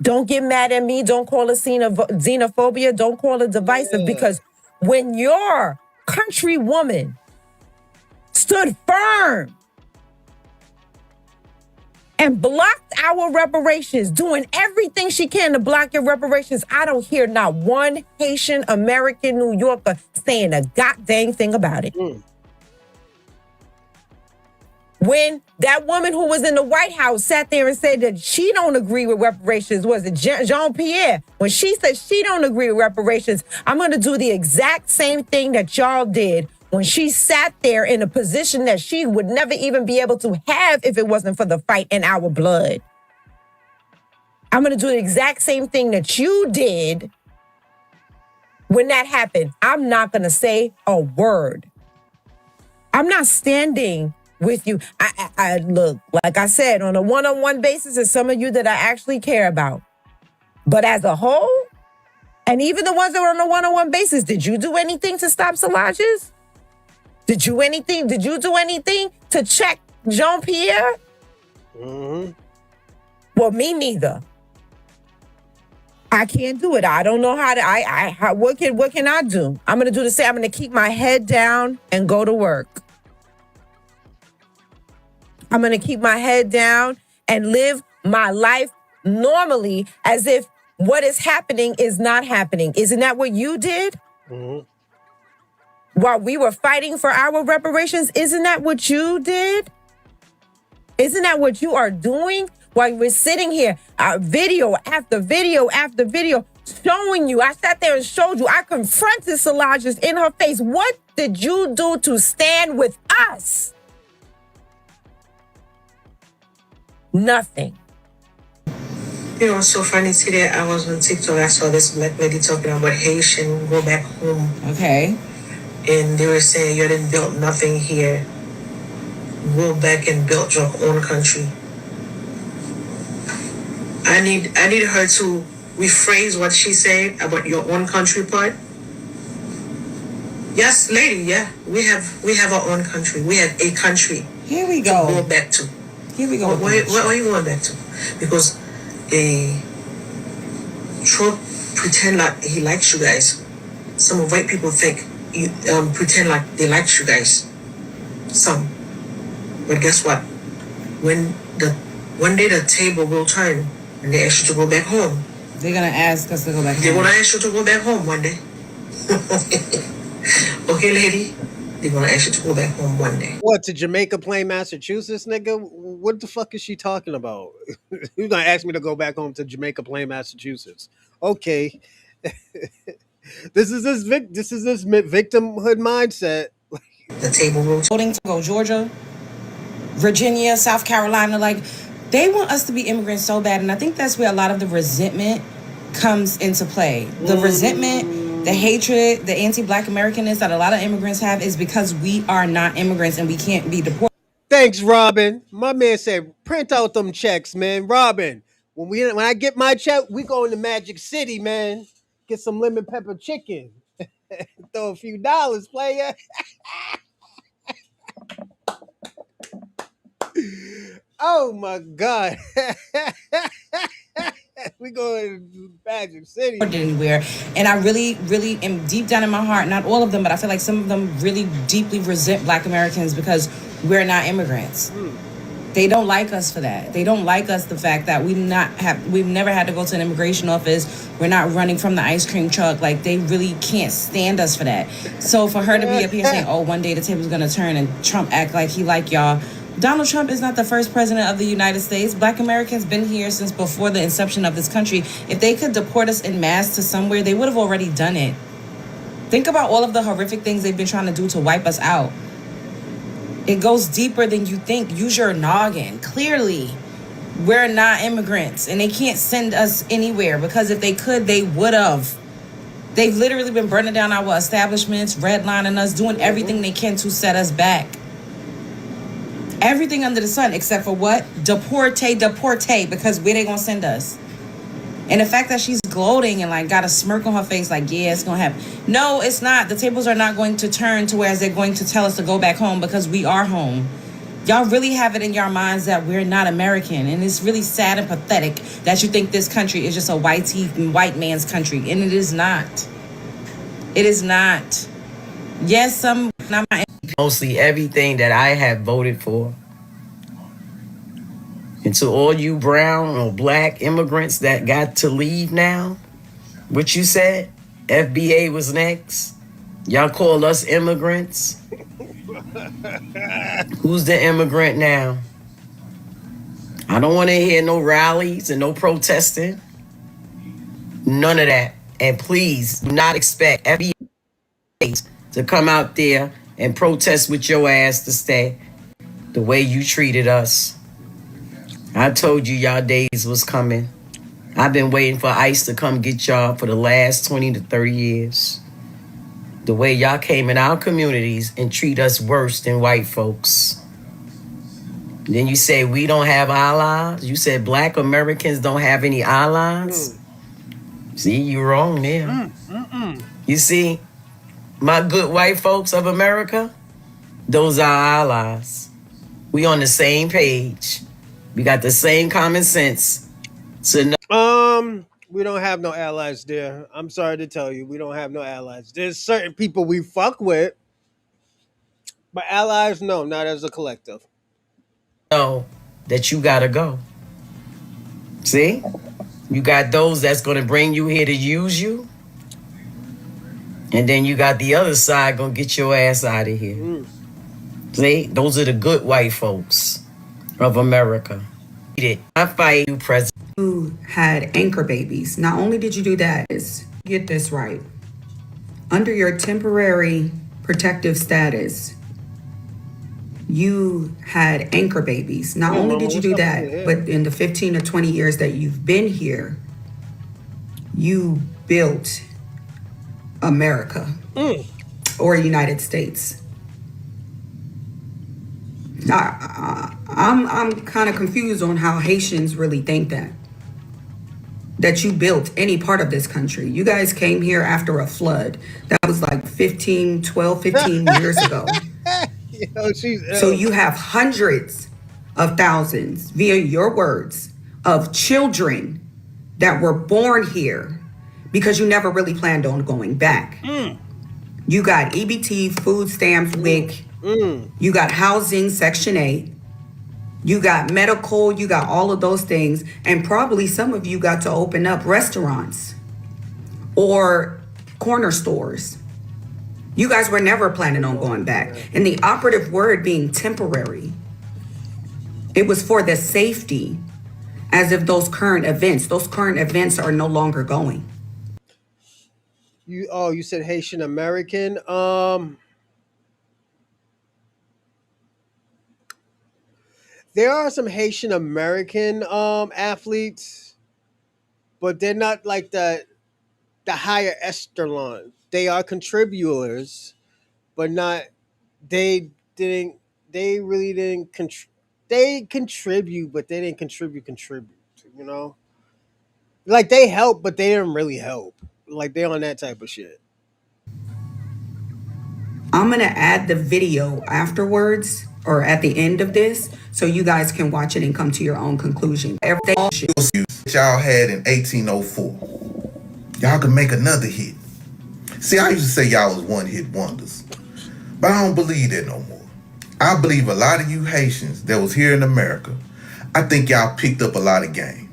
Don't get mad at me. Don't call it xenophobia. Don't call it divisive because when your countrywoman stood firm and blocked our reparations, doing everything she can to block your reparations, I don't hear not one Haitian American New Yorker saying a goddamn thing about it. When that woman who was in the White House sat there and said that she don't agree with reparations, was it Jean-Pierre? When she said she don't agree with reparations, I'm going to do the exact same thing that y'all did when she sat there in a position that she would never even be able to have if it wasn't for the fight in our blood. I'm going to do the exact same thing that you did when that happened. I'm not going to say a word. I'm not standing with you. I look, like I said, on a one-on-one basis, there's some of you that I actually care about. But as a whole, and even the ones that were on a one-on-one basis, did you do anything to stop Salages? Did you do anything to check Jean-Pierre? Well, me neither. I can't do it. I don't know how to. What can I do? I'm gonna do the same. I'm gonna keep my head down and go to work. I'm gonna keep my head down and live my life normally as if what is happening is not happening. Isn't that what you did? While we were fighting for our reparations, isn't that what you did? Isn't that what you are doing? While we're sitting here, video after video after video, showing you. I sat there and showed you. I confronted Salages in her face. What did you do to stand with us? Nothing. You know, it's so funny today. I was on TikTok. I saw this black lady talking about Haitian go back home. Okay. And they were saying you didn't build nothing here. Go back and build your own country. I need her to rephrase what she said about your own country part. Yes, lady. Yeah, we have our own country. We have a country. Here we go. To go back to. Here we go. Where are you going back to? Because Trump pretend like he likes you guys. Some of white people think you pretend like they like you guys. Some. But guess what? One day the table will turn and they ask you to go back home. They're gonna ask us to go back home. They're gonna ask you to go back home one day. Okay, lady? They're gonna ask you to go back home one day. What, to Jamaica Plain, Massachusetts, nigga? What the fuck is she talking about? You're gonna ask me to go back home to Jamaica Plain, Massachusetts. Okay. This is this victimhood mindset. The table will voting to go Georgia, Virginia, South Carolina, like they want us to be immigrants so bad, and I think that's where a lot of the resentment comes into play. The resentment, the hatred, the anti-Black Americanness that a lot of immigrants have is because we are not immigrants and we can't be deported. Thanks, Robin. My man said, print out them checks, man. Robin, when I get my check, we going to Magic City, man. Get some lemon pepper chicken. Throw a few dollars, player. Oh my God. We going to Magic City. Anywhere. And I really, really am deep down in my heart, not all of them, but I feel like some of them really deeply resent Black Americans because we're not immigrants. They don't like us for that. They don't like us the fact that we've never had to go to an immigration office. We're not running from the ice cream truck. Like, they really can't stand us for that. So for her to be up here saying, oh, one day the table's gonna turn and Trump act like he like y'all. Donald Trump is not the first president of the United States. Black Americans been here since before the inception of this country. If they could deport us en masse to somewhere, they would have already done it. Think about all of the horrific things they've been trying to do to wipe us out. It goes deeper than you think. Use your noggin. Clearly, we're not immigrants, and they can't send us anywhere, because if they could, they would have. They've literally been burning down our establishments, redlining us, doing everything they can to set us back. Everything under the sun, except for what? Deporte, because where they gonna send us? And the fact that she's gloating and like got a smirk on her face, like, yeah, it's gonna happen. No, it's not. The tables are not going to turn to where they're going to tell us to go back home, because we are home. Y'all really have it in your minds that we're not American. And it's really sad and pathetic that you think this country is just a white man's country. And it is not. It is not. Yes, mostly everything that I have voted for. And to all you brown or black immigrants that got to leave now, what you said, FBA was next. Y'all call us immigrants. Who's the immigrant now? I don't want to hear no rallies and no protesting. None of that. And please do not expect FBA to come out there and protest with your ass to stay the way you treated us. I told you y'all days was coming. I've been waiting for ICE to come get y'all for the last 20 to 30 years. The way y'all came in our communities and treat us worse than white folks. Then you say we don't have allies. You said black Americans don't have any allies. See, you're wrong there. You see, my good white folks of America, those are our allies. We on the same page. We got the same common sense. So we don't have no allies there. I'm sorry to tell you, we don't have no allies. There's certain people we fuck with, but allies, no, not as a collective. Know that you gotta go. See? You got those that's gonna bring you here to use you. And then you got the other side gonna get your ass out of here. See? Those are the good white folks of America. I fight you, President. You had anchor babies. Not only did you do that, is get this right. Under your temporary protective status, you had anchor babies. Not only did you do that, but in the 15 or 20 years that you've been here, you built America or United States. I'm kind of confused on how Haitians really think that you built any part of this country. You guys came here after a flood. That was like 15 years ago. So you have hundreds of thousands, via your words, of children that were born here because you never really planned on going back. You got EBT, food stamps, WIC. You got housing, Section 8. You got medical, you got all of those things. And probably some of you got to open up restaurants or corner stores. You guys were never planning on going back. And the operative word being temporary, it was for the safety, as if those current events are no longer going. You said Haitian American. There are some Haitian American athletes, but they're not like the higher echelon. They are contributors, but not. They didn't. They really didn't. They contribute, but they didn't contribute. You know, like they help, but they didn't really help. Like they on that type of shit. I'm going to add the video afterwards or at the end of this so you guys can watch it and come to your own conclusion. Everything y'all had in 1804, y'all can make another hit. See, I used to say y'all was one-hit wonders, but I don't believe that no more. I believe a lot of you Haitians that was here in America, I think y'all picked up a lot of game.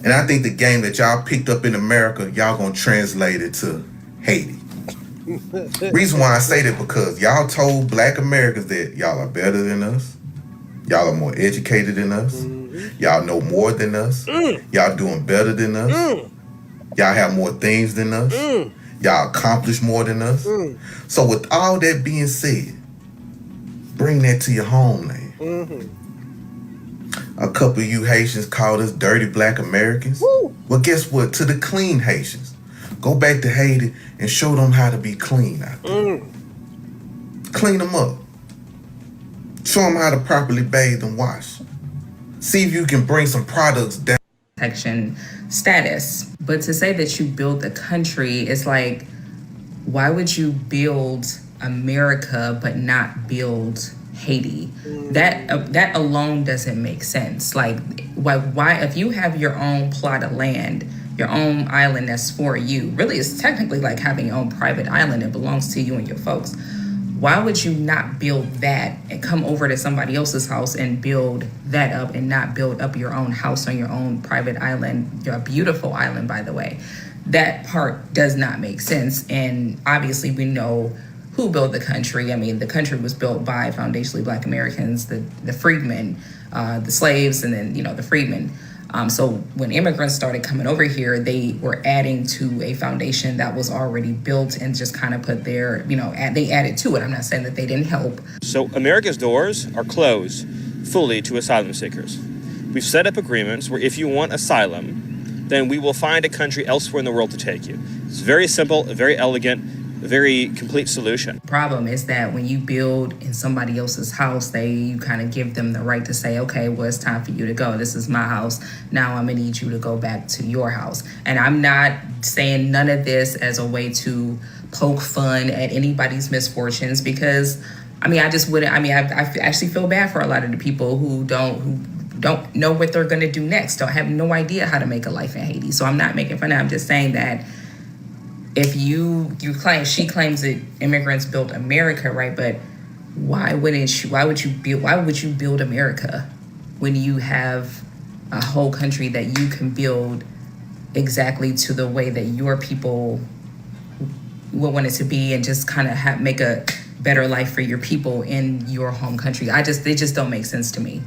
And I think the game that y'all picked up in America, y'all gonna translate it to Haiti. Reason why I say that because y'all told black Americans that y'all are better than us. Y'all are more educated than us. Y'all know more than us. Y'all doing better than us. Y'all have more things than us. Y'all accomplish more than us. So with all that being said, bring that to your homeland. A couple of you Haitians called us dirty black Americans. Well, guess what? To the clean Haitians, go back to Haiti and show them how to be clean out there. Clean them up. Show them how to properly bathe and wash. See if you can bring some products down. Protection status. But to say that you build the country is like, why would you build America but not build Haiti? That alone doesn't make sense. Like, why if you have your own plot of land, your own island that's for you, really it's technically like having your own private island that belongs to you and your folks. Why would you not build that and come over to somebody else's house and build that up and not build up your own house on your own private island, your beautiful island, by the way? That part does not make sense. And obviously we know who built the country. I mean, the country was built by foundationally black Americans, the freedmen, the slaves, and then, the freedmen. So when immigrants started coming over here, they were adding to a foundation that was already built and just kind of put their, they added to it. I'm not saying that they didn't help. So America's doors are closed fully to asylum seekers. We've set up agreements where if you want asylum, then we will find a country elsewhere in the world to take you. It's very simple, very elegant, a very complete solution. Problem is that when you build in somebody else's house, you kind of give them the right to say, okay, well, it's time for you to go. This is my house. Now I'm gonna need you to go back to your house. And I'm not saying none of this as a way to poke fun at anybody's misfortunes, because I just wouldn't. I actually feel bad for a lot of the people who don't know what they're gonna do next, don't have no idea how to make a life in Haiti. So I'm not making fun of it. I'm just saying that if she claims that immigrants built America, right? But why would you build America when you have a whole country that you can build exactly to the way that your people would want it to be, and just kind of make a better life for your people in your home country? They just don't make sense to me.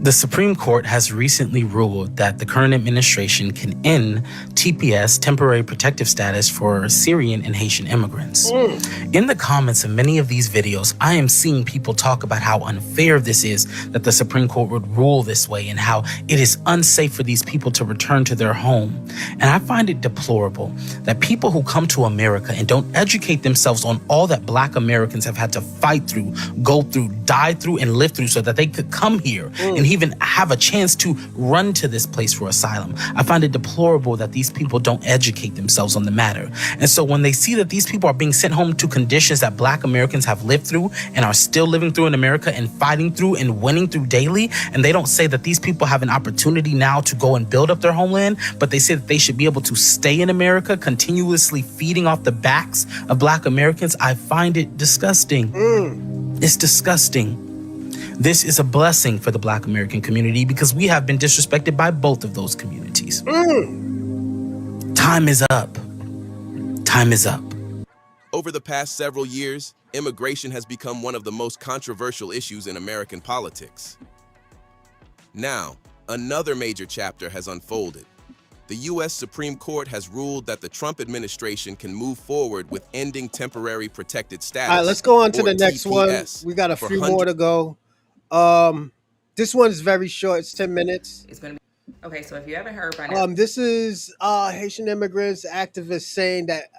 The Supreme Court has recently ruled that the current administration can end TPS, temporary protective status, for Syrian and Haitian immigrants. In the comments of many of these videos, I am seeing people talk about how unfair this is that the Supreme Court would rule this way, and how it is unsafe for these people to return to their home. And I find it deplorable that people who come to America and don't educate themselves on all that Black Americans have had to fight through, go through, die through, and live through so that they could come here and even have a chance to run to this place for asylum. I find it deplorable that these people don't educate themselves on the matter. And so when they see that these people are being sent home to conditions that Black Americans have lived through and are still living through in America and fighting through and winning through daily, and they don't say that these people have an opportunity now to go and build up their homeland, but they say that they should be able to stay in America, continuously feeding off the backs of Black Americans, I find it disgusting. It's disgusting. This is a blessing for the Black American community because we have been disrespected by both of those communities. Time is up. Time is up. Over the past several years, immigration has become one of the most controversial issues in American politics. Now, another major chapter has unfolded. The U.S. Supreme Court has ruled that the Trump administration can move forward with ending temporary protected status. All right, let's go on to the next TPS one. We got a few more to go. This one is very short. It's 10 minutes. It's gonna be okay. So if you haven't heard by now, this is Haitian immigrants, activists saying that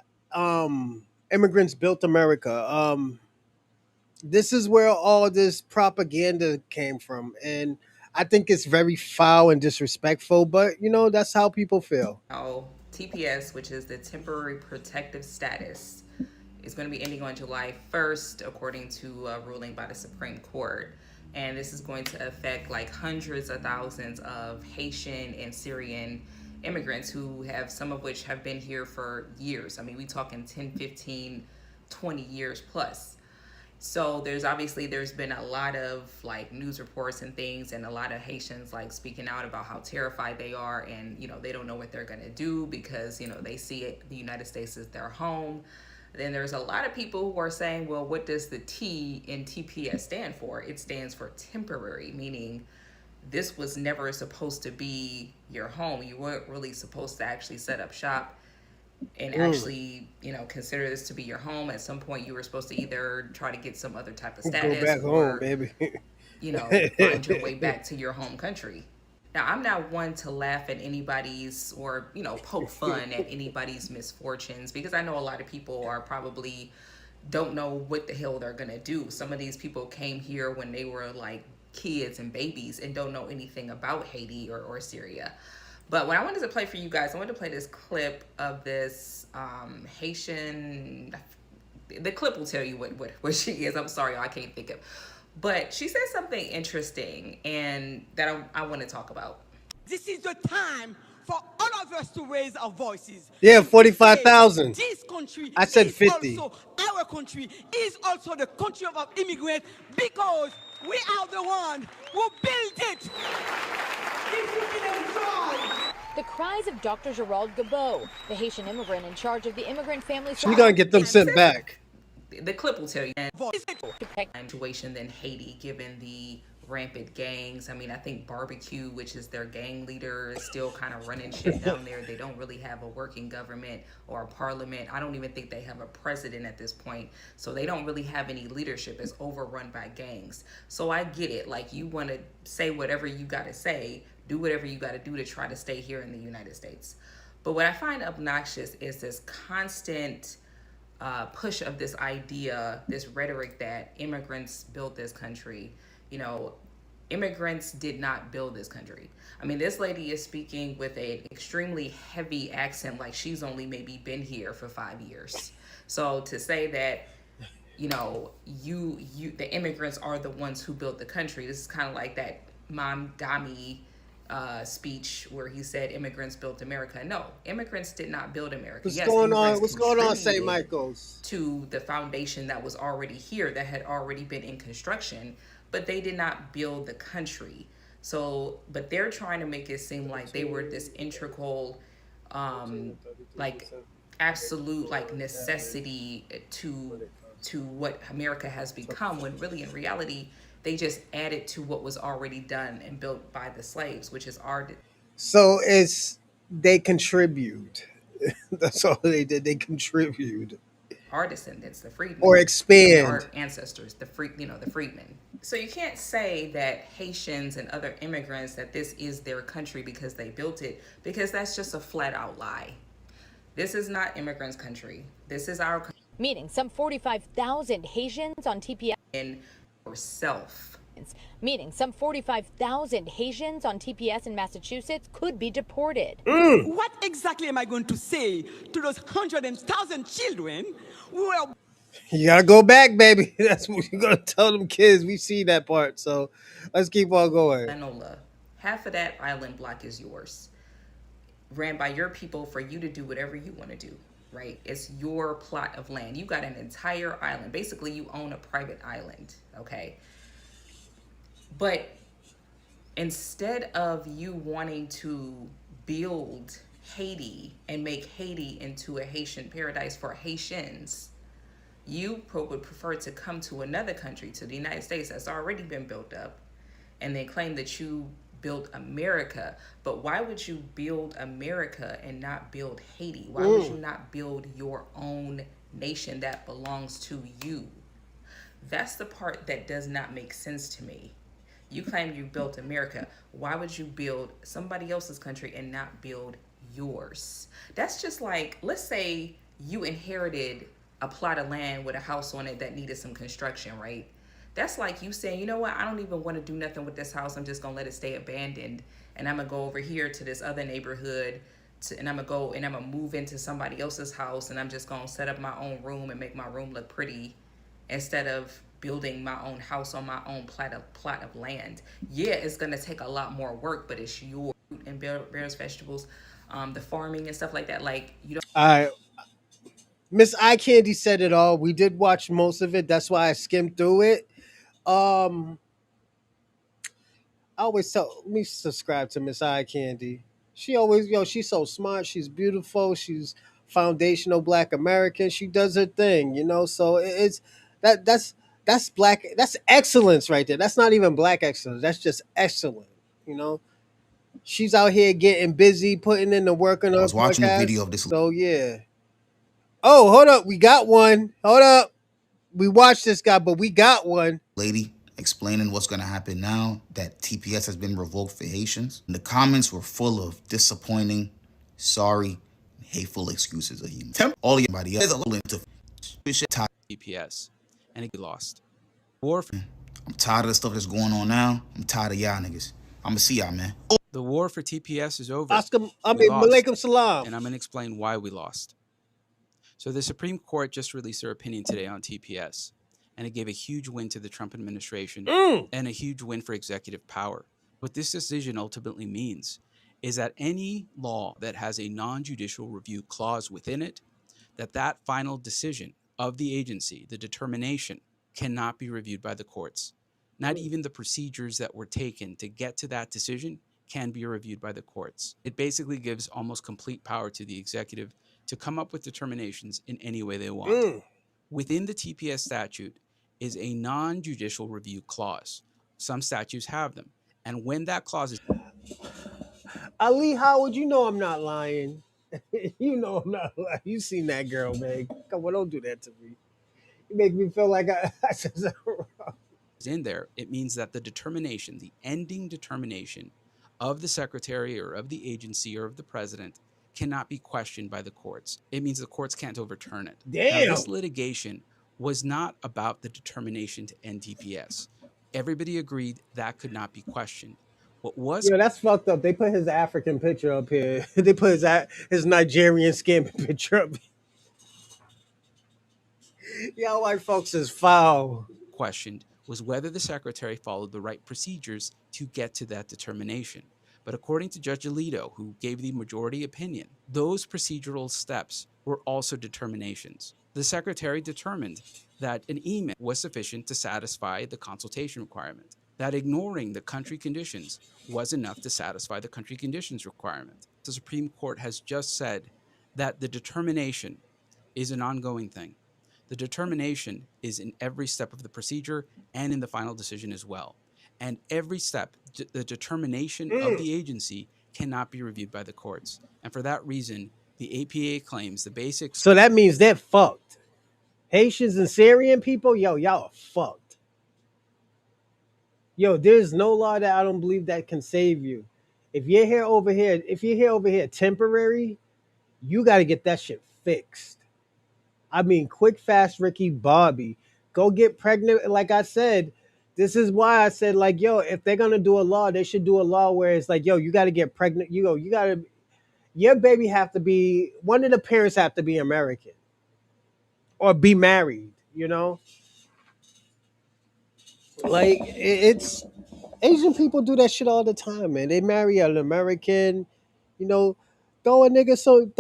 immigrants built America. This is where all this propaganda came from, and I think it's very foul and disrespectful. But that's how people feel. TPS, which is the temporary protective status, is going to be ending on July 1st, according to a ruling by the Supreme Court. And this is going to affect hundreds of thousands of Haitian and Syrian immigrants some of which have been here for years. I mean, we talking 10, 15, 20 years plus. So there's been a lot of like news reports and things, and a lot of Haitians like speaking out about how terrified they are, and they don't know what they're gonna do because they see the United States as their home. Then there's a lot of people who are saying, well, what does the T in TPS stand for? It stands for temporary, meaning this was never supposed to be your home. You weren't really supposed to actually set up shop and actually, consider this to be your home. At some point, you were supposed to either try to get some other type of Go status back home, or, baby. find your way back to your home country. Now, I'm not one to laugh at anybody's or, poke fun at anybody's misfortunes, because I know a lot of people are probably don't know what the hell they're going to do. Some of these people came here when they were like kids and babies and don't know anything about Haiti or Syria. But what I wanted to play for you guys, I wanted to play this clip of this Haitian. The clip will tell you what she is. I'm sorry, I can't think of. But she said something interesting and that I want to talk about. This is the time for all of us to raise our voices. Yeah, And to say 45,000. this country I said is 50. also our country, is also the country of our immigrants, because we are the one who built it. If you can enjoy. The cries of Dr. Gerald Gabot, the Haitian immigrant in charge of the immigrant family. She's gonna get them sent back. The clip will tell you situation than Haiti, given the rampant gangs. I mean, I think Barbecue, which is their gang leader, is still kind of running shit down there. They don't really have a working government or a parliament. I don't even think they have a president at this point. So they don't really have any leadership. It's overrun by gangs. So I get it. Like, you want to say whatever you got to say, do whatever you got to do to try to stay here in the United States. But what I find obnoxious is this constant push of this idea, this rhetoric that immigrants built this country. Immigrants did not build this country. I mean, this lady is speaking with an extremely heavy accent, like she's only maybe been here for 5 years. So to say that, the immigrants are the ones who built the country, this is kind of like that Mamdani speech where he said immigrants built America. No, immigrants did not build America. What's going on, St. Michael's? To the foundation that was already here, that had already been in construction, but they did not build the country. So, but they're trying to make it seem like they were this integral, like absolute, like necessity to what America has become, when really in reality, they just added to what was already done and built by the slaves, which is our. So they contribute. That's all they did. They contribute. Our descendants, the freedmen, or expand. Our ancestors, the freedmen. So you can't say that Haitians and other immigrants, that this is their country because they built it, because that's just a flat out lie. This is not immigrants' country. This is our country. Meaning some 45,000 Haitians on TPS. In yourself. Meaning some 45,000 Haitians on TPS in Massachusetts could be deported. What exactly am I going to say to those 100,000 children who are... You gotta go back, baby. That's what you're gonna tell them kids. We see that part, so let's keep on going. Half of that island block is yours, ran by your people for you to do whatever you want to do, right? It's your plot of land. You got an entire island. Basically, you own a private island, okay? But instead of you wanting to build Haiti and make Haiti into a Haitian paradise for Haitians, you would prefer to come to another country, to the United States, that's already been built up, and then claim that you built America. But why would you build America and not build Haiti? Why would you not build your own nation that belongs to you? That's the part that does not make sense to me. You claim you built America. Why would you build somebody else's country and not build yours? That's just like, let's say you inherited a plot of land with a house on it that needed some construction, right? That's like you saying, you know what, I don't even want to do nothing with this house. I'm just going to let it stay abandoned. And I'm going to go over here to this other neighborhood and I'm going to move into somebody else's house, and I'm just going to set up my own room and make my room look pretty instead of building my own house on my own plot of land. Yeah, it's going to take a lot more work, but it's your fruit and berries, vegetables, the farming and stuff like that. Like, you don't. Miss Eye Candy said it all. We did watch most of it. That's why I skimmed through it. Um, I always tell me subscribe to Miss Eye Candy. She always, she's so smart. She's beautiful. She's foundational Black American. She does her thing, So it's that that's black. That's excellence right there. That's not even black excellence. That's just excellent. You know, she's out here getting busy, putting in the work on I her was watching a video podcast. of this So yeah. Oh, hold up, we got one. Hold up, we watched this guy, but we got one. lady explaining what's going to happen now that TPS has been revoked for Haitians. And the comments were full of disappointing, sorry, hateful excuses of you. All of everybody else is a little into TPS, and it lost. War. I'm tired of the stuff that's going on now. I'm tired of y'all niggas. I'm gonna see y'all, man. The war for TPS is over. Malaikum salam. And I'm going to explain why we lost. So the Supreme Court just released their opinion today on TPS, and it gave a huge win to the Trump administration and a huge win for executive power. What this decision ultimately means is that any law that has a non-judicial review clause within it, that final decision of the agency, the determination, cannot be reviewed by the courts. Not even the procedures that were taken to get to that decision can be reviewed by the courts. It basically gives almost complete power to the executive to come up with determinations in any way they want. Within the TPS statute is a non-judicial review clause. Some statutes have them. And when that clause is... Ali Howard, you know I'm not lying. You know I'm not lying. You seen that girl, man. Come on, don't do that to me. You make me feel like I said something wrong. In there, it means that the determination, the ending determination of the secretary or of the agency or of the president cannot be questioned by the courts. It means the courts can't overturn it. Damn. Now, this litigation was not about the determination to end TPS. Everybody agreed that could not be questioned. What was... Yo, that's fucked up. They put his African picture up here. They put his Nigerian scamming picture up. Y'all white folks is foul. Questioned was whether the secretary followed the right procedures to get to that determination. But according to Judge Alito, who gave the majority opinion, those procedural steps were also determinations. The secretary determined that an email was sufficient to satisfy the consultation requirement, that ignoring the country conditions was enough to satisfy the country conditions requirement. The Supreme Court has just said that the determination is an ongoing thing. The determination is in every step of the procedure and in the final decision as well. And every step, the determination of the agency cannot be reviewed by the courts. And for that reason, the APA claims the basics... So that means they're fucked. Haitians and Syrian people, yo, y'all are fucked. Yo, there's no law that I don't believe that can save you. If you're here over here temporary, you got to get that shit fixed. I mean, quick, fast, Ricky Bobby. Go get pregnant. Like I said, this is why I said, like, yo, if they're going to do a law, they should do a law where it's like, yo, you got to get pregnant. Your baby have to be, one of the parents have to be American or be married, Like, it's, Asian people do that shit all the time, man. They marry an American, throw a nigga some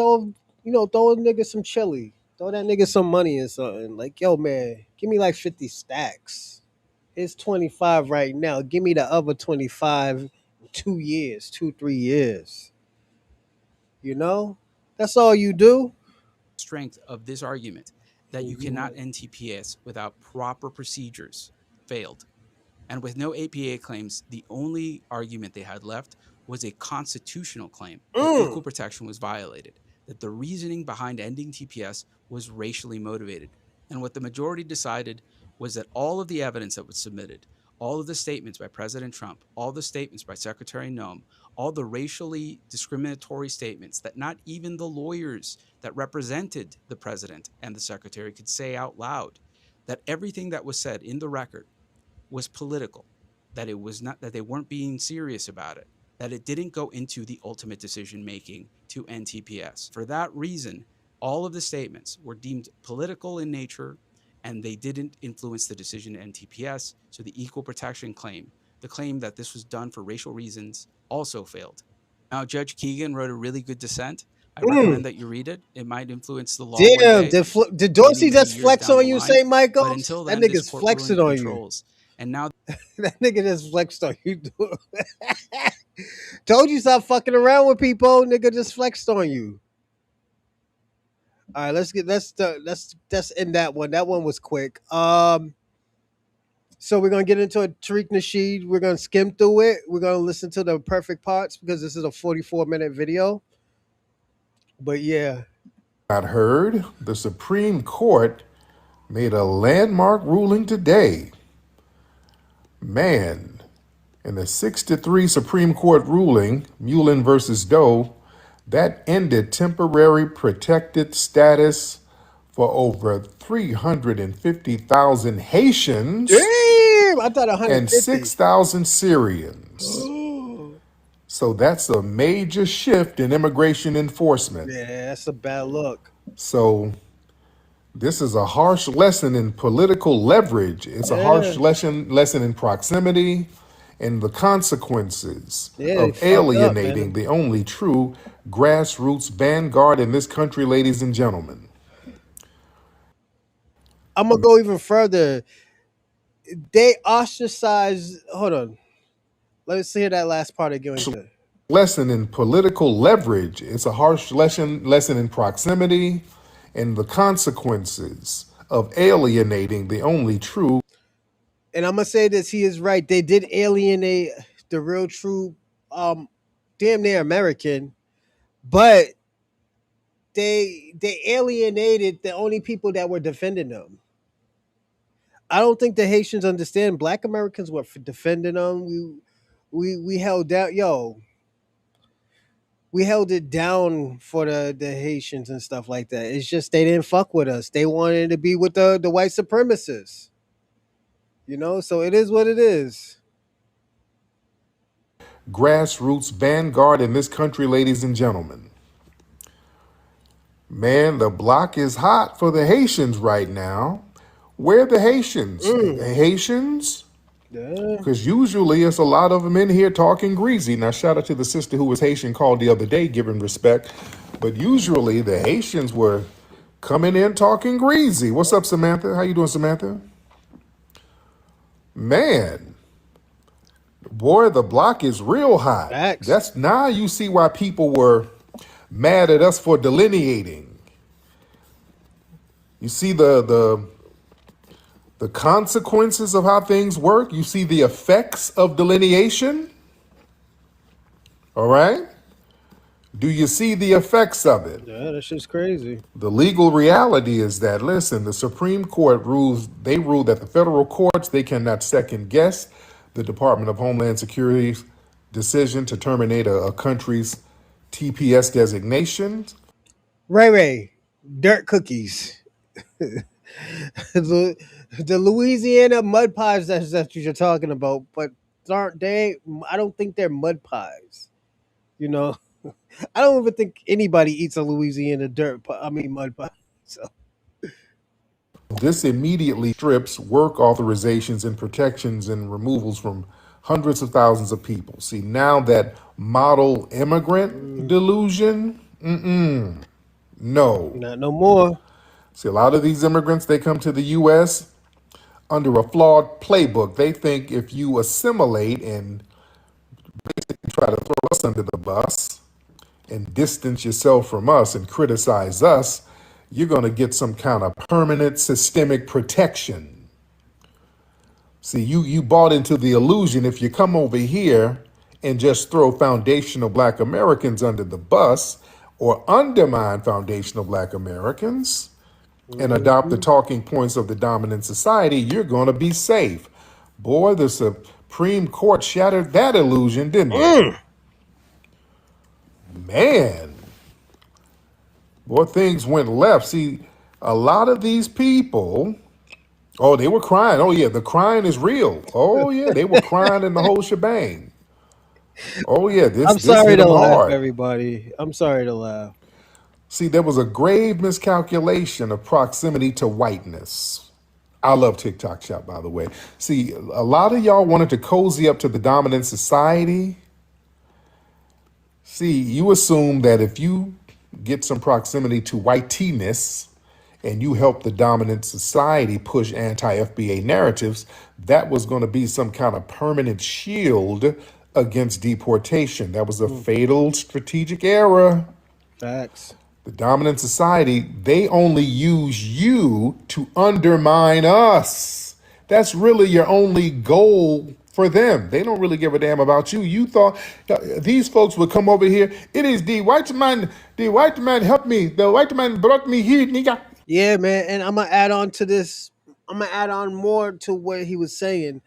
chili. Throw that nigga some money or something. Like, yo, man, give me like 50 stacks. It's 25 right now. Give me the other 25 in 2 years, 3 years. That's all you do. Strength of this argument that you cannot end TPS without proper procedures failed. And with no APA claims, the only argument they had left was a constitutional claim that equal protection was violated, that the reasoning behind ending TPS was racially motivated. And what the majority decided was that all of the evidence that was submitted, all of the statements by President Trump, all the statements by Secretary Noem, all the racially discriminatory statements that not even the lawyers that represented the president and the secretary could say out loud, that everything that was said in the record was political, that it was not, that they weren't being serious about it, that it didn't go into the ultimate decision making to end TPS. For that reason, all of the statements were deemed political in nature, and they didn't influence the decision to end TPS. So the equal protection claim, the claim that this was done for racial reasons, also failed. Now, Judge Keegan wrote a really good dissent, I recommend that you read it. It might influence the law one Damn, day, did many, Dorsey many just years flex down the on you, line. St. But Michaels? until That then, this nigga's court ruling flexing on you. controls. And now That nigga just flexed on you. Told you stop fucking around with people. Nigga just flexed on you. All right, let's end that one. That one was quick. So we're gonna get into a Tariq Nasheed. We're gonna skim through it. We're gonna listen to the perfect parts because this is a 44-minute video. But yeah, Not heard, the Supreme Court made a landmark ruling today. Man, in the 6-3 Supreme Court ruling, Mullen versus Doe, that ended temporary protected status for over 350,000 Haitians damn, I thought and 150. 6,000 Syrians. So that's a major shift in immigration enforcement. Yeah, that's a bad look. So this is a harsh lesson in political leverage. It's a harsh Yeah. lesson in proximity and the consequences Yeah, they of fucked up, alienating man. the only true grassroots vanguard in this country, ladies and gentlemen. I'm gonna go even further. They ostracized. Hold on. Let's hear that last part again. Lesson in political leverage. It's a harsh lesson in proximity and the consequences of alienating the only true. And I'm gonna say this: he is right. They did alienate the real, true, damn near American, but they alienated the only people that were defending them. I don't think the Haitians understand. Black Americans were defending them. We held down. Yo, we held it down for the Haitians and stuff like that. It's just they didn't fuck with us. They wanted to be with the white supremacists. You know, so it is what it is. Grassroots vanguard in this country, ladies and gentlemen. Man, the block is hot for the Haitians right now. Where are the Haitians? The Haitians? Yeah. Because usually it's a lot of them in here talking greasy. Now, shout out to the sister who was Haitian called the other day, giving respect. But usually the Haitians were coming in talking greasy. What's up, Samantha? How you doing, Samantha? Man, boy, the block is real hot. Facts. That's now you see why people were mad at us for delineating. You see the consequences of how things work. You see the effects of delineation. All right? Do you see the effects of it? Yeah, that shit's crazy. The legal reality is that, listen, the Supreme Court ruled that the federal courts, they cannot second guess the Department of Homeland Security's decision to terminate a country's TPS designation. Ray, dirt cookies. the Louisiana mud pies that what you're talking about, but aren't they? I don't think they're mud pies. You know, I don't even think anybody eats a Louisiana mud pie. So This immediately strips work authorizations and protections and removals from hundreds of thousands of people. See, now that model immigrant delusion, no. Not no more. See, a lot of these immigrants, they come to the U.S. under a flawed playbook. They think if you assimilate and basically try to throw us under the bus and distance yourself from us and criticize us, you're going to get some kind of permanent systemic protection. See, you bought into the illusion if you come over here and just throw foundational black Americans under the bus or undermine foundational black Americans and adopt the talking points of the dominant society, you're going to be safe. Boy, the Supreme Court shattered that illusion, didn't they? Man. Boy, things went left. See, a lot of these people, oh, they were crying. Oh, yeah, the crying is real. Oh, yeah, they were crying in the whole shebang. Oh, yeah, I'm this sorry hit to them laugh, hard. everybody. I'm sorry to laugh. See, there was a grave miscalculation of proximity to whiteness. I love TikTok Shop, by the way. See, a lot of y'all wanted to cozy up to the dominant society. See, you assume that if you get some proximity to whiteness, and you help the dominant society push anti-FBA narratives, that was going to be some kind of permanent shield against deportation. That was a fatal strategic error. Facts. The dominant society, they only use you to undermine us. That's really your only goal for them. They don't really give a damn about you. You thought these folks would come over here. It is the white man helped me. The white man brought me here, nigga. Yeah, man. And I'm gonna add on to this. I'm gonna add on more to what he was saying.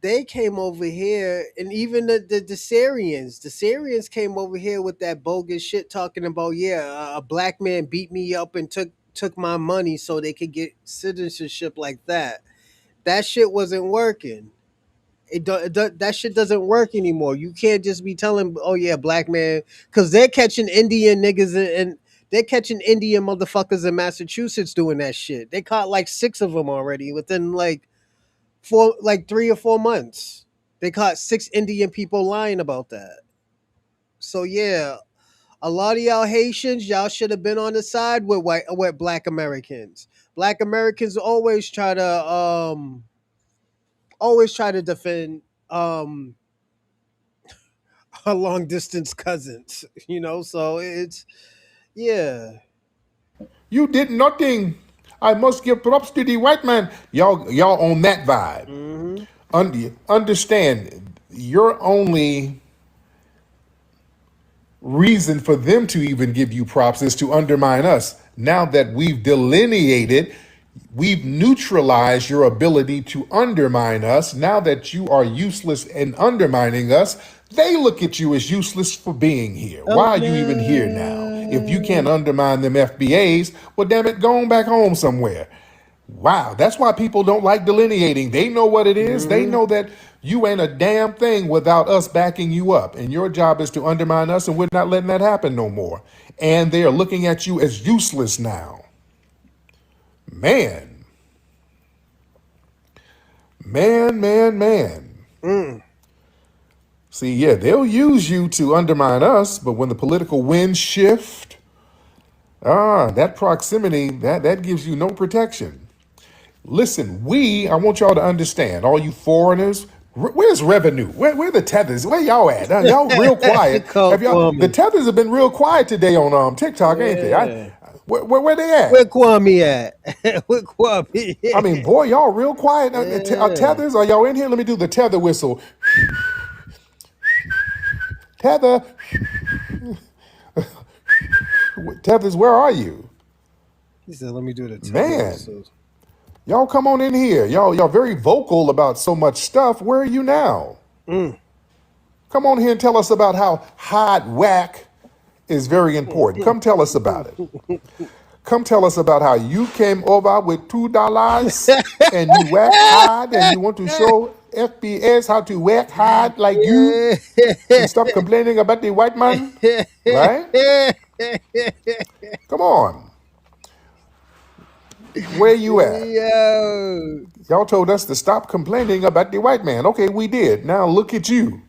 They came over here, and even the Syrians came over here with that bogus shit, talking about, yeah, a black man beat me up and took my money so they could get citizenship like that. That shit wasn't working. That shit doesn't work anymore. You can't just be telling, oh yeah, black man, because they're catching Indian niggas and they're catching Indian motherfuckers in Massachusetts doing that shit. They caught like 6 of them already within like 3 or 4 months. They caught 6 Indian people lying about that. So yeah, a lot of y'all Haitians, y'all should have been on the side with black Americans. Black Americans always try to defend our long distance cousins, so it's yeah. You did nothing. I must give props to the white man. Y'all on that vibe. Understand, your only reason for them to even give you props is to undermine us. Now that we've delineated, we've neutralized your ability to undermine us. Now that you are useless in undermining us, they look at you as useless for being here. Why are you even here now? If you can't undermine them FBAs, well, damn it, go on back home somewhere. Wow, that's why people don't like delineating. They know what it is. They know that you ain't a damn thing without us backing you up. And your job is to undermine us, and we're not letting that happen no more. And they are looking at you as useless now. Man. See, yeah, they'll use you to undermine us, but when the political winds shift, that proximity, that gives you no protection. Listen, I want y'all to understand, all you foreigners, where's revenue? Where the tethers? Where y'all at? Y'all real quiet. The tethers have been real quiet today on TikTok, ain't they? Where they at? Where Kwame at? Where Kwame? I mean, boy, y'all real quiet. Tethers, are y'all in here? Let me do the tether whistle. Tether. Tethers, where are you? He said, let me do the Man. Y'all come on in here. Y'all very vocal about so much stuff. Where are you now? Come on here and tell us about how hot whack is very important. Come tell us about it. Come tell us about how you came over with $2 and you whack hard and you want to show FBS how to whack hard like you and stop complaining about the white man. Right? Come on. Where you at? Yo. Y'all told us to stop complaining about the white man. Okay, we did. Now look at you.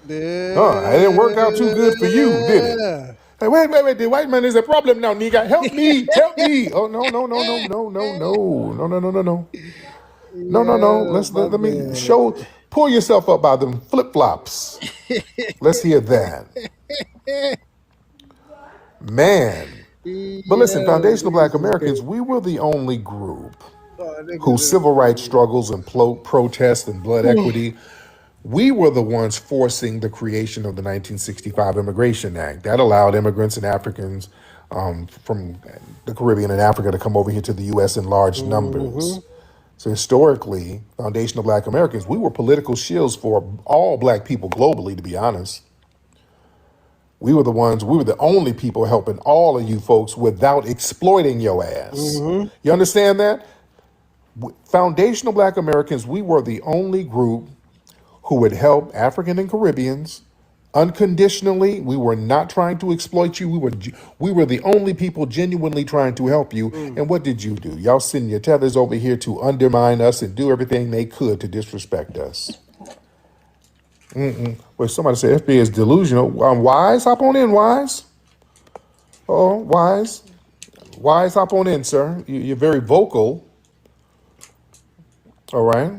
It didn't work out too good for you, did it? Hey, wait. The white man is a problem now, nigga. Help me. Oh, no. No. Let me pull yourself up by them flip-flops. Let's hear that. Man. But listen, foundational black Americans, we were the only group whose civil rights struggles and protests and blood equity, we were the ones forcing the creation of the 1965 Immigration Act. That allowed immigrants and Africans from the Caribbean and Africa to come over here to the U.S. in large numbers. So historically, foundational black Americans, we were political shields for all black people globally, to be honest. We were the only people helping all of you folks without exploiting your ass. You understand that? Foundational black Americans, we were the only group who would help African and Caribbeans unconditionally. We were not trying to exploit you. We were the only people genuinely trying to help you. And what did you do? Y'all send your tethers over here to undermine us and do everything they could to disrespect us. Well, somebody said FBA is delusional. Wise, hop on in, Wise. Oh, Wise. Wise, hop on in, sir. You're very vocal. All right.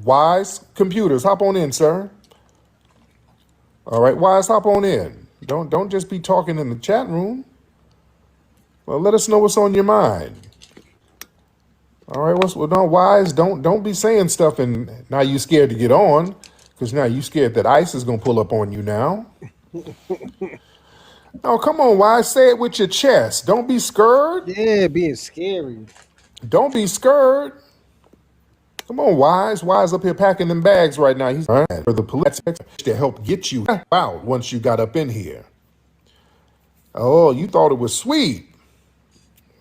Wise, computers, hop on in, sir. All right, Wise, hop on in. Don't just be talking in the chat room. Well, let us know what's on your mind. All right, no, Wise, don't be saying stuff and now you scared to get on because now you scared that ICE is gonna pull up on you now. Oh, come on, Wise, say it with your chest. Don't be scared. Yeah, being scary. Don't be scared. Come on, Wise. Wise up here packing them bags right now. He's all right for the police to help get you out once you got up in here. Oh, you thought it was sweet.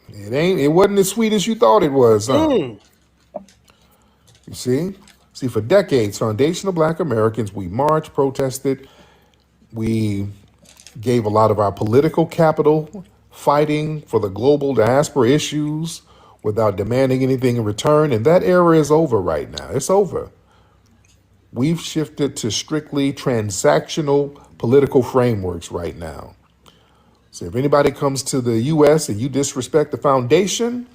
It ain't. It wasn't as sweet as you thought it was, huh? You see? See, for decades, foundational Black Americans, we marched, protested, we gave a lot of our political capital fighting for the global diaspora issues without demanding anything in return. And that era is over right now. It's over. We've shifted to strictly transactional political frameworks right now. So if anybody comes to the U.S. and you disrespect the foundation,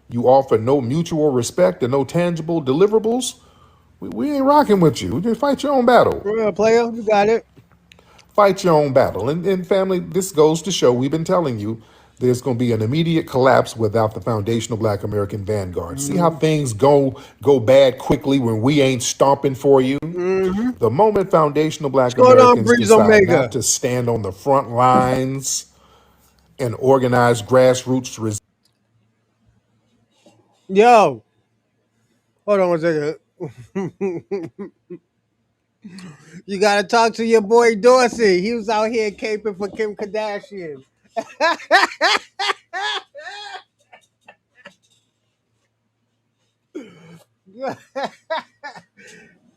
you offer no mutual respect and no tangible deliverables, we ain't rocking with you. You just fight your own battle. Real player, you got it. Fight your own battle. And family, this goes to show, we've been telling you, there's going to be an immediate collapse without the foundational Black American vanguard. See how things go bad quickly when we ain't stomping for you? The moment foundational Black What's going on, Americans Breeze decide Omega? not to stand on the front lines and organize grassroots resistance. Yo, hold on one second. You gotta talk to your boy Dorsey. He was out here caping for Kim Kardashian.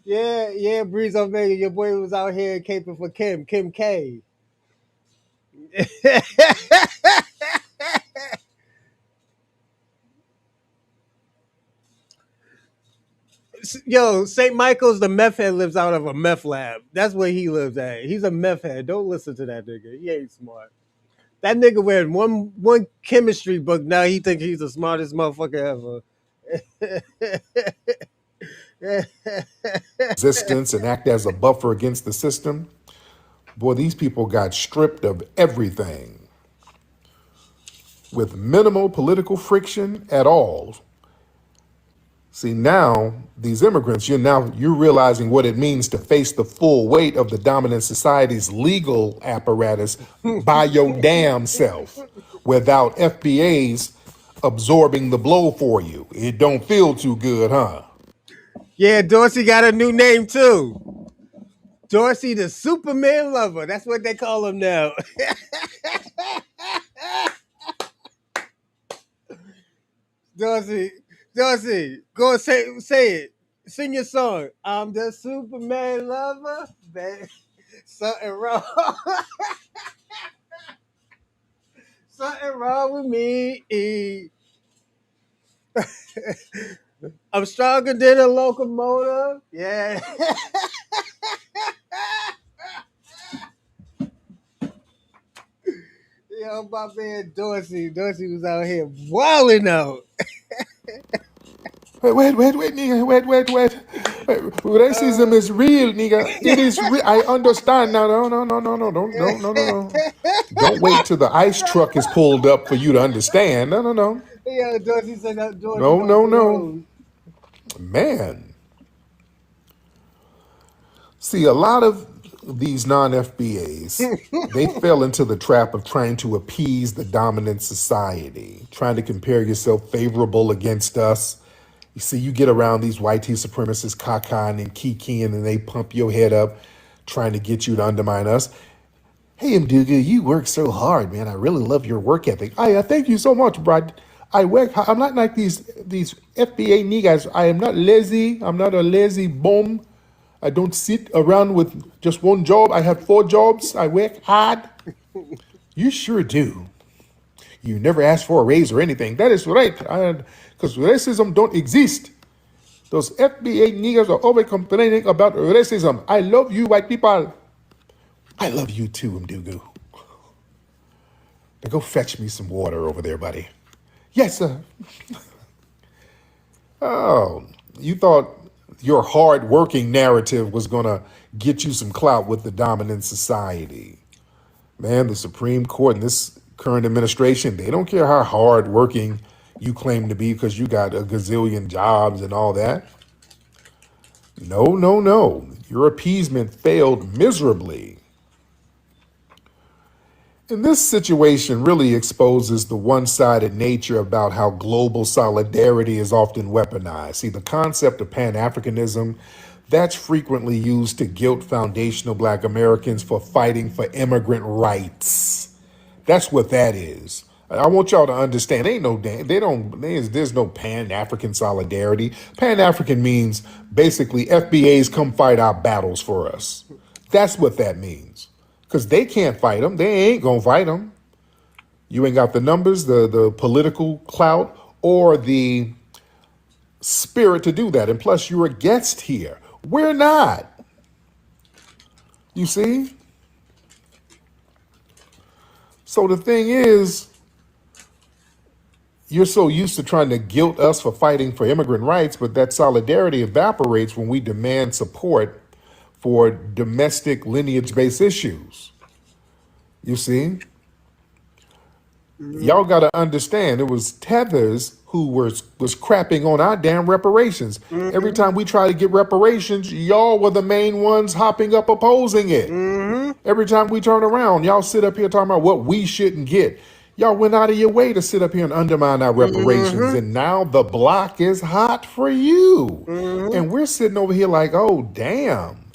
yeah, Breeze Omega. Your boy was out here caping for Kim K. Yo, St. Michael's the meth head lives out of a meth lab. That's where he lives at. He's a meth head. Don't listen to that nigga. He ain't smart. That nigga read one chemistry book. Now he think he's the smartest motherfucker ever. Resistance and act as a buffer against the system. Boy, these people got stripped of everything with minimal political friction at all. See, now these immigrants, you're realizing what it means to face the full weight of the dominant society's legal apparatus by your damn self without FBAs absorbing the blow for you. It don't feel too good, huh? Yeah, Dorsey got a new name too. Dorsey the Superman lover. That's what they call him now. Dorsey, go say it. Sing your song. I'm the Superman lover. Baby. Something wrong. Something wrong with me. I'm stronger than a locomotive. Yeah. Yo, my man Dorsey. Dorsey was out here wilding out. Wait, nigga. Wait. Racism is real, nigga. It is real. I understand. No. No. Don't wait till the ice truck is pulled up for you to understand. No. Yeah, Dorsey said that Dorsey No, on no, the no. road. Man. See, a lot of these non-FBAs, they fell into the trap of trying to appease the dominant society, trying to compare yourself favorable against us. You see, you get around these white supremacists, cacan and kikiing, and they pump your head up, trying to get you to undermine us. Hey, Mduga, you work so hard, man. I really love your work ethic. I thank you so much, Brad. I'm not like these FBA niggas. I am not lazy. I'm not a lazy bum. I don't sit around with just one job. I have 4 jobs. I work hard. You sure do. You never ask for a raise or anything. That is right. Because racism don't exist. Those FBA niggas are always complaining about racism. I love you, white people. I love you too, Mdugu. Now go fetch me some water over there, buddy. Yes, sir. Oh, you thought your hard-working narrative was going to get you some clout with the dominant society. Man, the Supreme Court and this current administration, they don't care how hard-working you claim to be because you got a gazillion jobs and all that. No, no, no. Your appeasement failed miserably. And this situation really exposes the one-sided nature about how global solidarity is often weaponized. See, the concept of Pan-Africanism, that's frequently used to guilt foundational Black Americans for fighting for immigrant rights. That's what that is. I want y'all to understand. There's no Pan-African solidarity. Pan-African means basically FBAs come fight our battles for us. That's what that means. Because they can't fight them. They ain't going to fight them. You ain't got the numbers, the political clout, or the spirit to do that. And plus, you're a guest here. We're not. You see? So the thing is, you're so used to trying to guilt us for fighting for immigrant rights, but that solidarity evaporates when we demand support for domestic lineage-based issues. You see? Y'all got to understand, it was Tethers who was crapping on our damn reparations. Every time we try to get reparations, y'all were the main ones hopping up opposing it. Every time we turn around, y'all sit up here talking about what we shouldn't get. Y'all went out of your way to sit up here and undermine our reparations, and now the block is hot for you. And we're sitting over here like, oh, damn.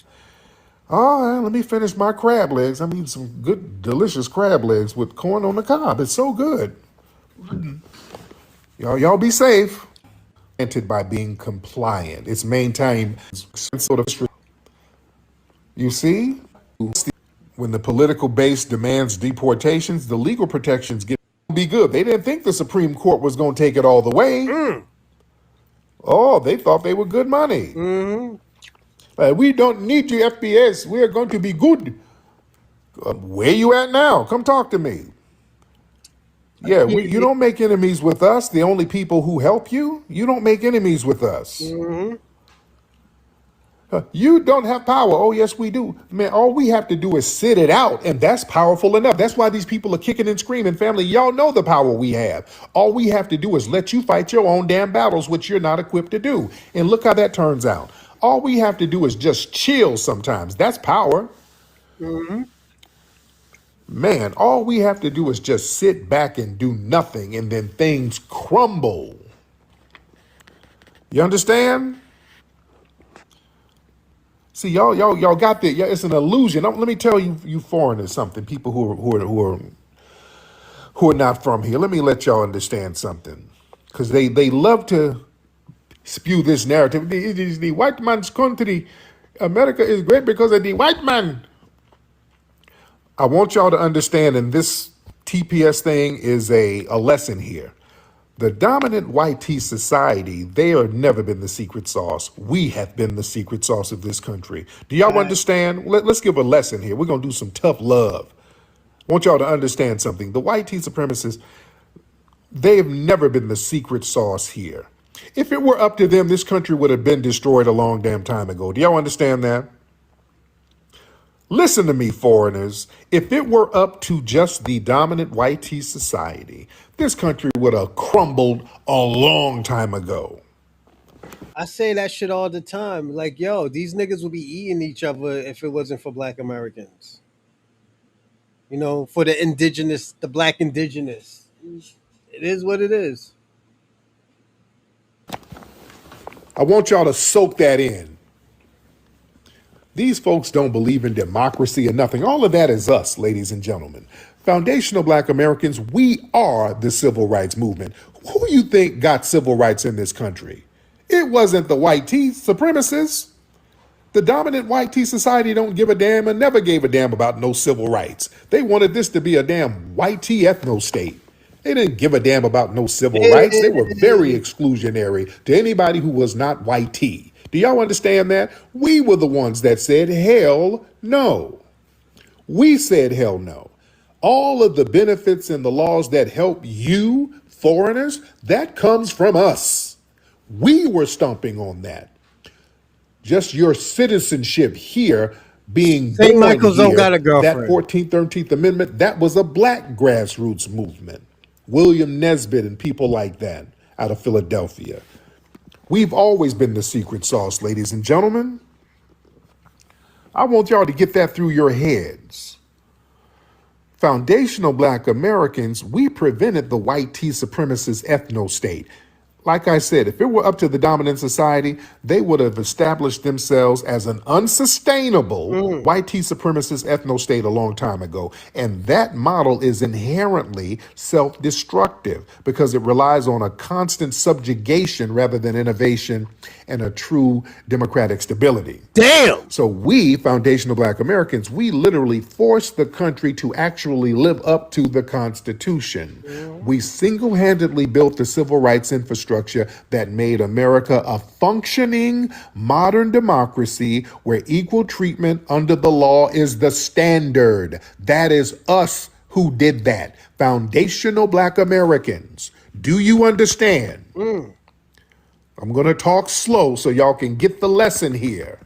Oh, let me finish my crab legs. I'm eating some good, delicious crab legs with corn on the cob. It's so good. Y'all be safe. By being compliant. It's maintained sort of. You see? When the political base demands deportations, the legal protections get be good. They didn't think the Supreme Court was going to take it all the way. Oh, they thought they were good money. We don't need you, FPS. We are going to be good. Where you at now? Come talk to me. Yeah, you don't make enemies with us. The only people who help you, you don't make enemies with us. You don't have power. Oh, yes, we do. Man, all we have to do is sit it out, and that's powerful enough. That's why these people are kicking and screaming. Family, y'all know the power we have. All we have to do is let you fight your own damn battles, which you're not equipped to do. And look how that turns out. All we have to do is just chill sometimes. That's power. Man, all we have to do is just sit back and do nothing, and then things crumble. You understand? See, y'all got that. It's an illusion. Let me tell you foreigners something. People who are not from here. Let me let y'all understand something, because they love to spew this narrative. It is the white man's country. America is great because of the white man. I want y'all to understand, and this TPS thing is a lesson here. The dominant white tea society, they have never been the secret sauce. We have been the secret sauce of this country. Do y'all understand? Let's give a lesson here. We're going to do some tough love. I want y'all to understand something. The white tea supremacists, they have never been the secret sauce here. If it were up to them, this country would have been destroyed a long damn time ago. Do y'all understand that? Listen to me, foreigners. If it were up to just the dominant white tea society, this country would have crumbled a long time ago. I say that shit all the time. Like, yo, these niggas would be eating each other if it wasn't for Black Americans. You know, for the Black indigenous. It is what it is. I want y'all to soak that in. These folks don't believe in democracy or nothing. All of that is us, ladies and gentlemen. Foundational Black Americans, we are the civil rights movement. Who you think got civil rights in this country? It wasn't the white tea supremacists. The dominant white tea society don't give a damn and never gave a damn about no civil rights. They wanted this to be a damn white tea ethno state. They didn't give a damn about no civil rights. They were very exclusionary to anybody who was not white tea. Do y'all understand that? We were the ones that said hell no. We said hell no. All of the benefits and the laws that help you, foreigners, that comes from us. We were stomping on that. Just your citizenship here, being St. born Michael's don't got here, a that girlfriend. 14th, 13th Amendment, that was a black grassroots movement. William Nesbitt and people like that out of Philadelphia. We've always been the secret sauce, ladies and gentlemen. I want y'all to get that through your heads. Foundational black Americans, we prevented the white tea supremacist ethno-state. Like I said, if it were up to the dominant society, they would have established themselves as an unsustainable white tea supremacist ethno-state a long time ago. And that model is inherently self-destructive because it relies on a constant subjugation rather than innovation and a true democratic stability. Damn! So we, foundational black Americans, we literally forced the country to actually live up to the Constitution. We single-handedly built the civil rights infrastructure that made America a functioning modern democracy where equal treatment under the law is the standard. That is us who did that. Foundational black Americans. Do you understand? I'm going to talk slow so y'all can get the lesson here.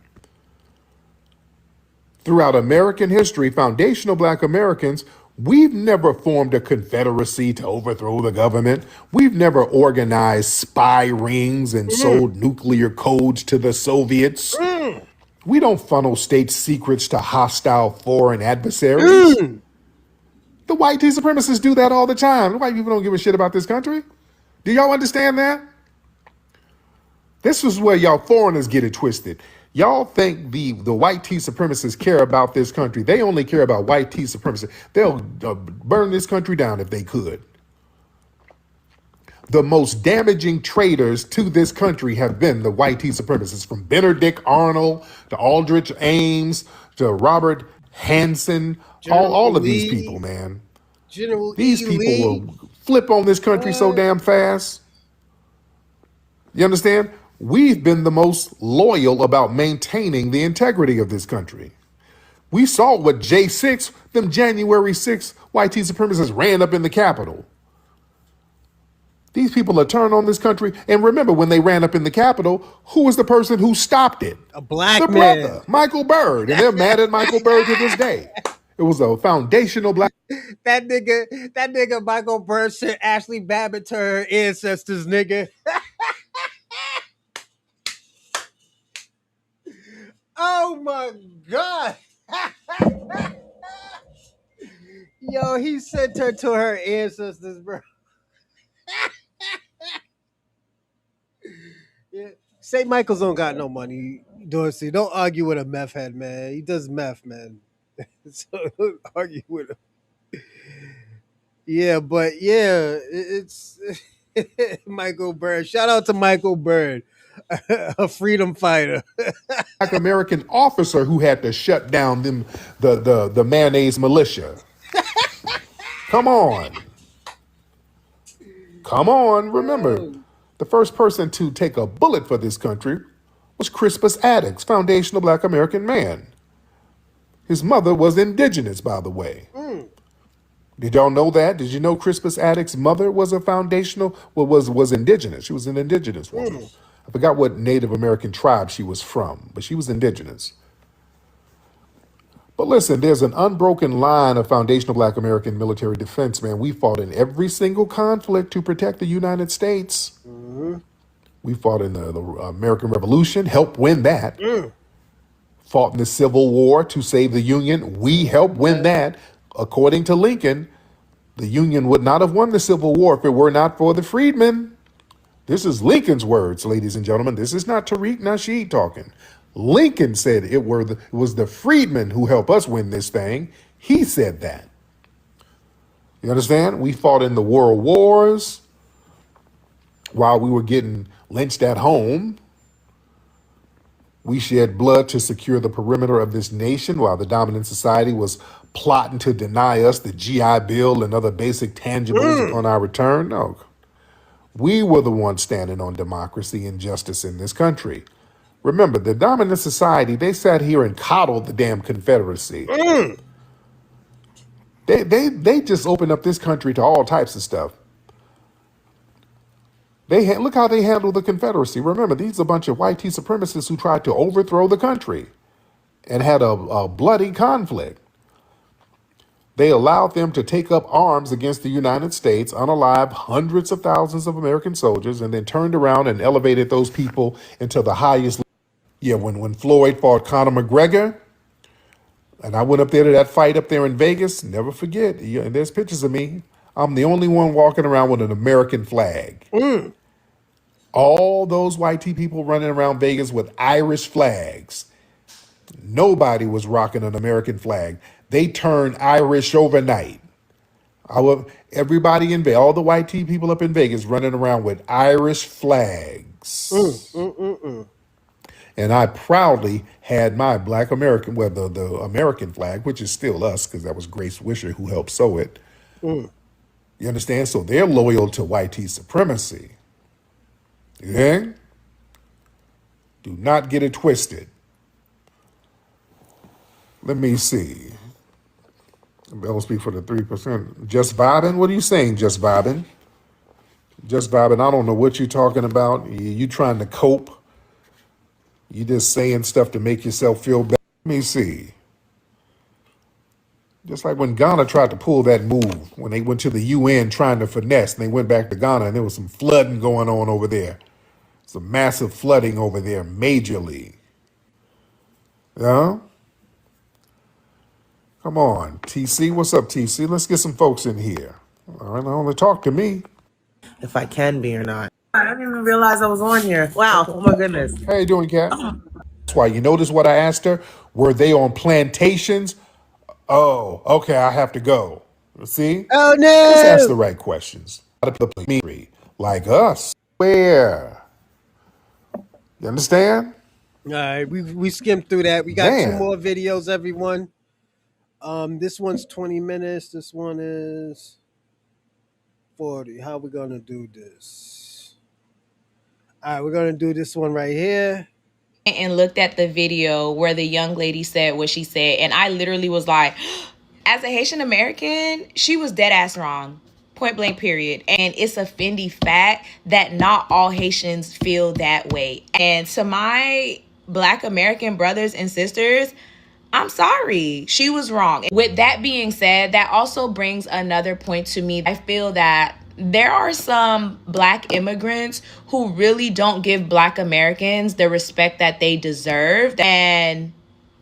Throughout American history, foundational black Americans, we've never formed a confederacy to overthrow the government. We've never organized spy rings and sold nuclear codes to the Soviets. We don't funnel state secrets to hostile foreign adversaries. The white tea supremacists do that all the time. The white people don't give a shit about this country. Do y'all understand that? This is where y'all foreigners get it twisted. Y'all think the white tea supremacists care about this country. They only care about white tea supremacists. They'll burn this country down if they could. The most damaging traitors to this country have been the white tea supremacists, from Benedict Arnold to Aldrich Ames to Robert Hansen, all of these people, man. General These people will flip on this country so damn fast. You understand? We've been the most loyal about maintaining the integrity of this country. We saw what J6, them January 6th white tea supremacists ran up in the Capitol. These people are turned on this country. And remember, when they ran up in the Capitol, who was the person who stopped it? A black the man. brother, Michael Byrd. And they're mad at Michael Byrd to this day. It was a foundational black. That nigga Michael Byrd sent Ashley Babbitt to her ancestors, nigga. Oh my God. Yo, he sent her to her ancestors, bro. Yeah. St. Michael's don't got no money, Dorsey. Don't argue with a meth head, man. He does meth, man. So don't argue with him. Yeah, but yeah, it's Michael Byrd. Shout out to Michael Byrd, a freedom fighter. Black American officer who had to shut down them the mayonnaise militia. Come on. Remember, the first person to take a bullet for this country was Crispus Attucks, foundational black American man. His mother was indigenous, by the way. Did y'all know that? Did you know Crispus Attucks' mother was a foundational, was indigenous? She was an indigenous woman. I forgot what Native American tribe she was from, but she was indigenous. But listen, there's an unbroken line of foundational black American military defense, man. We fought in every single conflict to protect the United States. We fought in the American Revolution, helped win that. Fought in the Civil War to save the Union. We helped win that. According to Lincoln, the Union would not have won the Civil War if it were not for the freedmen. This is Lincoln's words, ladies and gentlemen. This is not Tariq Nasheed talking. Lincoln said it was the freedmen who helped us win this thing. He said that. You understand? We fought in the world wars while we were getting lynched at home. We shed blood to secure the perimeter of this nation while the dominant society was plotting to deny us the GI Bill and other basic tangibles upon our return. No. We were the ones standing on democracy and justice in this country. Remember, the dominant society, they sat here and coddled the damn Confederacy. They just opened up this country to all types of stuff. Look how they handled the Confederacy. Remember, these are a bunch of white tea supremacists who tried to overthrow the country and had a bloody conflict. They allowed them to take up arms against the United States, unalive hundreds of thousands of American soldiers, and then turned around and elevated those people into the highest. Yeah, when Floyd fought Conor McGregor, and I went up there to that fight up there in Vegas, never forget, and there's pictures of me. I'm the only one walking around with an American flag. All those white tea people running around Vegas with Irish flags. Nobody was rocking an American flag. They turned Irish overnight. Everybody in Vegas, all the white tea people up in Vegas running around with Irish flags. And I proudly had my Black American, well, the American flag, which is still us, because that was Grace Wisher who helped sew it. You understand? So they're loyal to white tea supremacy. Okay? Do not get it twisted. Let me see. I'll speak for the 3%. Just vibing? What are you saying, just vibing? Just vibing. I don't know what you're talking about. You trying to cope. You just saying stuff to make yourself feel better. Let me see. Just like when Ghana tried to pull that move, when they went to the UN trying to finesse, and they went back to Ghana, and there was some flooding going on over there. Some massive flooding over there, majorly. Yeah? Come on, TC. What's up, TC? Let's get some folks in here. All right, only talk to me. If I can be or not. I didn't even realize I was on here. Wow. Oh my goodness. How you doing, Kat? That's why you notice what I asked her? Were they on plantations? Oh, okay, I have to go. See? Oh Let's ask the no! right questions. Like us. Where? You understand? All right, we skimmed through that. We got two Man. more videos, everyone. This one's 20 minutes. This one is 40. How we gonna do this? All right, we're gonna do this one right here. And looked at the video where the young lady said what she said, and I literally was like, as a Haitian American, she was dead ass wrong. Point blank, period. And it's a Fendi fact that not all Haitians feel that way. And to my Black American brothers and sisters, I'm sorry. She was wrong. With that being said, that also brings another point to me. I feel that there are some Black immigrants who really don't give Black Americans the respect that they deserve. And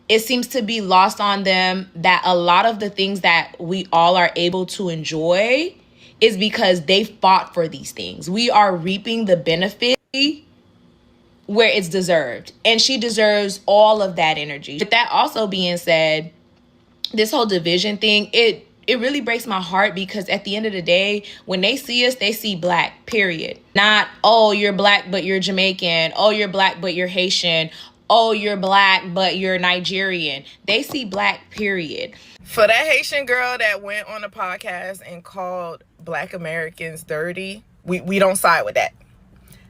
it seems to be lost on them that a lot of the things that we all are able to enjoy is because they fought for these things. We are reaping the benefit where it's deserved. And she deserves all of that energy. With that also being said, this whole division thing, it really breaks my heart, because at the end of the day, when they see us, they see Black, period. Not, oh, you're Black, but you're Jamaican. Oh, you're Black, but you're Haitian. Oh, you're Black, but you're Nigerian. They see Black, period. For that Haitian girl that went on the podcast and called Black Americans dirty, we don't side with that.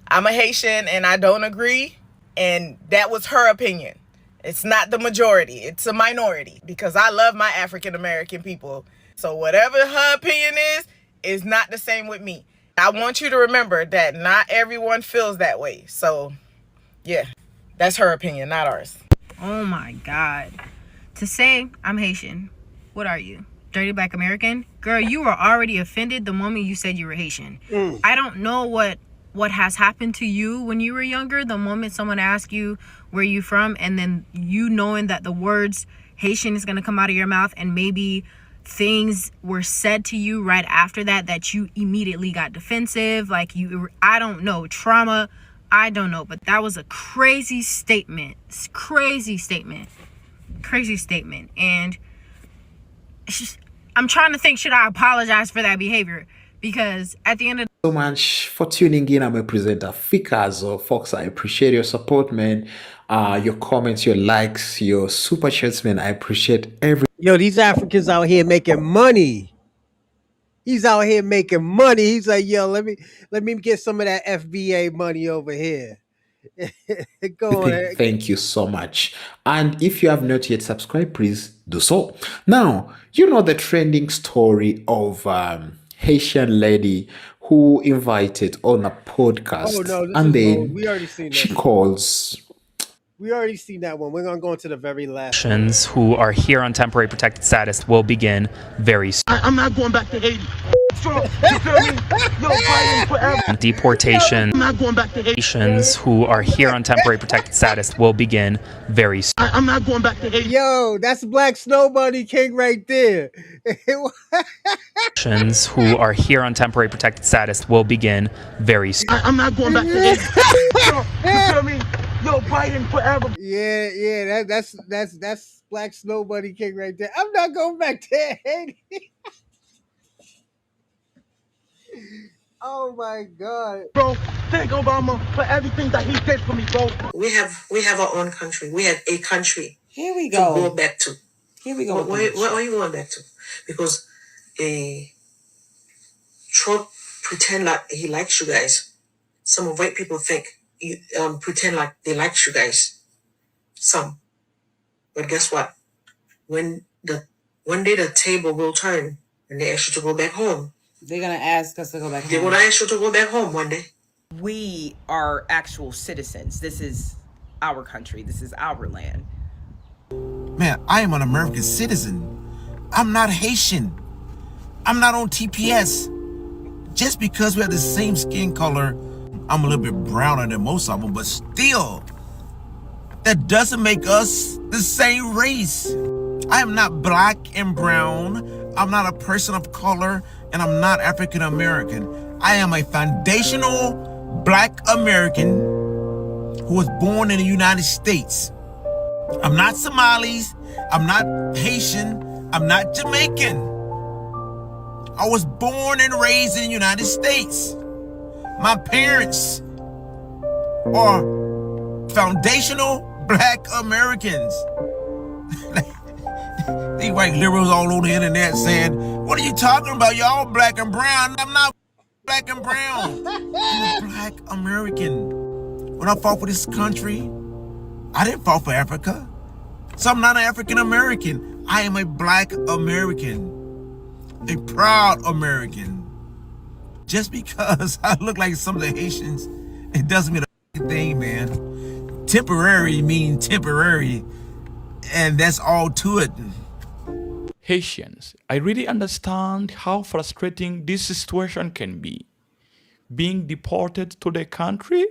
I'm a Haitian and I don't agree, and that was her opinion. It's not the majority, it's a minority, because I love my African American people. So whatever her opinion is not the same with me. I want you to remember that not everyone feels that way. So yeah, that's her opinion, not ours. Oh my God. To say I'm Haitian, what are you? Dirty Black American? Girl, you were already offended the moment you said you were Haitian. I don't know what has happened to you when you were younger. The moment someone asks you where you from, and then you knowing that the words Haitian is going to come out of your mouth, and maybe things were said to you right after that you immediately got defensive, like I don't know, trauma, I don't know, but that was a crazy statement. And it's just, I'm trying to think, should I apologize for that behavior? Because at the end of so much for tuning in. I'm a presenter, Fikazo. Folks, I appreciate your support, man. Your comments, your likes, your super chats, man. I appreciate every. Yo, these Africans out here making money. He's out here making money. He's like, yo, let me get some of that FBA money over here. Go ahead. Thank you so much. And if you have not yet subscribed, please do so. Now, you know the trending story of Haitian lady who invited on a Oh podcast no, this and is old. then We already seen she that. calls. We already seen that one. We're gonna go into the very last one. Haitians who are here on temporary protected status will begin very soon. I'm not going back to Haiti. So, you feel me? Yo, Biden forever. Deportation. I'm not going back to Haiti. Haitians who are here on temporary protected status will begin very soon. I'm not going back to Haiti. Yo, that's Black Snow Bunny King right there. Haitians who are here on temporary protected status will begin very soon. I'm not going back to Haiti. So, you feel me? Yo, Biden forever. Yeah, that's Black Snow Bunny King right there. I'm not going back to Haiti. Oh my God, bro! Thank Obama for everything that he did for me, bro. We have our own country. We have a country. Here we To go. go back to. Here we go. What are you going back to? Because Trump pretend like he likes you guys. Some white people think you pretend like they like you guys. Some, but guess what? One day the table will turn and they ask you to go back home. They're gonna ask us to go back They're home. gonna ask you to go back home one day. We are actual citizens. This is our country. This is our land. Man, I am an American citizen. I'm not Haitian. I'm not on TPS. Just because we have the same skin color, I'm a little bit browner than most of them, but still, that doesn't make us the same race. I am not black and brown. I'm not a person of color, and I'm not African American. I am a foundational Black American who was born in the United States. I'm not Somalis. I'm not Haitian. I'm not Jamaican. I was born and raised in the United States. My parents are foundational Black Americans. These white liberals all over the internet saying, what are you talking about? Y'all black and brown. I'm not black and brown. I'm a Black American. When I fought for this country, I didn't fight for Africa. So I'm not an African American. I am a Black American. A proud American. Just because I look like some of the Haitians, it doesn't mean a thing, man. Temporary mean temporary. And that's all to it. Haitians, I really understand how frustrating this situation can be. Being deported to the country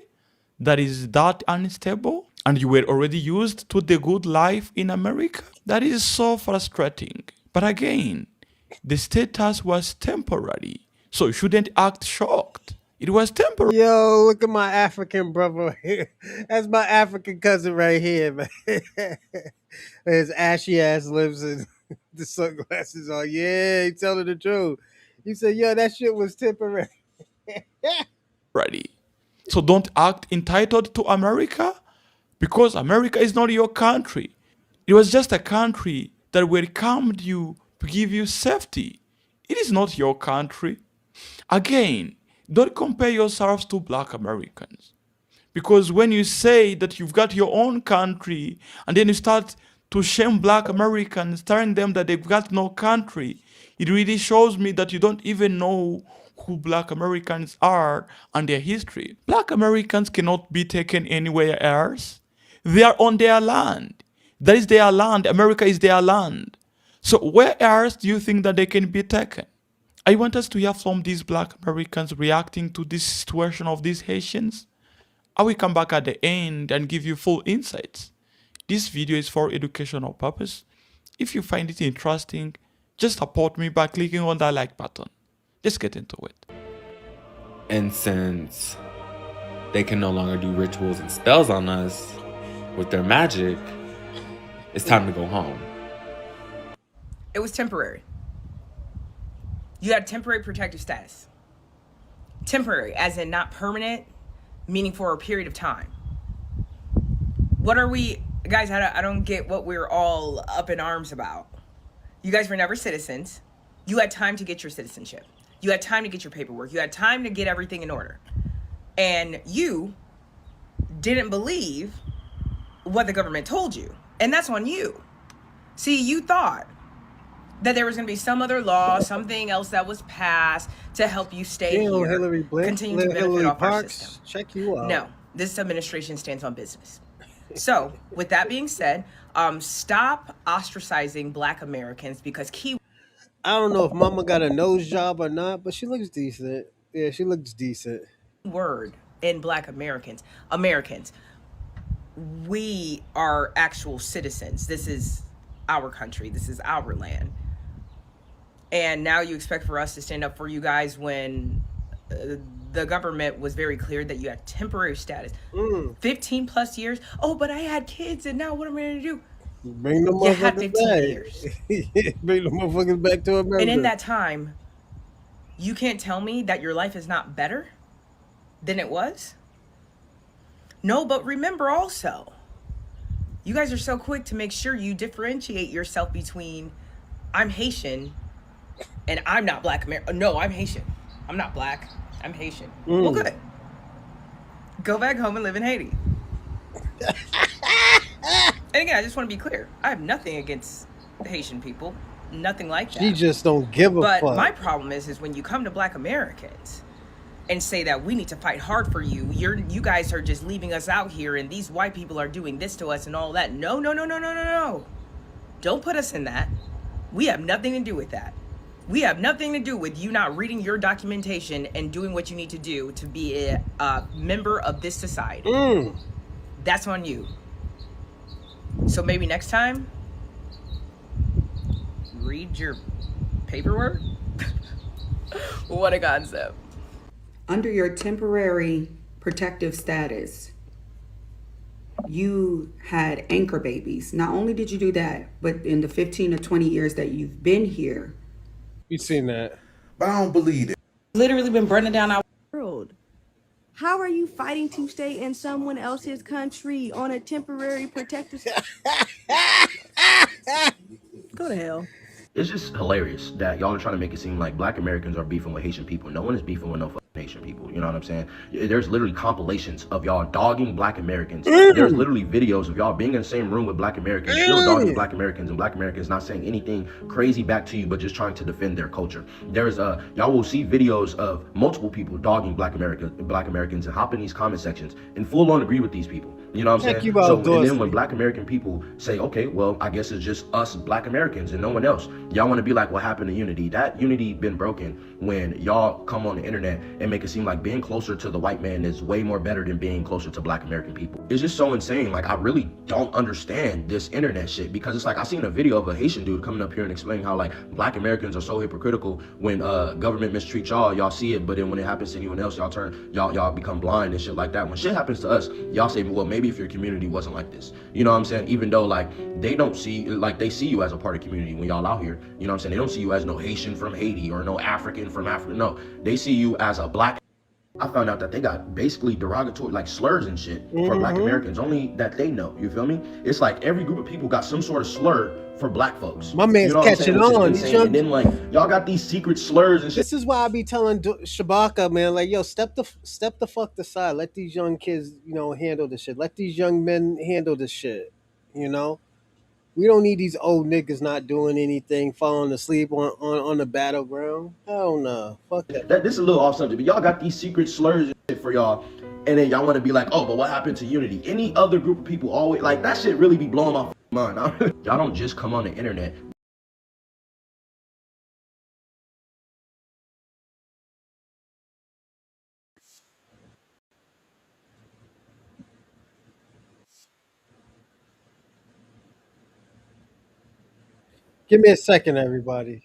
that is that unstable, and you were already used to the good life in America. That is so frustrating. But again, the status was temporary, so you shouldn't act shocked. It was temporary. yo, look at my African brother right here. That's my African cousin right here, man. His ashy ass lips and the sunglasses on. Yeah, he telling the truth. He said, "Yo, that shit was temporary." So don't act entitled to America, because America is not your country. It was just a country that welcomed you to give you safety. It is not your country. Again, don't compare yourselves to Black Americans. Because when you say that you've got your own country and then you start to shame Black Americans, telling them that they've got no country, it really shows me that you don't even know who Black Americans are and their history. Black Americans cannot be taken anywhere else. They are on their land. That is their land. America is their land. So where else do you think that they can be taken? I want us to hear from these Black Americans reacting to this situation of these Haitians. I will come back at the end and give you full insights. This video is for educational purpose. If you find it interesting, just support me by clicking on that like button. Let's get into it. And since they can no longer do rituals and spells on us with their magic, it's time to go home. It was temporary. You had temporary protective status. Temporary, as in not permanent, meaning for a period of time. What are we, guys, I don't get what we're all up in arms about. You guys were never citizens. You had time to get your citizenship. You had time to get your paperwork. You had time to get everything in order. And you didn't believe what the government told you. And that's on you. See, you thought that there was going to be some other law, something else that was passed to help you stay Damn, here, Hillary continue to benefit Hillary off our Parks, system. check you out. No, this administration stands on business. So, with that being said, stop ostracizing Black Americans because I don't know if Mama got a nose job or not, but she looks decent. Yeah, she looks decent. word in Black Americans, we are actual citizens. This is our country. This is our land. And now you expect for us to stand up for you guys when the government was very clear that you had temporary status. 15 plus years. Oh, but I had kids and now what am I going to do? Bring the You had motherfuckers 15 back. years. Bring the motherfuckers back to America. And in that time, you can't tell me that your life is not better than it was? No, but remember also, you guys are so quick to make sure you differentiate yourself between I'm Haitian and I'm not Black American. No, I'm Haitian. I'm not Black. I'm Haitian. Well, good. Go back home and live in Haiti. And again, I just want to be clear. I have nothing against the Haitian people. Nothing like that. She just don't give a But fuck. my problem is when you come to Black Americans and say that we need to fight hard for you, you guys are just leaving us out here and these white people are doing this to us and all that. No. Don't put us in that. We have nothing to do with that. We have nothing to do with you not reading your documentation and doing what you need to do to be a member of this society. That's on you. So maybe next time, read your paperwork. What a concept. Under your temporary protective status, you had anchor babies. Not only did you do that, but in the 15 or 20 years that you've been here, you seen that. But I don't believe it. Literally been burning down our world. How are you fighting to stay in someone else's country on a temporary protective? Go to hell. It's just hilarious that y'all are trying to make it seem like Black Americans are beefing with Haitian people. No one is beefing with no fucking Haitian people. You know what I'm saying? There's literally compilations of y'all dogging Black Americans. There's literally videos of y'all being in the same room with Black Americans, still dogging Black Americans, and Black Americans not saying anything crazy back to you, but just trying to defend their culture. There's y'all will see videos of multiple people dogging Black Americans and hop in these comment sections and full on agree with these people. You know what I'm saying? So and then when Black American people say, okay, well, I guess it's just us Black Americans and no one else. Y'all want to be like, what happened to unity? That unity been broken when y'all come on the internet and make it seem like being closer to the white man is way more better than being closer to Black American people. It's just so insane. Like, I really don't understand this internet shit, because it's like I seen a video of a Haitian dude coming up here and explaining how like Black Americans are so hypocritical. When government mistreat y'all see it, but then when it happens to anyone else, y'all become blind and shit like that. When shit happens to us, y'all say, well, maybe if your community wasn't like this. You know what I'm saying? Even though like they don't see, like they see you as a part of community when y'all out here. You know what I'm saying? They don't see you as no Haitian from Haiti or no African from Africa. No, they see you as a Black. I found out that they got basically derogatory like slurs and shit for Black Americans, only that they know. You feel me? It's like every group of people got some sort of slur for Black folks. My man's catching on. And then like y'all got these secret slurs and shit. This is why I be telling Shabaka, man, like, yo, step the fuck aside. Let these young kids, handle this shit. Let these young men handle this shit. We don't need these old niggas not doing anything, falling asleep on the battleground. Hell no. Fuck that. This is a little off subject, but y'all got these secret slurs and shit for y'all, and then y'all want to be like, oh, but what happened to unity? Any other group of people always like that shit really be blowing my mind. Y'all don't just come on the internet. Give me a second, everybody.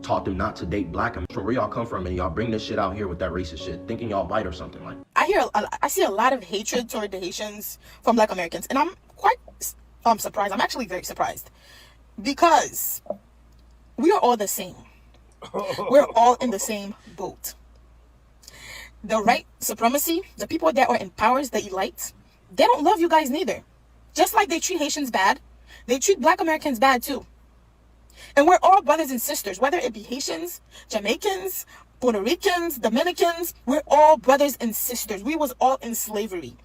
Taught them not to date Black. I'm from where y'all come from, and y'all bring this shit out here with that racist shit, thinking y'all white or something like. I see a lot of hatred toward the Haitians from Black Americans, and I'm quite surprised. I'm actually very surprised because We are all the same. We're all in the same boat. The right supremacy, the people that are in powers, the elites, they don't love you guys neither. Just like they treat Haitians bad, they treat Black Americans bad too. And we're all brothers and sisters, whether it be Haitians, Jamaicans, Puerto Ricans, Dominicans, we're all brothers and sisters. We was all in slavery.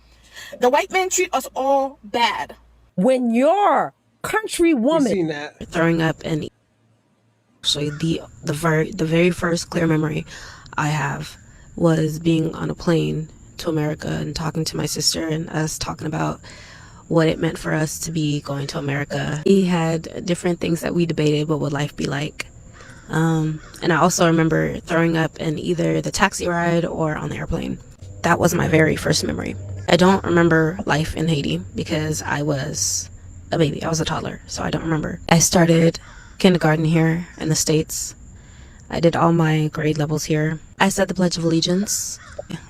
The white men treat us all bad. When your country We woman seen that. throwing up and actually the very first clear memory I have was being on a plane to America and talking to my sister and us talking about what it meant for us to be going to America. We had different things that we debated. What would life be like? And I also remember throwing up in either the taxi ride or on the airplane. That was my very first memory. I don't remember life in Haiti because I was a baby. I was a toddler, so I don't remember. I started kindergarten here in the States. I did all my grade levels here. I said the Pledge of Allegiance,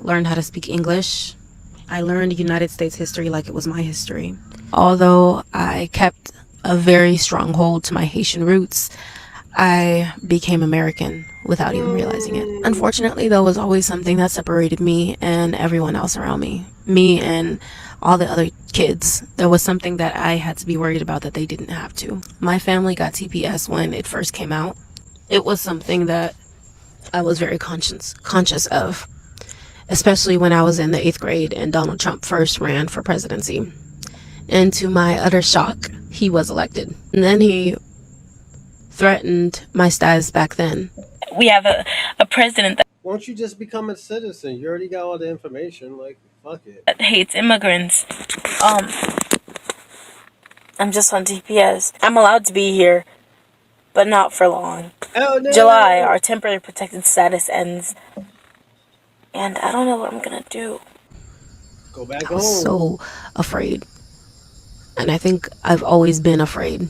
learned how to speak English. I learned United States history like it was my history. Although I kept a very strong hold to my Haitian roots, I became American without even realizing it. Unfortunately, there was always something that separated me and everyone else around me. Me and all the other kids. There was something that I had to be worried about that they didn't have to. My family got TPS when it first came out. It was something that I was very conscious of, especially when I was in the 8th grade and Donald Trump first ran for presidency. And to my utter shock, he was elected. And then he threatened my status back then. We have a president Why don't you just become a citizen? You already got all the information. Like, fuck it. that hates immigrants. I'm just on TPS. I'm allowed to be here, but not for long. Oh no! July, our temporary protected status ends. And I don't know what I'm gonna do. Go back I was home. so afraid. And I think I've always been afraid.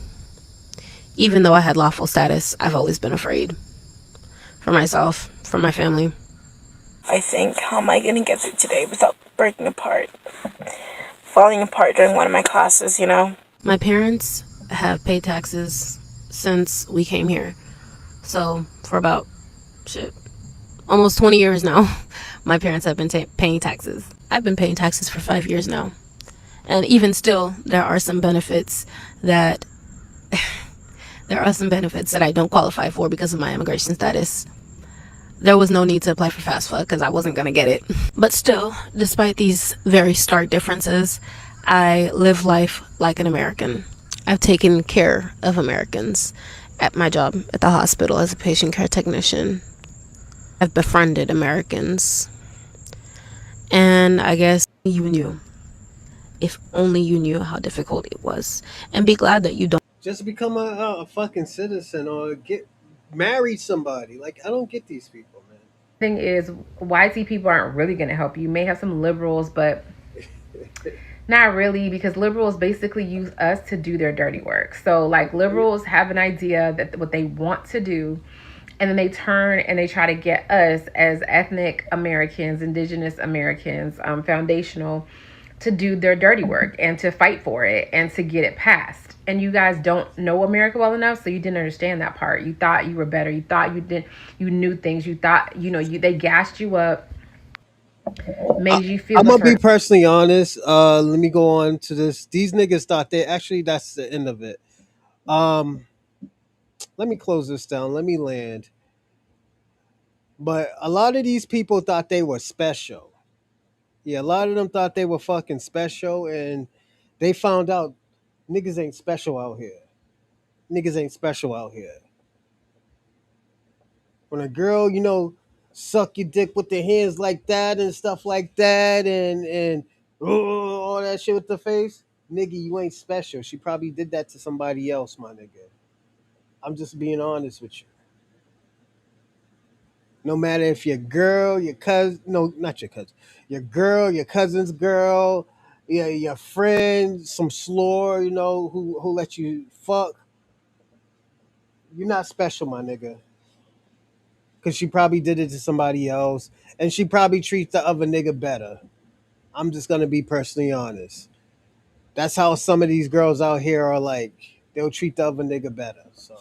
Even though I had lawful status, I've always been afraid. For myself, for my family. I think, how am I gonna get through today without breaking apart? Falling apart during one of my classes, you know? My parents have paid taxes since we came here. So, for about, almost 20 years now, my parents have been paying taxes. I've been paying taxes for 5 years now. And even still, there are some benefits that I don't qualify for because of my immigration status. There was no need to apply for FAFSA because I wasn't going to get it. But still, despite these very stark differences, I live life like an American. I've taken care of Americans at my job at the hospital as a patient care technician. I've befriended Americans. And I guess you knew. If only you knew how difficult it was. And be glad that you don't. Just become a fucking citizen or get marry somebody. Like, I don't get these people, man. Thing is, YT people aren't really going to help you. You may have some liberals, but not really, because liberals basically use us to do their dirty work. So like liberals have an idea that what they want to do, and then they turn and they try to get us as ethnic Americans, indigenous Americans, foundational, to do their dirty work and to fight for it and to get it passed. And you guys don't know America well enough, so you didn't understand that part. You thought you were better. You thought you knew things. You thought, they gassed you up, made you feel I'm a gonna be certain. personally honest. Let me go on to this. These niggas thought they actually that's the end of it. Um, let me close this down. Let me land. But a lot of these people thought they were special. Yeah, a lot of them thought they were fucking special, and they found out niggas ain't special out here. Niggas ain't special out here. When a girl, suck your dick with their hands like that and stuff like that, and all that shit with the face, nigga, you ain't special. She probably did that to somebody else, my nigga. I'm just being honest with you. No matter if your girl, your cousin, no, not your cousin, your girl, your cousin's girl, your friend, some slore, who let you fuck, you're not special, my nigga. Because she probably did it to somebody else, and she probably treats the other nigga better. I'm just gonna be personally honest. That's how some of these girls out here are like. They'll treat the other nigga better. So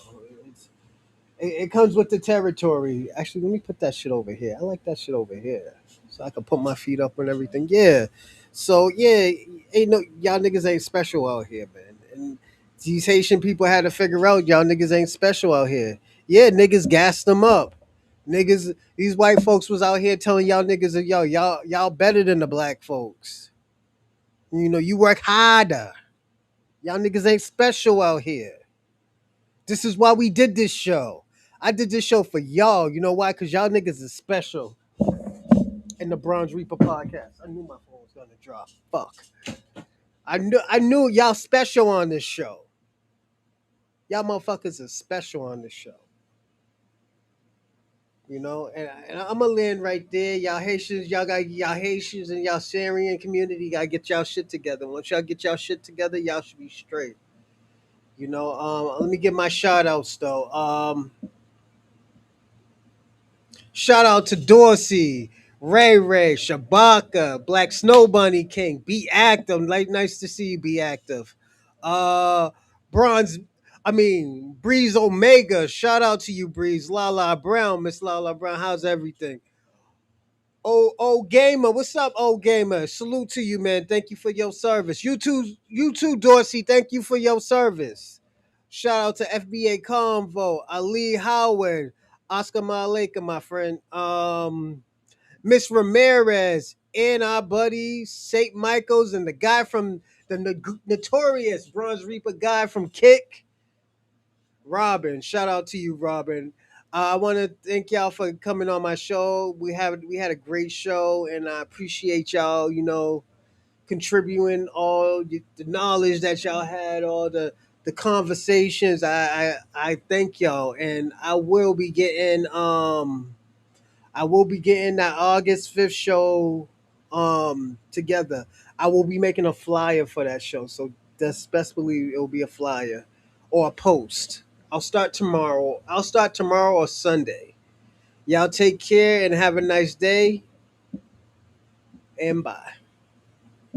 it comes with the territory. Actually, let me put that shit over here. I like that shit over here, so I can put my feet up and everything. Yeah. So yeah, ain't no y'all niggas ain't special out here, man. And these Haitian people had to figure out y'all niggas ain't special out here. Yeah, niggas gassed them up. Niggas, these white folks was out here telling y'all niggas that y'all better than the black folks. You know, you work harder. Y'all niggas ain't special out here. This is why we did this show. I did this show for y'all. You know why? Because y'all niggas is special in the Bronze Reaper podcast. I knew my phone was gonna drop. Fuck. I knew y'all special on this show. Y'all motherfuckers is special on this show. You know, and I'm gonna land right there. Y'all Haitians, y'all Haitians and y'all Syrian community gotta get y'all shit together. Once y'all get y'all shit together, y'all should be straight. You know, let me get my shout outs though. Shout out to Dorsey, Ray Ray, Shabaka, Black Snow Bunny King. Be active. Like, nice to see you be active. Uh Bronze, Breeze Omega. Shout out to you, Breeze. Lala Brown, Miss Lala Brown. How's everything? Oh gamer, what's up, old gamer? Salute to you, man. Thank you for your service. You too, Dorsey. Thank you for your service. Shout out to FBA Convo, Ali Howard, Oscar Maleka, my friend. Miss Ramirez, and our buddy St. Michael's, and the guy from the notorious Bronze Reaper guy from Kick, Robin. Shout out to you, Robin. I want to thank y'all for coming on my show. We had a great show, and I appreciate y'all. You know, contributing all the knowledge that y'all had, all the conversations. I thank y'all, and I will be getting that August 5th show together. I will be making a flyer for that show. So that's best believe it will be a flyer or a post. I'll start tomorrow or Sunday. Y'all take care and have a nice day. And bye.